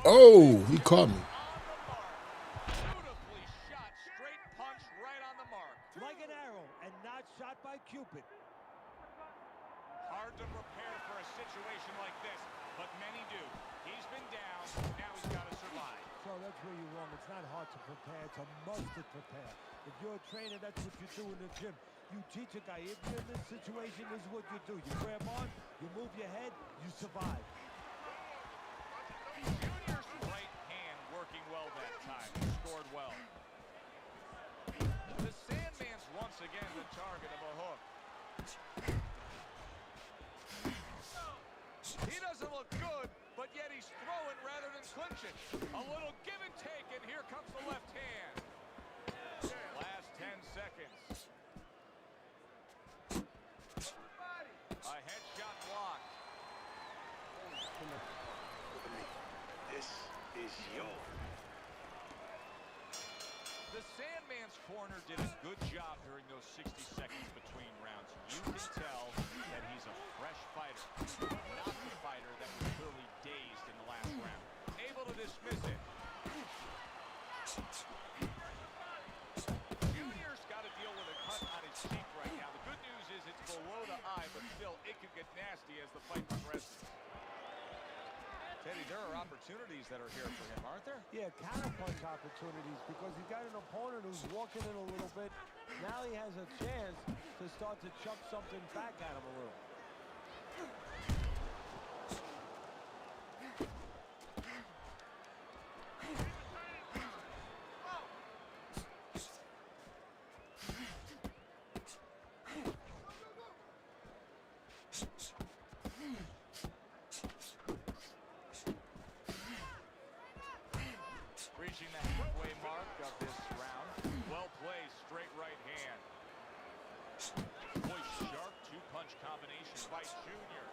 Oh, he caught me. Beautifully shot, straight punch right on the mark. Like an arrow and not shot by Cupid. Hard to prepare for a situation like this, but many do. He's been down, now he's got to survive. So that's where you're wrong. It's not hard to prepare. It's a must to prepare. If you're a trainer, that's what you do in the gym. You teach a guy, if you're in this situation, this is what you do. You grab on, you move your head, you survive. Junior's right hand working well that time. He scored well. The Sandman's once again the target of a hook. He doesn't look good, but yet he's throwing rather than clinching. A little give and take, and here comes the left hand. Last 10 seconds. The Sandman's corner did a good job during those 60 seconds between rounds. You can tell that he's a fresh fighter, not the fighter that was clearly dazed in the last round. Able to dismiss it. Junior's got to deal with a cut on his cheek right now. The good news is it's below the eye, but still, it could get nasty as the fight progresses. Teddy, there are opportunities that are here for him, aren't there? Yeah, counterpunch opportunities because he's got an opponent who's walking in a little bit. Now he has a chance to start to chuck something back at him a little. Reaching the halfway mark of this round. Well placed, straight right hand. Boy, sharp two-punch combination by Junior.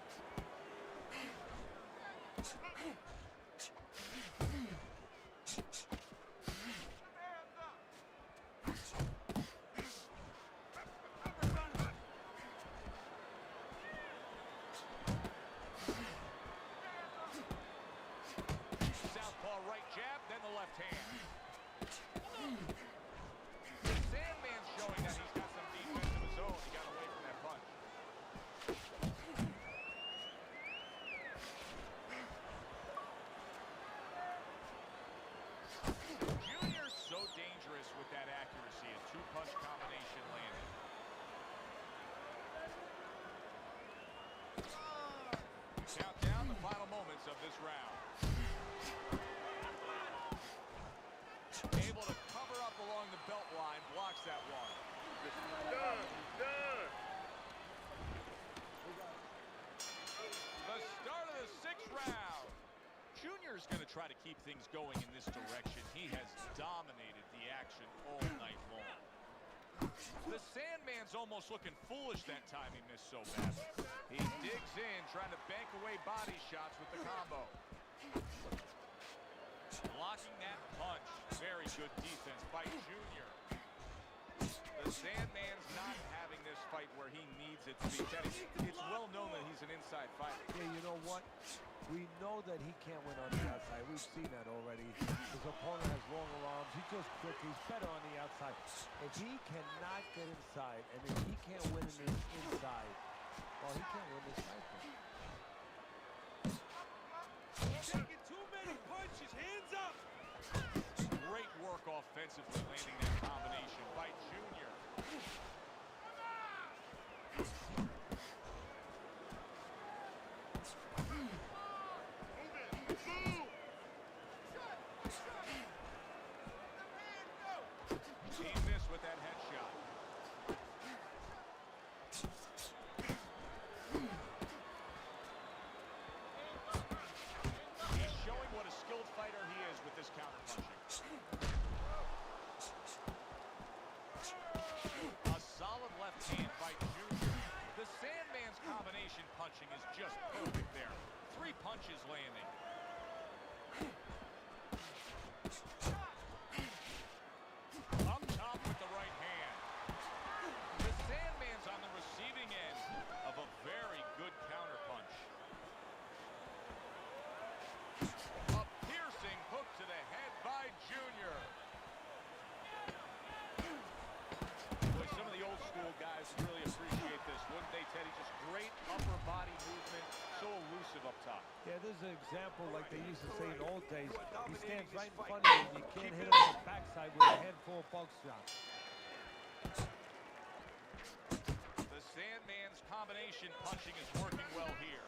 Southpaw right jab, then the left hand. The Sandman's showing that he's got some defense of his own. He got away from that punch. Junior's so dangerous with that accuracy. A two-punch combination landing. Count down the final moments of this round. Able to cover up along the belt line, blocks that one. Done. The start of the 6th round. Junior's going to try to keep things going in this direction. He has dominated the action all night long. The Sandman's almost looking foolish that time he missed so bad. He digs in, trying to bank away body shots with the combo. Blocking that punch. Very good defense by Junior. The Sandman's not having this fight where he needs it to be. Teddy, it's well known that he's an inside fighter. Yeah, you know what? We know that he can't win on the outside. We've seen that already. His opponent has longer arms. He's just quick. He's better on the outside. If he cannot get inside, and if he can't win in the inside, well, he can't win this fight. Taking too many punches. Hands up. Great work offensively, landing that combination by Junior. He missed with that headshot. He's showing what a skilled fighter he is with this counterpunching. A solid left hand by Junior. The Sandman's combination punching is just perfect there. 3 punches landing. Up top with the right hand. The Sandman's on the receiving end of a very good counterpunch. A piercing hook to the head by Junior. Boy, some of the old school guys really appreciate this, wouldn't they, Teddy? Just great upper body movement, so elusive up top. Yeah, this is an example like they used to say in old days. He stands right in front of you and you can't hit him on the backside with a handful of bug shots. The Sandman's combination punching is working well here.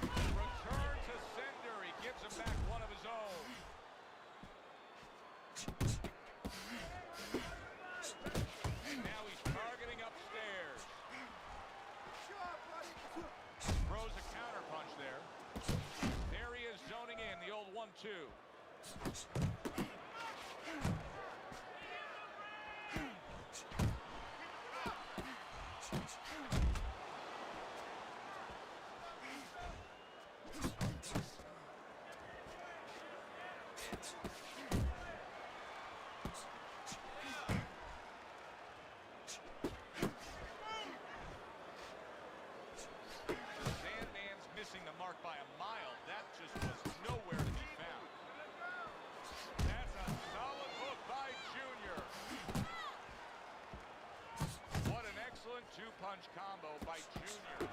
Return to sender. He gives him back one of his own. And now he's targeting upstairs. Throws a counter punch there. There he is zoning in, the old 1-2. Sandman's missing the mark by a mile. That just was nowhere to be found. That's a solid hook by Junior. What an excellent two-punch combo by Junior.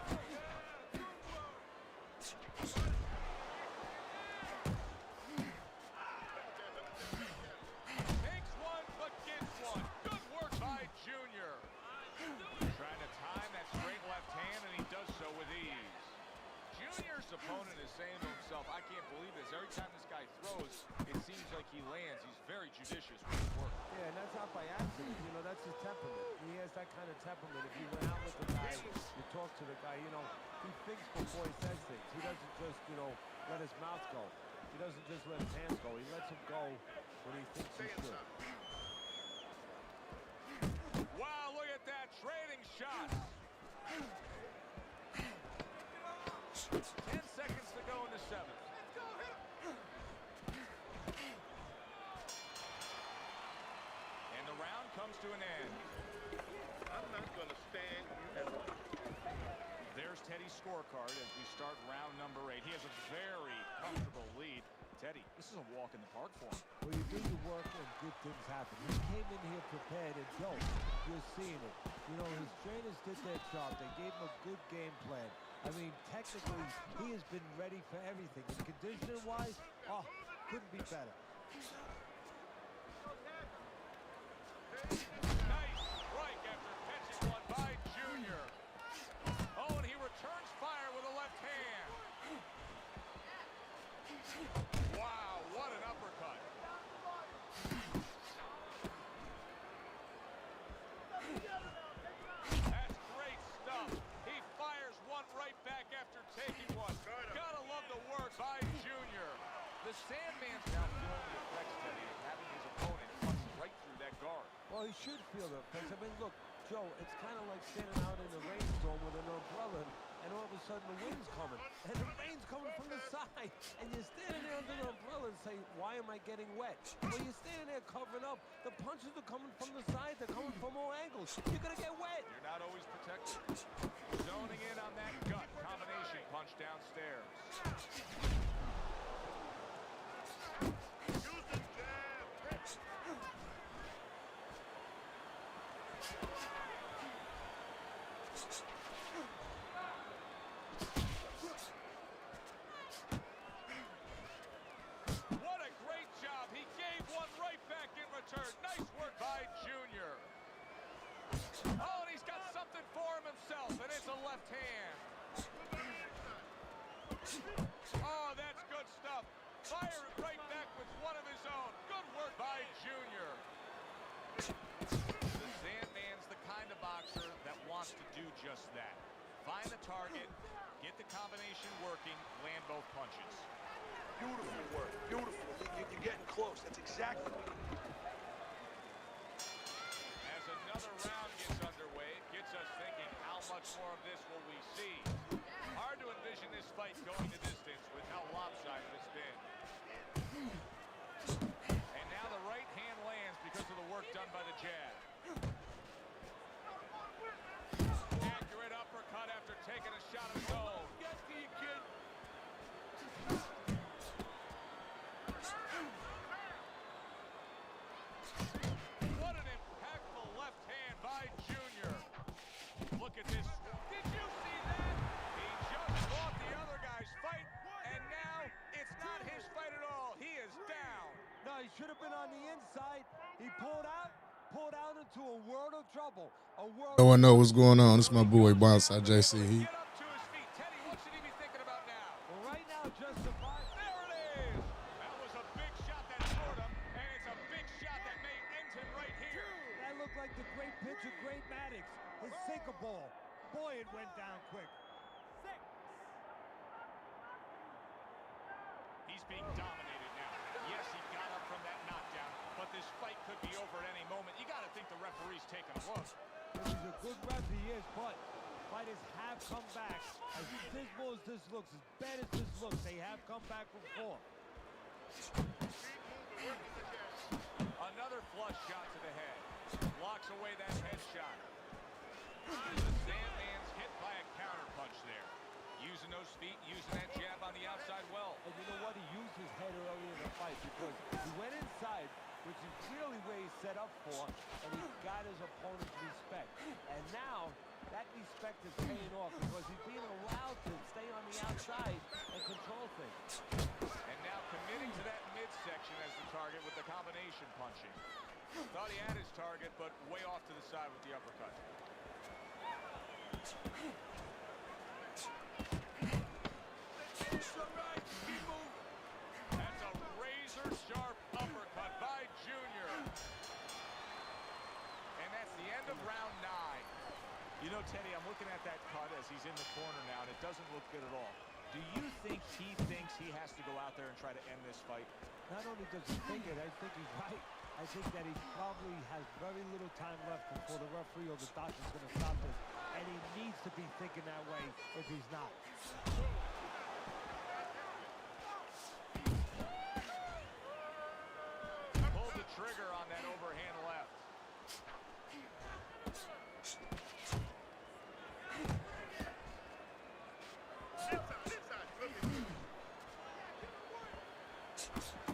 Takes one, but gets one. Good work by Junior. Trying to time that straight left hand, and he does so with ease. Junior's opponent is saying to himself, I can't believe this. Every time this guy throws, it seems like he lands. He's very judicious with his work. Yeah, and that's not by accident. You know, that's his temperament. He has that kind of temperament. If you went out with the guy, you talk to the guy, you know, he thinks before he says things. He doesn't just, you know, let his mouth go. He doesn't just let his hands go. He lets them go when he thinks he should. Wow, look at that. Trading shots. 10 seconds to go in the seventh. And the round comes to an end. I'm not going to stand and watch. There's Teddy's scorecard as we start round number 8. He has a very comfortable lead. Teddy, this is a walk in the park for him. Well, you do your work and good things happen. He came in here prepared, and Joe, you're seeing it. You know, his trainers did their job. They gave him a good game plan. I mean, technically, he has been ready for everything. And conditioning-wise, oh, couldn't be better. Nice strike after catching one by Junior. Oh, and he returns fire with a left hand. Wow, what an uppercut. That's great stuff. He fires one right back after taking one. Gotta love the work by Junior. The Sandman's now feeling the effects, Teddy, of having his opponent punch right through that guard. Well, he should feel the effects. I mean, look, Joe, it's kind of like standing out in a rainstorm with an umbrella, and all of a sudden the wind's coming, and the rain's coming from the side, and you're standing there under the umbrella and say, why am I getting wet? Well, you're standing there covering up. The punches are coming from the side. They're coming from all angles. You're going to get wet. You're not always protected. Zoning in on that gut combination punch downstairs. What a great job. He gave one right back in return. Nice work by Junior. Oh, and he's got something for himself, and it's a left hand. Oh, that's good stuff. Fire it right back with one of his own. Good work by Junior. The Sandman's the kind of boxer that wants to do just that. Find the target, get the combination working, land both punches. Beautiful work. Beautiful. You're getting close. That's exactly what you need. As another round gets underway, it gets us thinking, how much more of this will we see? Hard to envision this fight going the distance with how lopsided it's been. And now the right hand lands because of the work done by the jab. Accurate uppercut after taking a shot of his own. Get to you, kid. What an impactful left hand by Junior. Look at this. Did you see that? He just fought the other guy's fight, and now it's not his fight at all. He is down. No, he should have been on the inside. He pulled out into a world of trouble. No one knows what's going on. This is my boy, Bonsai JC. Get up to his feet. Teddy, what should he be thinking about now? Well, right now, justified. There it is. That was a big shot that scored him, and it's a big shot that may end him right here. That looked like the great pitcher, Great Maddox. His sinker ball. Boy, it went down quick. He's being dominated now. Yes, he got up from that knockdown, but this fight could be over at any moment. You got to think the referee's taking a look. He's a good ref, he is, but fighters have come back. As dismal as this looks, as bad as this looks, they have come back from 4. Another flush shot to the head. Blocks away that headshot. The Sandman's hit by a counter punch there. Using those feet, using that jab on the outside well. And you know what? He used his head earlier in the fight because he went inside, which is clearly where he's set up for, and he got his opponent's respect. And now, that respect is paying off because he's being allowed to stay on the outside and control things. And now committing to that midsection as the target with the combination punching. Thought he had his target, but way off to the side with the uppercut. That's a razor-sharp uppercut by Junior. And that's the end of round 9. You know, Teddy, I'm looking at that cut as he's in the corner now, and it doesn't look good at all. Do you think he thinks he has to go out there and try to end this fight? Not only does he think it, I think he's right. I think that he probably has very little time left before the referee or the doctor's going to stop this. And he needs to be thinking that way if he's not. Pulled the trigger on that overhand left.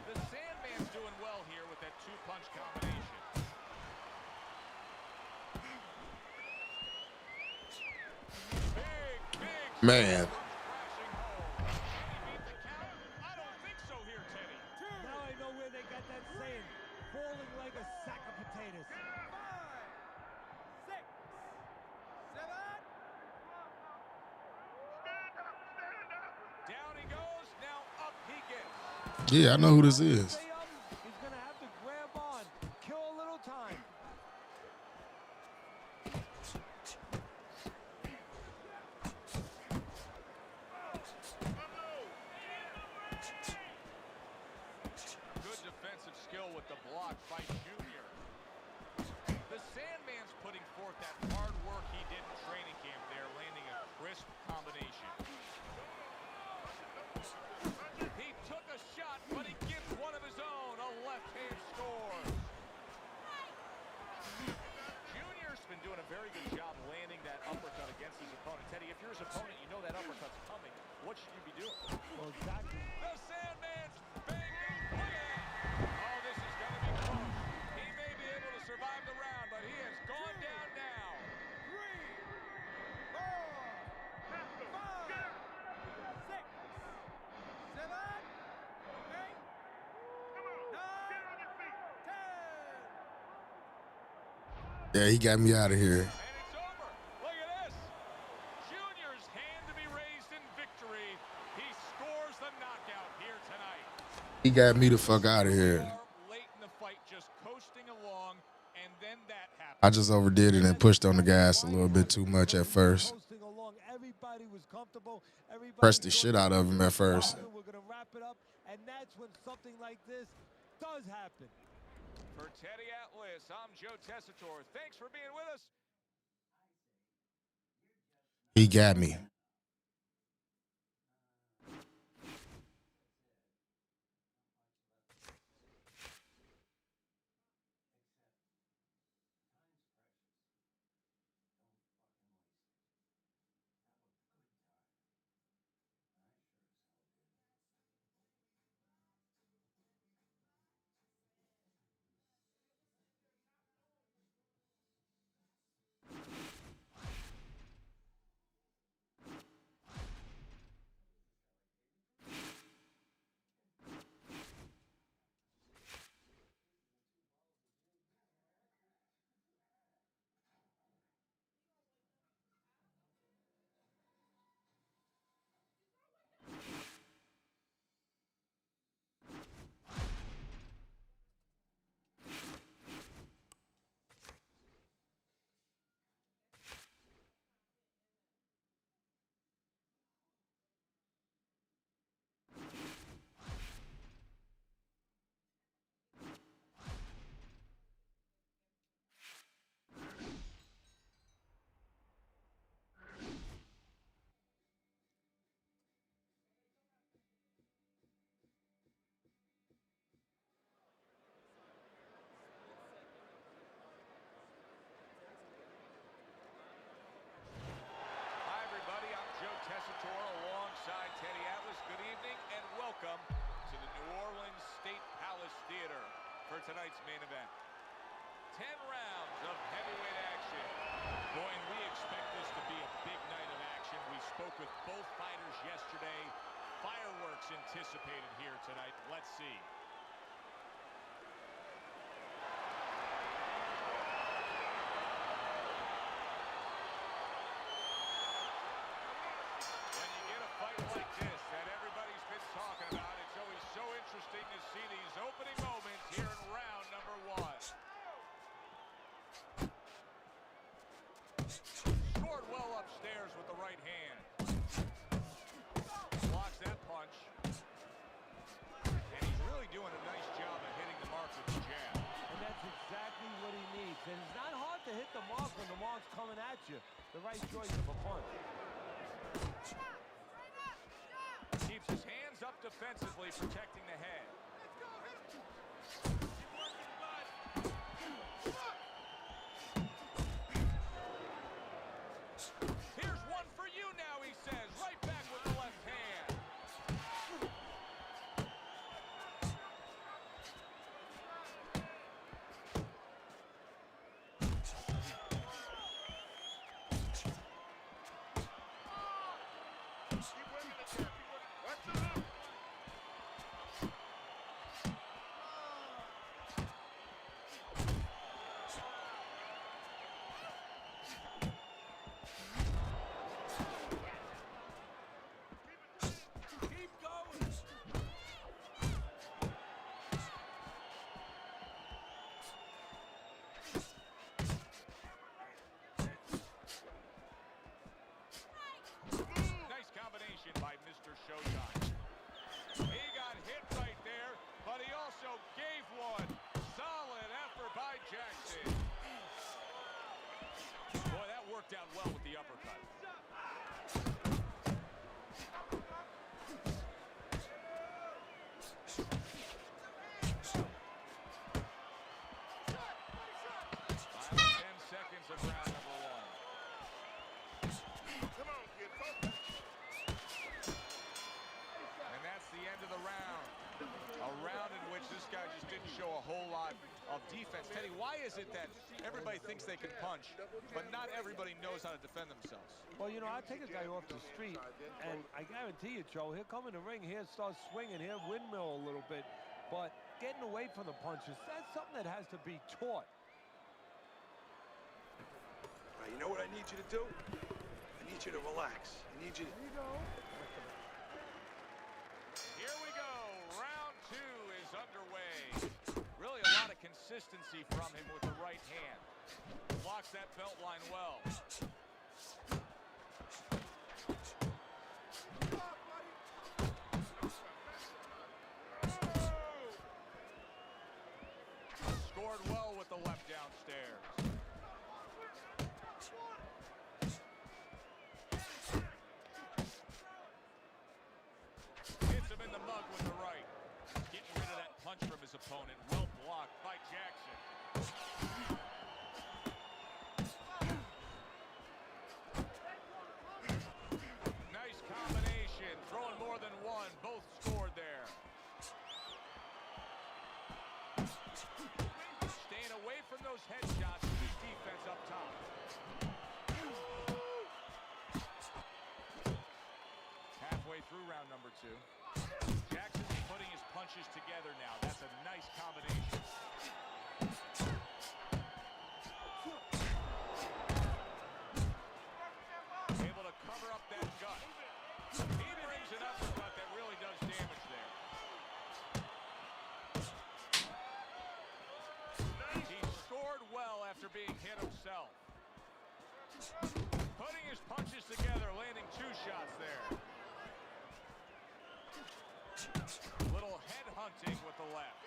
The Sandman's doing well here with that 2-punch combination. Big Man. Now I know where they got that saying, falling like a sack of potatoes. 5, 6, 7. Down he goes, now up he gets. Yeah, I know who this is. Stay up, he's going to have to grab on, kill a little time. Good defensive skill with the block by Junior. The Sandman's putting forth that hard work he did in training camp there, landing a crisp combination. He took a shot, but he gives one of his own, a left-hand score. Junior's been doing a very good job landing that uppercut against his opponent. Teddy, if you're his opponent, you know that uppercut's coming. What should you be doing? Well, exactly. The Sandman's banging. Look at that. Oh, this is going to be close. He may be able to survive the round, but he has gone down now. 3, 4, 5, 6, 7, 8, 9, 10. Yeah, he got me out of here. And it's over. Look at this. Junior's hand to be raised in victory. He scores the knockout here tonight. He got me the fuck out of here. Late in the fight, just coasting along, and then that happened. I just overdid it and pushed on the gas a little bit too much at first. Coasting along, everybody was comfortable. Everybody Pressed the shit out of him at first. We're going to wrap it up, and that's when something like this does happen. For Teddy Atlas, I'm Joe Tessitore. Thanks for being with us. He got me. Theater for tonight's main event. 10 rounds of heavyweight action. Boy, and we expect this to be a big night of action. We spoke with both fighters yesterday. Fireworks anticipated here tonight. Let's see. When you get a fight like this that everybody's been talking about, it's always so interesting to see these opening moments here in round number 1. Scored well upstairs with the right hand. Blocks that punch. And he's really doing a nice job of hitting the mark with the jab. And that's exactly what he needs. And it's not hard to hit the mark when the mark's coming at you. The right choice of a punch. Keeps his hands up defensively, protecting the head. Here's one for you now, he says. Right back with the left hand. Keep working the champ. Watch the move. Keep going. Nice combination by Mr. Showtime. He got hit right there, but he also gave one. Solid effort by Jackson. Boy, that worked out well with the uppercut. Final 10 seconds of round number 1. Come on, kid. Focus. And that's the end of the round. A round in which this guy just didn't show a whole lot of defense. Teddy, why is it that everybody thinks they can punch, but not everybody knows how to defend themselves? Well, you know, I take a guy off the street, and I guarantee you, Joe, he'll come in the ring, he'll start swinging, he'll windmill a little bit. But getting away from the punches, that's something that has to be taught. All right, you know what I need you to do? I need you to relax. I need you to... Here we go. Round 2 is underway. Really a lot of consistency from him with the right hand. Blocks that belt line well. Scored well with the left downstairs. Hits him in the mug with the right. Getting rid of that punch from his opponent. Well blocked by Jackson. Nice combination. Throwing more than one. Both scored there. Staying away from those headshots with his defense up top. Halfway through round number 2. Jackson's putting his punches together now. That's a nice combination. Able to cover up that gut. He brings an uppercut that really does damage there. He scored well after being hit himself. Putting his punches together, landing 2 shots there. Little head hunting with the left.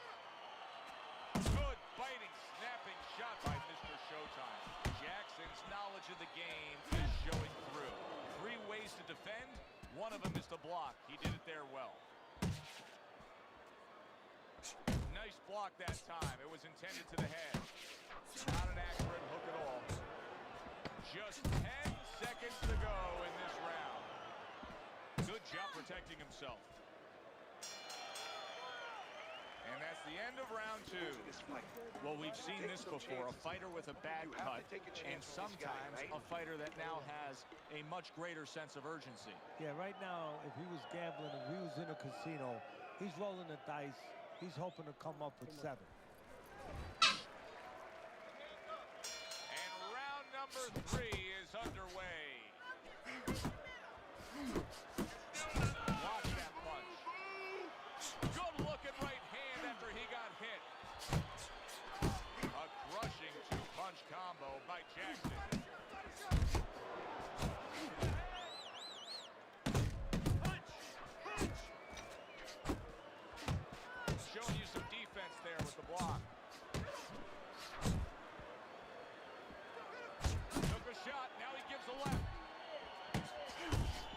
Good biting, snapping shot by Mr. Showtime. Jackson's knowledge of the game is showing through. 3 ways to defend. One of them is to block. He did it there well. Nice block that time. It was intended to the head. Not an accurate hook at all. Just 10 seconds to go in this round. Good job protecting himself. And that's the end. end of round two. Well, we've seen this before, a fighter with a bad cut, and sometimes a fighter that now has a much greater sense of urgency. Yeah, right now, if he was gambling, if he was in a casino, he's rolling the dice. He's hoping to come up with 7. And round number 3 is underway. Watch that punch. Good looking right hand after he got hit. A crushing 2-punch combo by Jackson. Showing you some defense there with the block. Took a shot, now he gives a left.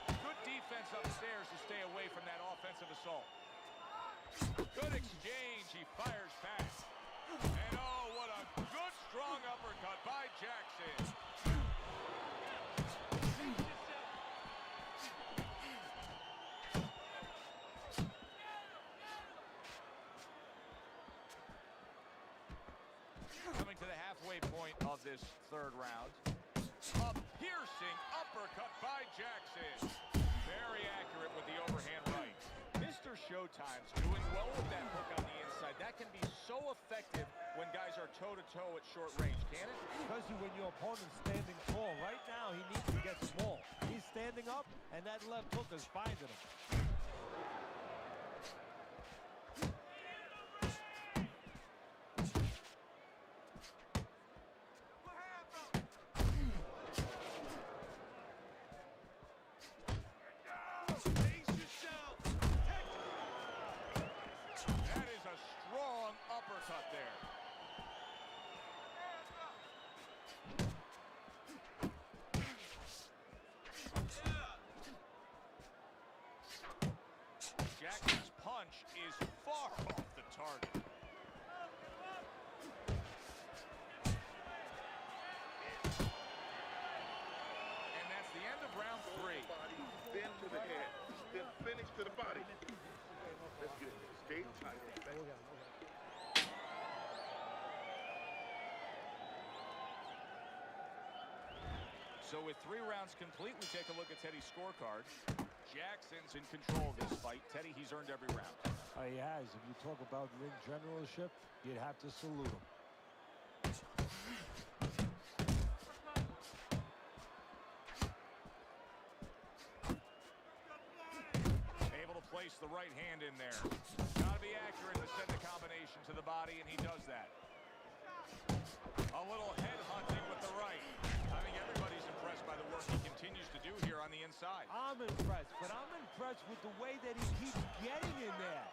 Good defense upstairs to stay away from that offensive assault. Good exchange, he fires back. And oh, what a good strong uppercut by Jackson. Coming to the halfway point of this third round. A piercing uppercut by Jackson. Very accurate with the overhand right. Mr. Showtime's doing well with that hook on the inside. That can be so effective when guys are toe-to-toe at short range, can it? Especially when your opponent's standing tall. Right now, he needs to get small. He's standing up, and that left hook is finding him. That is a strong uppercut there. Jackson's punch is far off the target. And that's the end of round 3. Then to the head, then finish to the body. Let's get it. Stay tight. So with 3 rounds complete, we take a look at Teddy's scorecard. Jackson's in control of this fight. Teddy, he's earned every round. He has. If you talk about ring generalship, you'd have to salute him. Able to place the right hand in there. Got to be accurate to send the combination to the body, and he does that. A little head hunting with the right. I think everybody's impressed by the work he continues to do here on the inside. I'm impressed, but I'm impressed with the way that he keeps getting in there.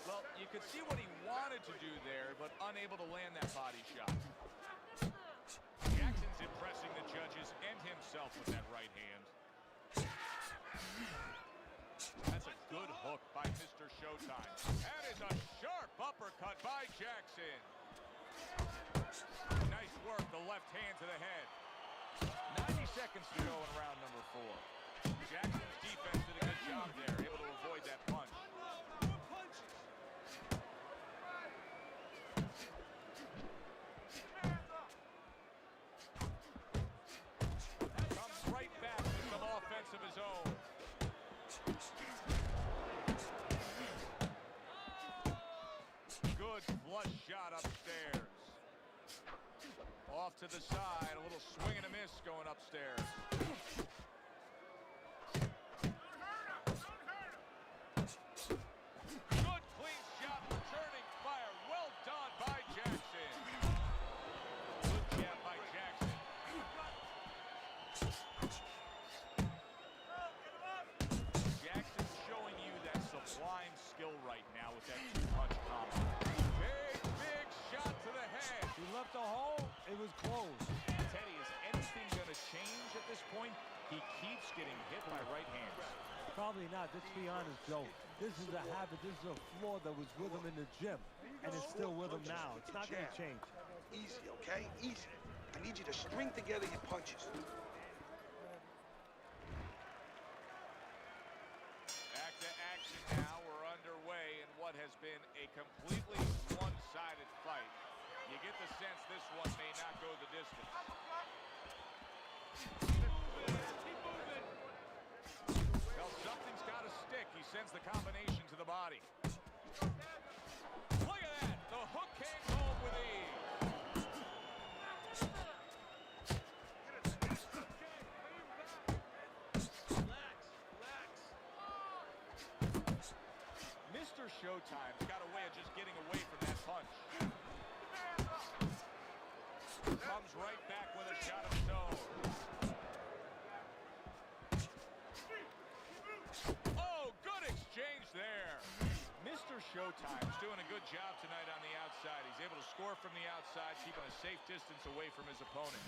Well, you could see what he wanted to do there, but unable to land that body shot. Jackson's impressing the judges and himself with that right hand. That's a good hook by Mr. Showtime. That is a sharp uppercut by Jackson. Nice work, the left hand to the head. 90 seconds to go in round number 4. Jackson's defense did a good job there, able to avoid that punch. Comes right back with some offense of his own. Good flush shot upstairs. Off to the side, a little swing and a miss going upstairs. Good clean shot, returning fire. Well done by Jackson. Good jab by Jackson. Jackson's showing you that sublime skill right now with that 2-punch combo. Big shot to the head. He left a hole. It was closed. Teddy, is anything going to change at this point? He keeps getting hit by right hands. Probably not. Let's be honest, Joe. This is a habit. This is a flaw that was with him in the gym, and it's still with him now. It's not going to change. Easy, okay? Easy. I need you to string together your punches. Back to action now. We're underway what has been a completely one-sided fight. You get the sense this one may not go the distance. Well, something's got to stick. He sends the combination to the body. Look at that. The hook came home with ease. Mr. Showtime's got a way of just getting away from that punch. Comes right back with a shot of his own. Oh, good exchange there. Mr. Showtime's doing a good job tonight on the outside. He's able to score from the outside, keeping a safe distance away from his opponent.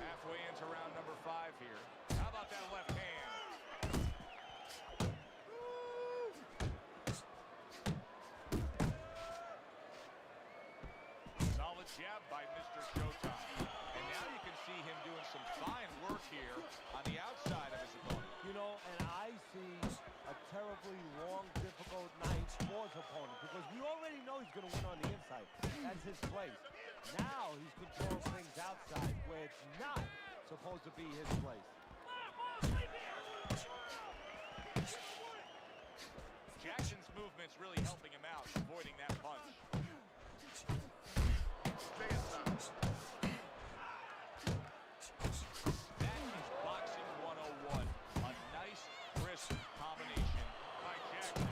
Halfway into round number 5 here. How about that left hand? Solid jab by Mr. Showtime. And now you can see him doing some fine work here on the outside of his opponent. You know, and I see a terribly long, difficult night for his opponent because we already know he's going to win on the inside. That's his place. Now he's controlling things outside where it's not supposed to be his place. Jackson's movement's really helping him out, avoiding that punch. That is boxing 101. A nice, crisp combination by Jackson.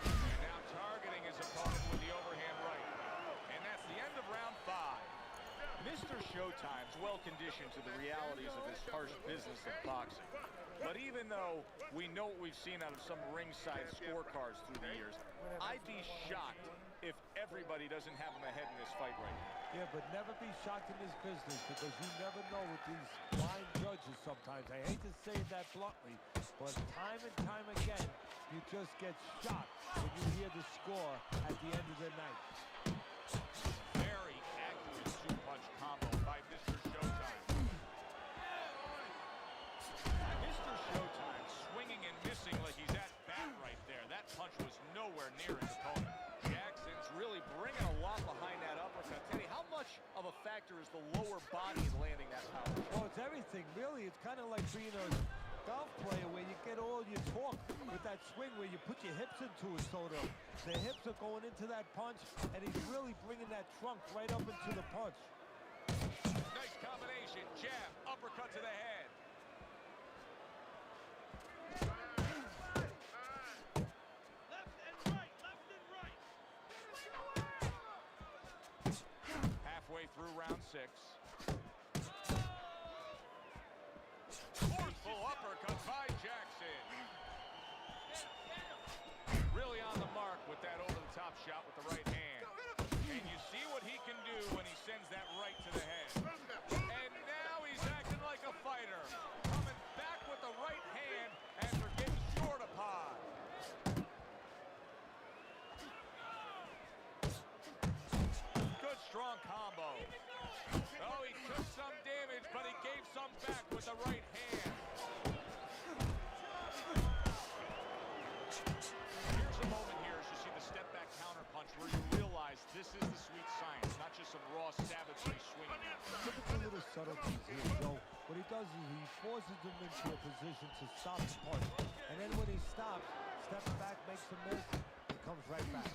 And now targeting his opponent with the overhand right. And that's the end of round 5. Mr. Showtime's well-conditioned to the realities of this harsh business of boxing. But even though we know what we've seen out of some ringside scorecards through the years, I'd be shocked if everybody doesn't have him ahead in this fight right now. Yeah, but never be shocked in this business because you never know with these blind judges sometimes. I hate to say that bluntly, but time and time again, you just get shocked when you hear the score at the end of the night. Very accurate two-punch combo by Mr. Showtime. Mr. Showtime swinging and missing like he's at bat right there. That punch was nowhere near his opponent. Jackson's really bringing a lot behind that uppercut. Teddy, how much of a factor is the lower body in landing that power? Well, it's everything, really. It's kind of like being a golf player where you get all your torque with that swing where you put your hips into it, so the hips are going into that punch, and he's really bringing that trunk right up into the punch. Nice combination. Jab, uppercut to the head. Halfway through round 6. Forceful uppercut by Jackson. Really on the mark with that over-the-top shot with the right hand. And you see what he can do when he sends that right to the head. And now he's acting like a fighter. Coming back with the right hand after getting short upon. Good strong combo. Oh, he took some damage, but he gave some back with the right hand. Here's a moment here as you see the step back counter punch where you realize this is the sweet science, not just some raw savagery swinging. Look at the little subtleties here, Joe. What he does is he forces him into a position to stop the punch. And then when he stops, steps back, makes a miss, and comes right back.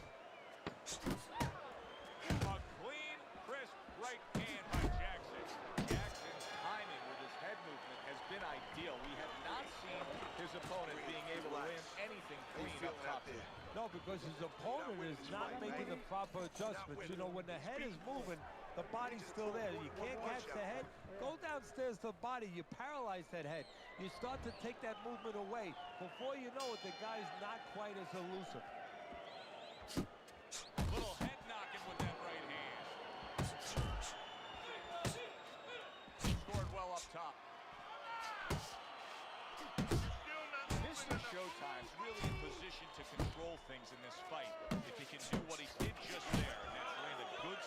A clean, crisp right hand by Jackson. Jackson's timing with his head movement has been ideal. We have not seen his opponent being able to land anything clean up top there. No, because his opponent is not making the proper adjustments. You know, when the head is moving, the body's still there. You can't catch the head. Go downstairs to the body. You paralyze that head. You start to take that movement away. Before you know it, the guy's not quite as elusive. Little head knocking with that right hand. Scored well up top. Mr. Showtime's really in position to control things in this fight. If he can do what he did just there, and that's land a good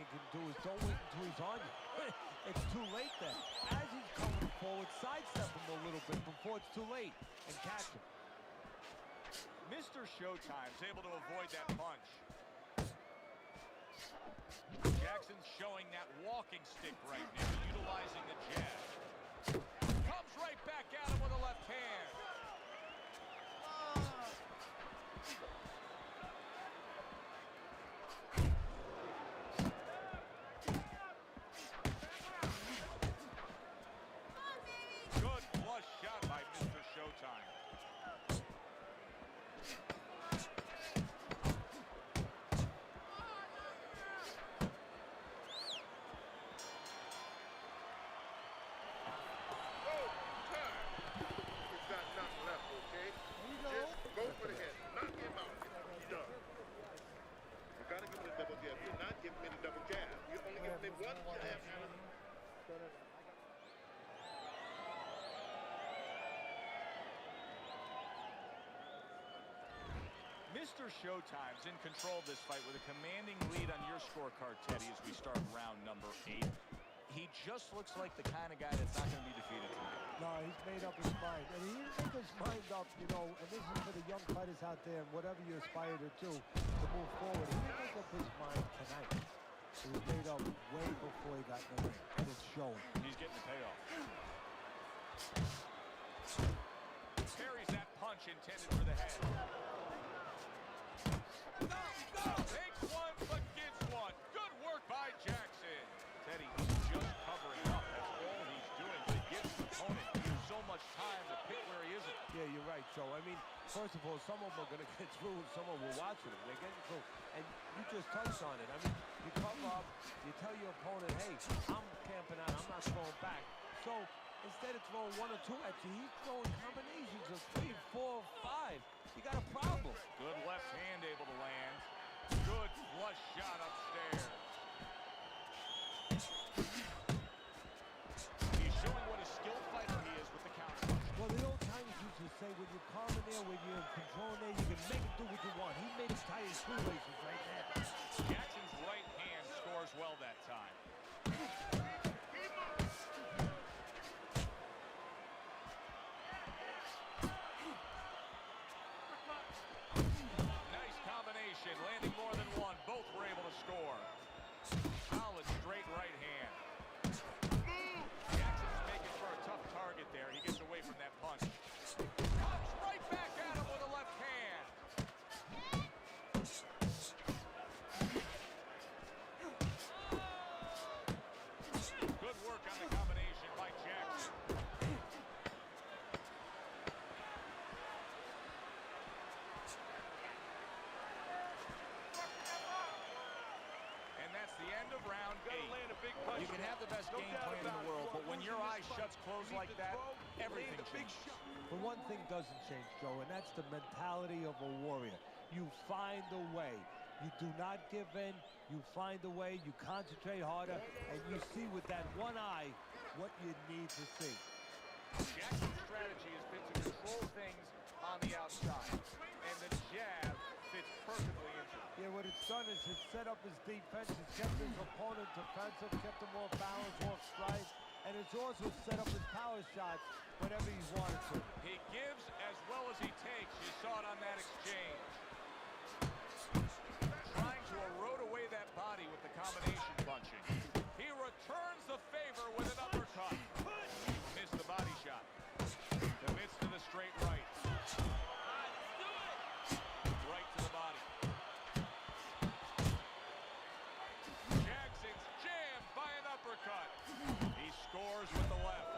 you can do is don't wait until he's on you. It's too late then. As he's coming forward, sidestep him a little bit before it's too late and catch him. Mr. Showtime's able to avoid that punch. Jackson's showing that walking stick right now, utilizing the jab. Comes right back at him with a left hand. Good flush shot by Mr. Showtime. Go for the head. Knock him out. You're done. You gotta give me the double jab. You're not giving me the double jab. You're only giving me one jab. Mr. Showtime's in control of this fight with a commanding lead on your scorecard, Teddy, as we start round number 8. He just looks like the kind of guy that's not going to be defeated tonight. No, he's made up his mind. And he didn't make his mind up, you know, and this is for the young fighters out there and whatever you aspire to do to move forward. He didn't make up his mind tonight. It was made up way before he got in the ring, and it's showing. He's getting the payoff. Parries that punch intended for the head. Takes one, but gives one. Good work by Jackson. Teddy, he's just covering up. That's all he's doing. But it gives his opponent so much time to pick where he isn't. Yeah, you're right, Joe. I mean, first of all, some of them are going to get through and some of them will watch it. They're getting through. And you just touched on it. I mean, you cover up, you tell your opponent, hey, I'm camping out, I'm not throwing back. So instead of throwing 1 or 2 at you, he's throwing combinations of 3, 4, 5. You got a problem. Good left hand able to land. Good flush shot upstairs. He's showing what a skilled fighter he is with the counter. Well, the old timers used to say, when you're calm in there, when you're in control in there, you can make it do what you want. He made his tie his shoelaces right there. Jackson's right hand scores well that time. Nice combination, landing more than one. Both were able to score. Solid straight right hand. Jackson's making for a tough target there. He gets away from that punch. Comes right back at him with a left hand. Good work on the combination by Jackson. And that's the end of round 8. You can have the best game plan in the world, but when your eyes shuts closed like that, everything changes. But one thing doesn't change, Joe, and that's the mentality of a warrior. You find a way. You do not give in. You find a way. You concentrate harder, and you see with that one eye what you need to see. Jackson's strategy has been to control things on the outside, and the jab fits perfectly into it. Yeah, what it's done is it's set up his defense, it's kept his opponent defensive, kept him off balance, off strike, and it's also set up his power shots whenever he wanted to. He gives as well as he takes. You saw it on that exchange. Trying to erode away that body with the combination punching. He returns the favor with an uppercut. Missed the body shot. Commits to the straight right. Right to the body. Jackson's jammed by an uppercut. He scores with the left.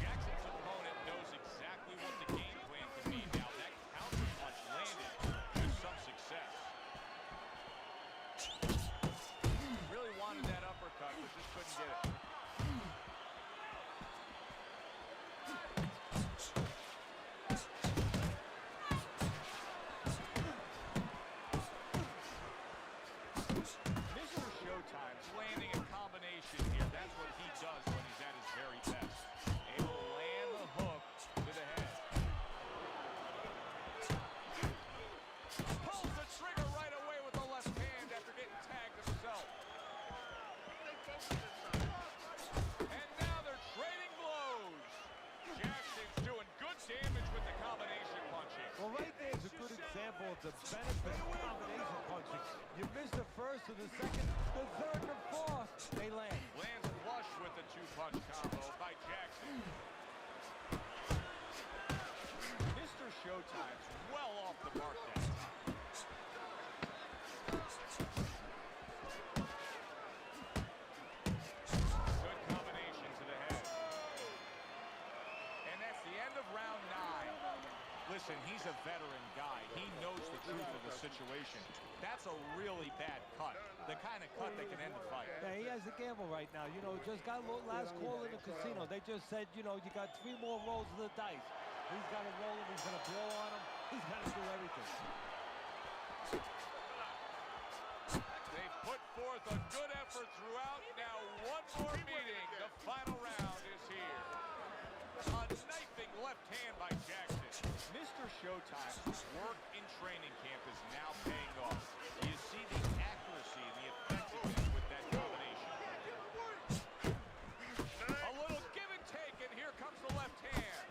Jackson's opponent knows exactly what the game plan can be. Now that counter punch landed with some success. Really wanted that uppercut, but just couldn't get it. Mr. Showtime's landing a combination here. That's what he does when he's at his very best. Able to land the hook to the head. Pulls the trigger right away with the left hand after getting tagged. with the benefit of combination punching. You miss the first or the second, the third and the fourth, they land. Lands flush with the two-punch combo by Jackson. Mr. Showtime's well off the mark that time. Good combination to the head. And that's the end of round 9. Listen, he's a veteran guy. He knows the truth of the situation. That's a really bad cut. The kind of cut that can end the fight. Yeah, he has a gamble right now. You know, just got last call in the casino. They just said, you know, you got 3 more rolls of the dice. He's got to roll him. He's going to blow on him. He's got to do everything. They put forth a good effort throughout. Now one more meeting. The final round is here. A knifing left hand by Jackson. Mr. Showtime's work in training camp is now paying off. You see the accuracy and the effectiveness with that combination. A little give and take, and here comes the left hand.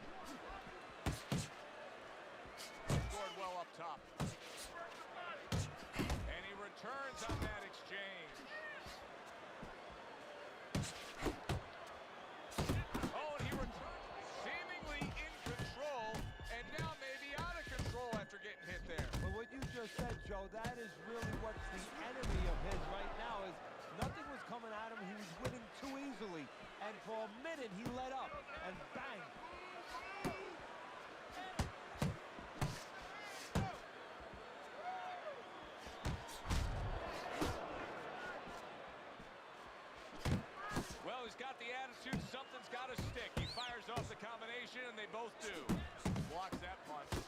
Scored well up top. And he returns on that exchange. Oh, and he returns seemingly in control, and now maybe out of control after getting hit there. But what you just said, Joe, that is really what's the enemy of his right now is nothing was coming at him. He was winning too easily. And for a minute, he let up. And bang. Well, he's got the attitude. Something's got to stick. He fires off the combination, and they both do. Blocks that punch.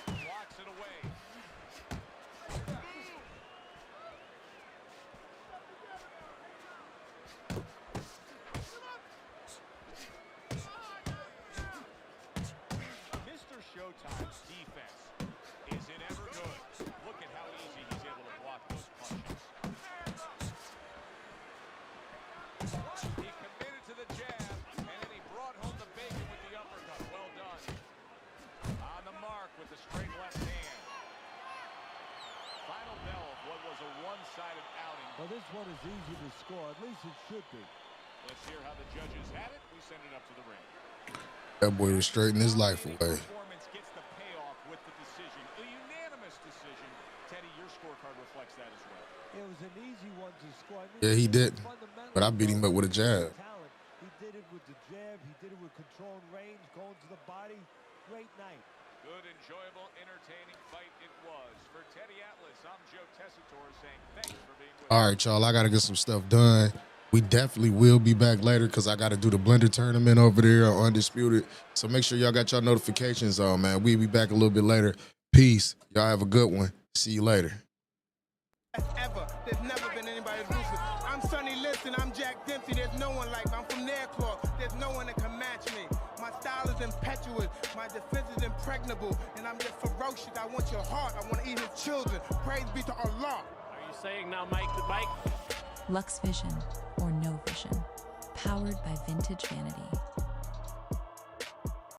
Blocks it away. Mr. Showtime's defense, is it ever good? Look at how easy he's able to block those punches. He committed to the jab, and then he brought home the bacon with the uppercut. Well done. On the mark with the straight left hand. Final bell of what was a one-sided outing. Well, this one is easy to score. At least it should be. Let's hear how the judges had it. We send it up to the ring. That boy was straightening his life away. Performance gets the payoff with the decision. A unanimous decision. Teddy, your scorecard reflects that as well. It was an easy one to score. I mean, Yeah, he didn't. But I beat him up with a jab. He did it with the jab. He did it with control and range, going to the body. Great night. Good, enjoyable, entertaining fight it was. For Teddy Atlas, I'm Joe Tessitore saying thanks for being with us. All right, y'all. I got to get some stuff done. We definitely will be back later because I got to do the blender tournament over there on Undisputed. So make sure y'all got y'all notifications on, man. We'll be back a little bit later. Peace. Y'all have a good one. See you later. Ever. There's never been anybody ruthless. I'm Sonny Liston. I'm Jack Dempsey. There's no one like me. I'm from Nairclaw. There's no one that can match me. My style is impetuous. My defense is impregnable. And I'm just ferocious. I want your heart. I want to eat his children. Praise be to Allah. Are you saying now, Mike, to Mike? Lux Vision or No Vision. Powered by Vintage Vanity.